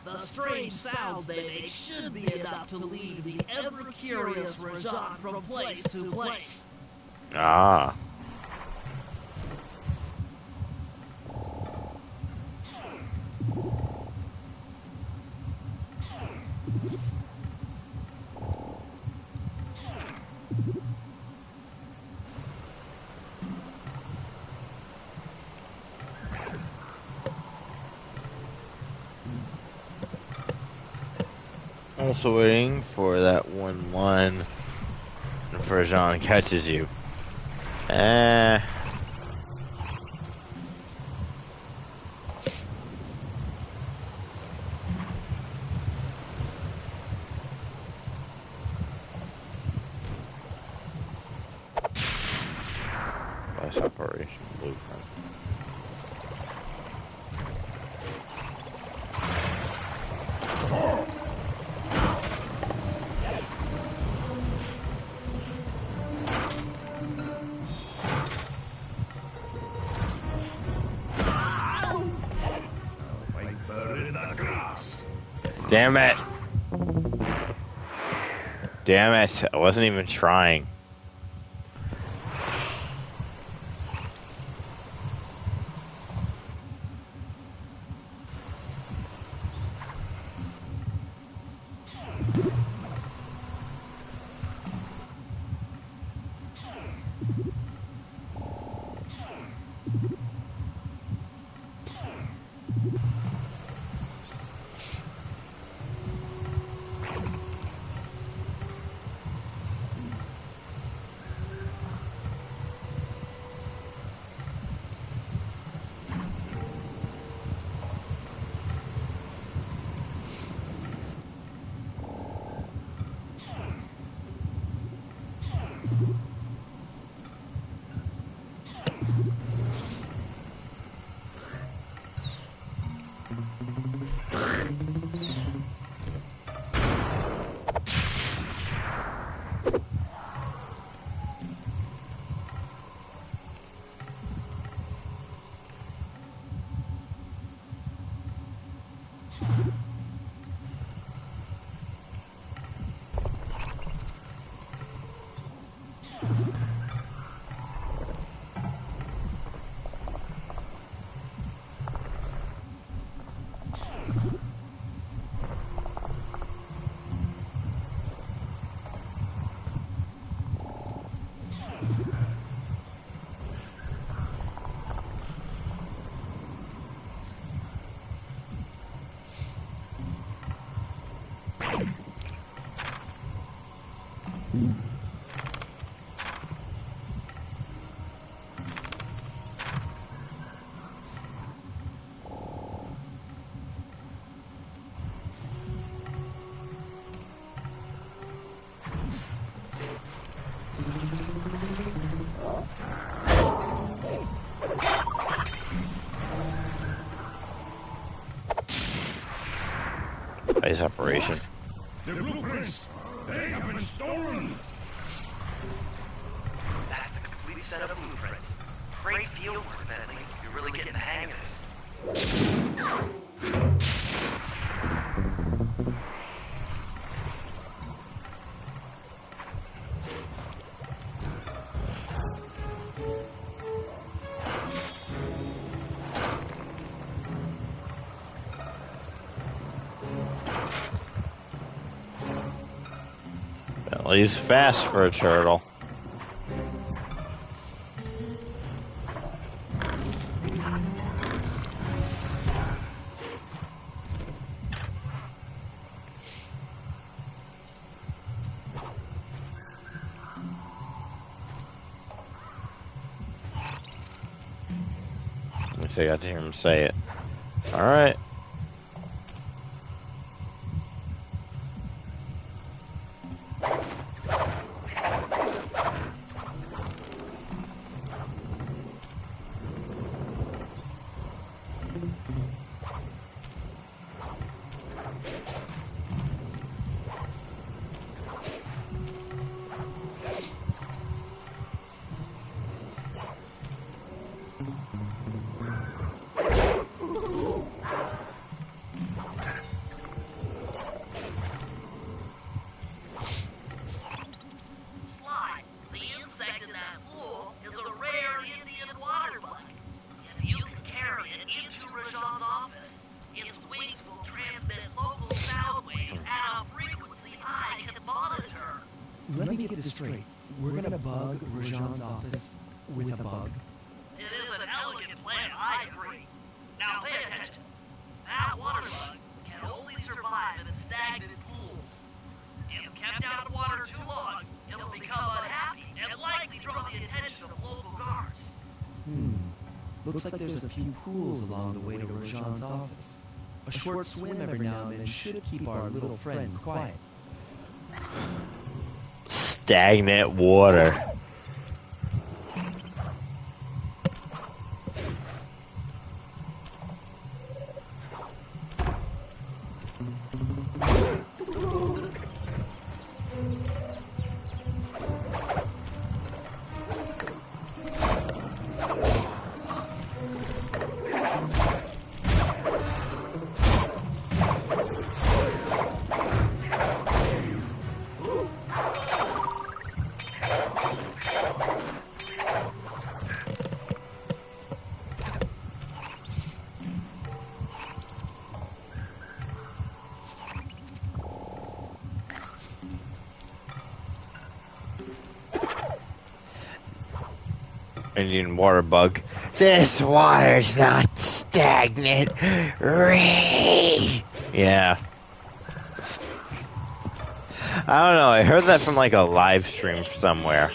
The strange sounds they make should be enough to lead the ever-curious Rajan from place to place. Ah. Also waiting for that one line before Jean catches you. Last operation blueprint. Damn it. Damn it. I wasn't even trying. Nice operation. The blueprints! They have been stolen! That's the complete set of blueprints. Great field work, Bentley. You're really getting the hang of this. He's fast for a turtle. Let me see, I didn't hear him say it. Alright. Sly, the insect in that pool is a rare Indian water bug. If you can carry it into Rajan's office, its wings will transmit local sound waves at a frequency I can monitor. Let me get this straight. We're gonna bug Rajan's office with a bug. It is an elegant plan, I agree. Now pay attention. That water bug can only survive in stagnant pools. If kept out of water too long, it'll become unhappy and likely draw the attention of local guards. Looks like there's a few pools along the way to Rajan's office. A short swim every now and then should keep our little friend quiet. Stagnant water. Indian water bug. This water's not stagnant. Yeah. I don't know. I heard that from like a live stream somewhere.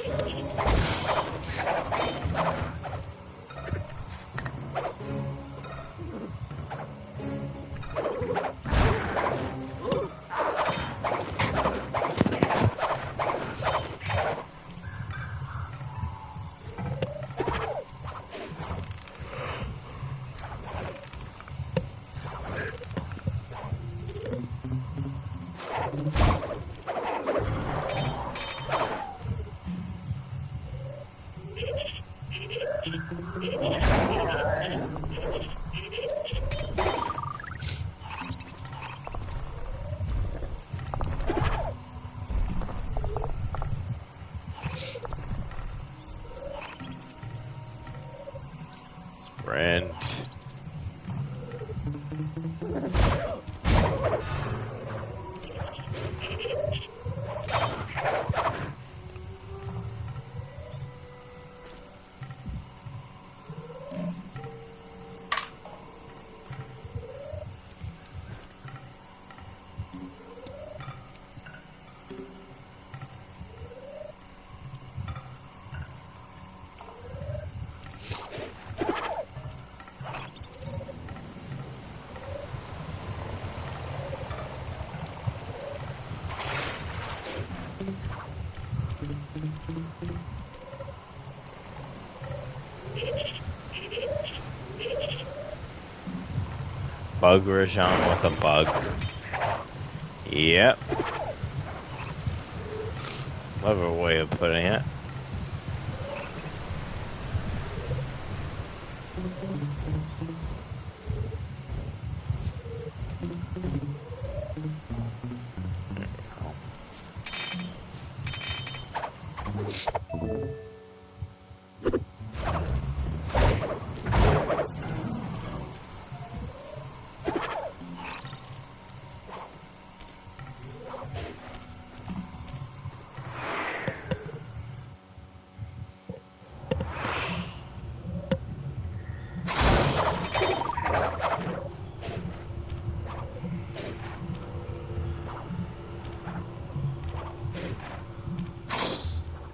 Bug Rajan with a bug. Yep. Clever way of putting it.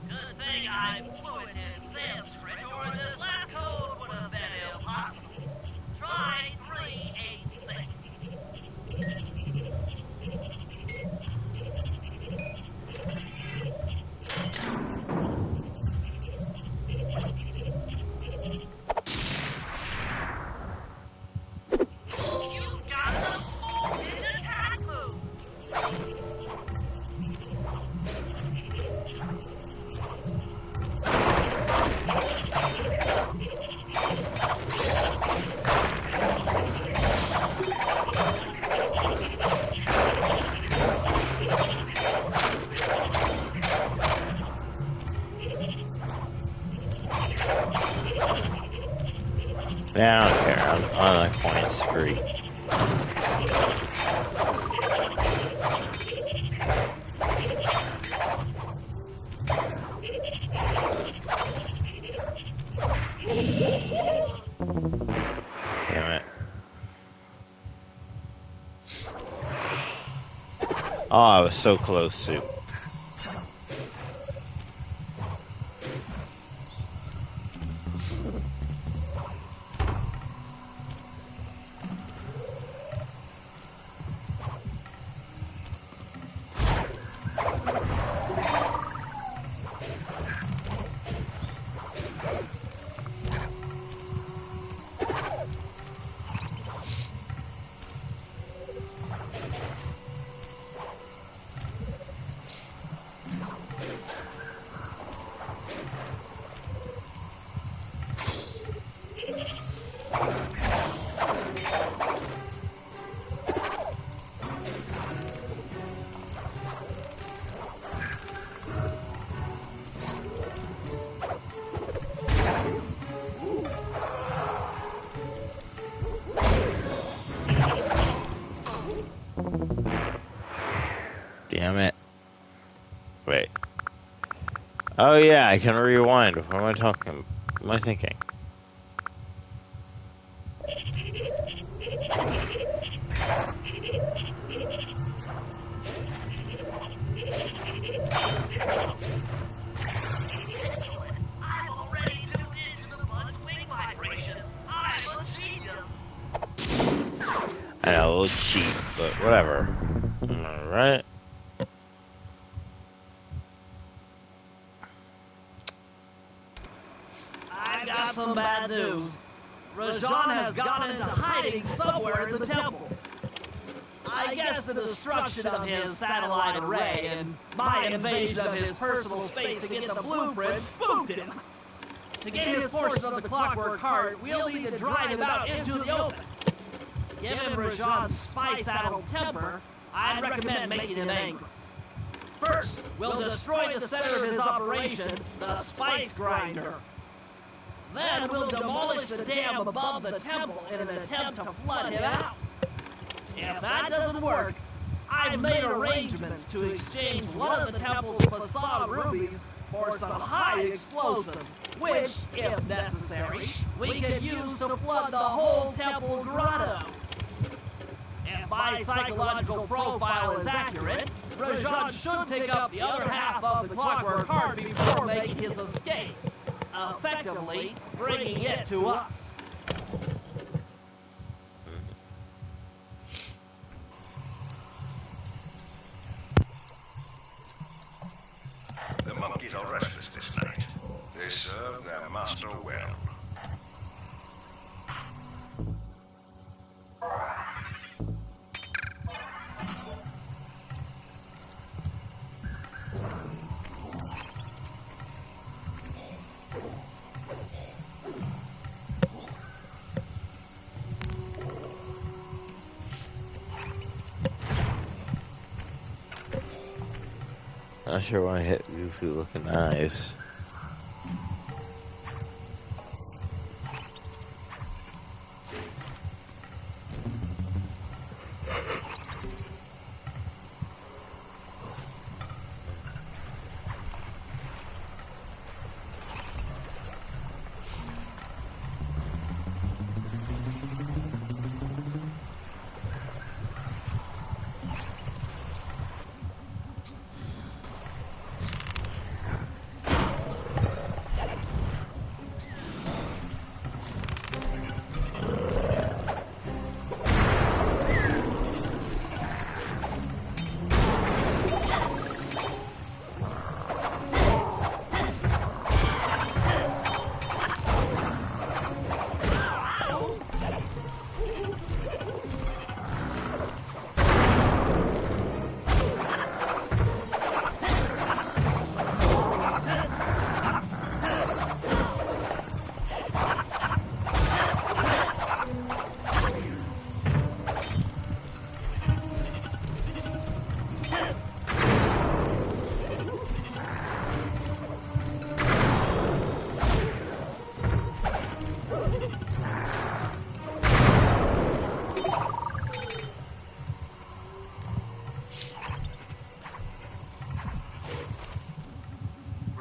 Good thing I'm fluent in Sanskrit, or this last code would have been impossible. Try 386. You got the folded attack move. Yeah, I don't care. I'm on a point spree. Damn it. Oh, I was so close to. Damn it. Wait. Oh yeah, I can rewind. What am I talking? What am I thinking? Excellent. I'm already tuned into the bug's wing vibration. I'm a genius. I know, a little cheap, but whatever. Alright. I've got some bad news. Rajan has gone into hiding somewhere in the temple. I guess the destruction of his satellite array and my invasion of his personal space to get the blueprint spooked him. To get his portion of the clockwork heart, we'll need to drive him out into the open. Given Rajan's spy-saddled temper, I'd recommend making him angry. First, we'll destroy the center of his operation, the spice grinder. Then we'll demolish the dam above the temple in an attempt to flood him out. If that doesn't work, I've made arrangements to exchange one of the temple's facade rubies for some high explosives, which, if necessary, we could use to flood the whole temple grotto. If my psychological profile is accurate, Rajan should pick up the other half of the clockwork heart before making his escape, effectively bringing it to us. The monkeys are restless this night. They serve their master well. Not sure why I hit goofy looking eyes.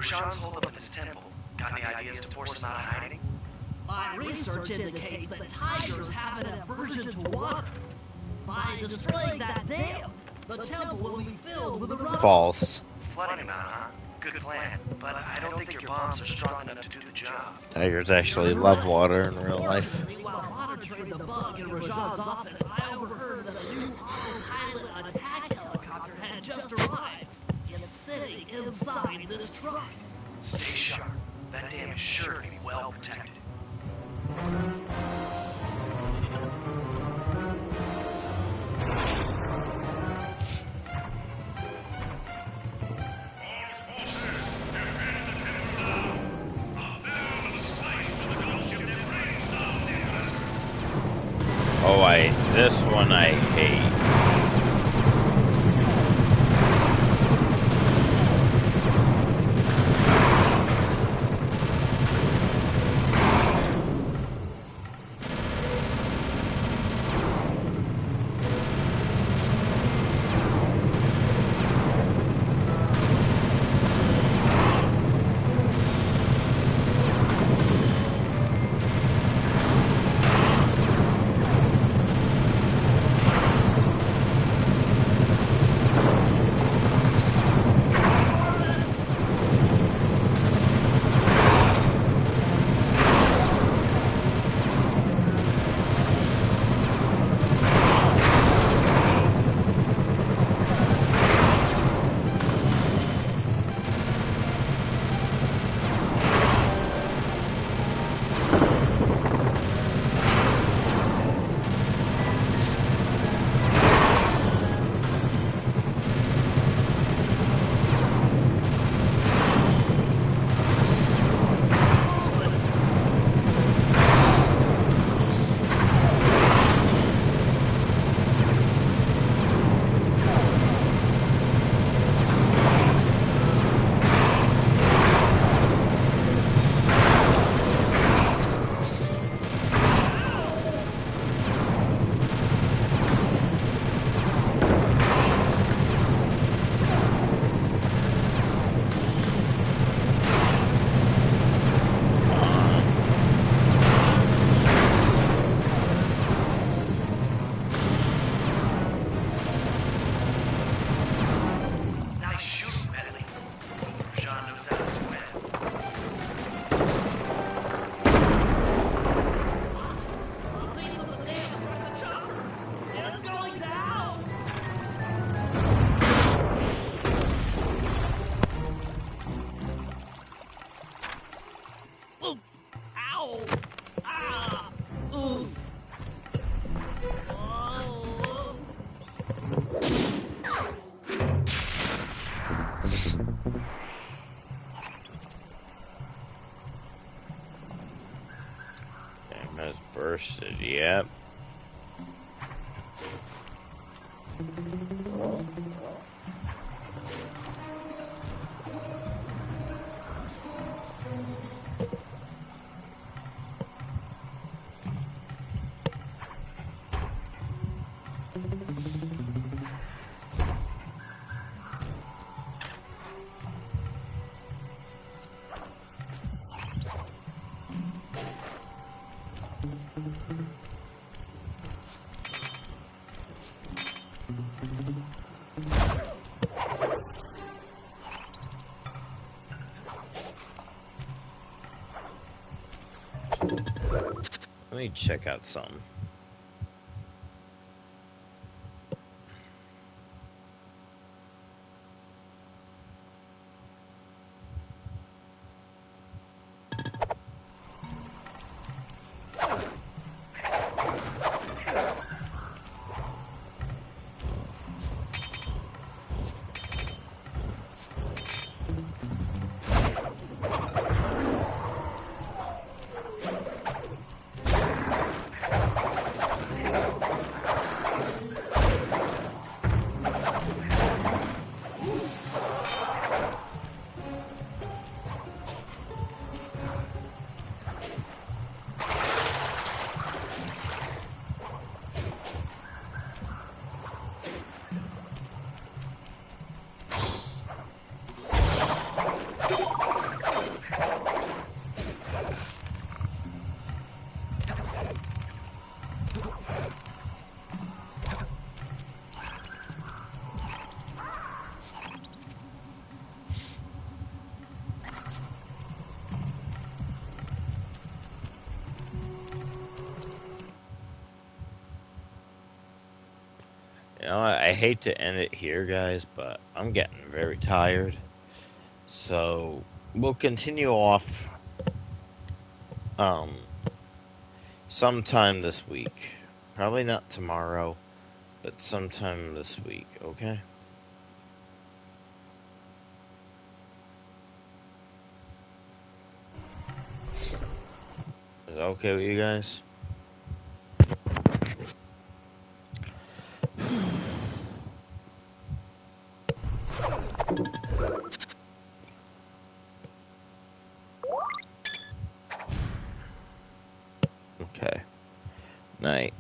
Rashawn's holed up in his temple. Got any ideas to force him out of hiding? My research indicates that tigers have an aversion to water. By destroying that dam, the temple will be filled with a runoff. False. Flooding him out, huh? Good plan. But I don't think your bombs are strong enough to do the job. Tigers actually love water in real life. Fortunately, while monitoring the bug in Rajad's office, I overheard that a new autopilot attack helicopter had just arrived. It's sitting inside this truck. Stay sharp. That dam is sure to be well protected. Oh, this one I hate. Let me check out some. You know, I hate to end it here, guys, but I'm getting very tired. So we'll continue off sometime this week. Probably not tomorrow, but sometime this week, okay? Is that okay with you guys? Okay. Night.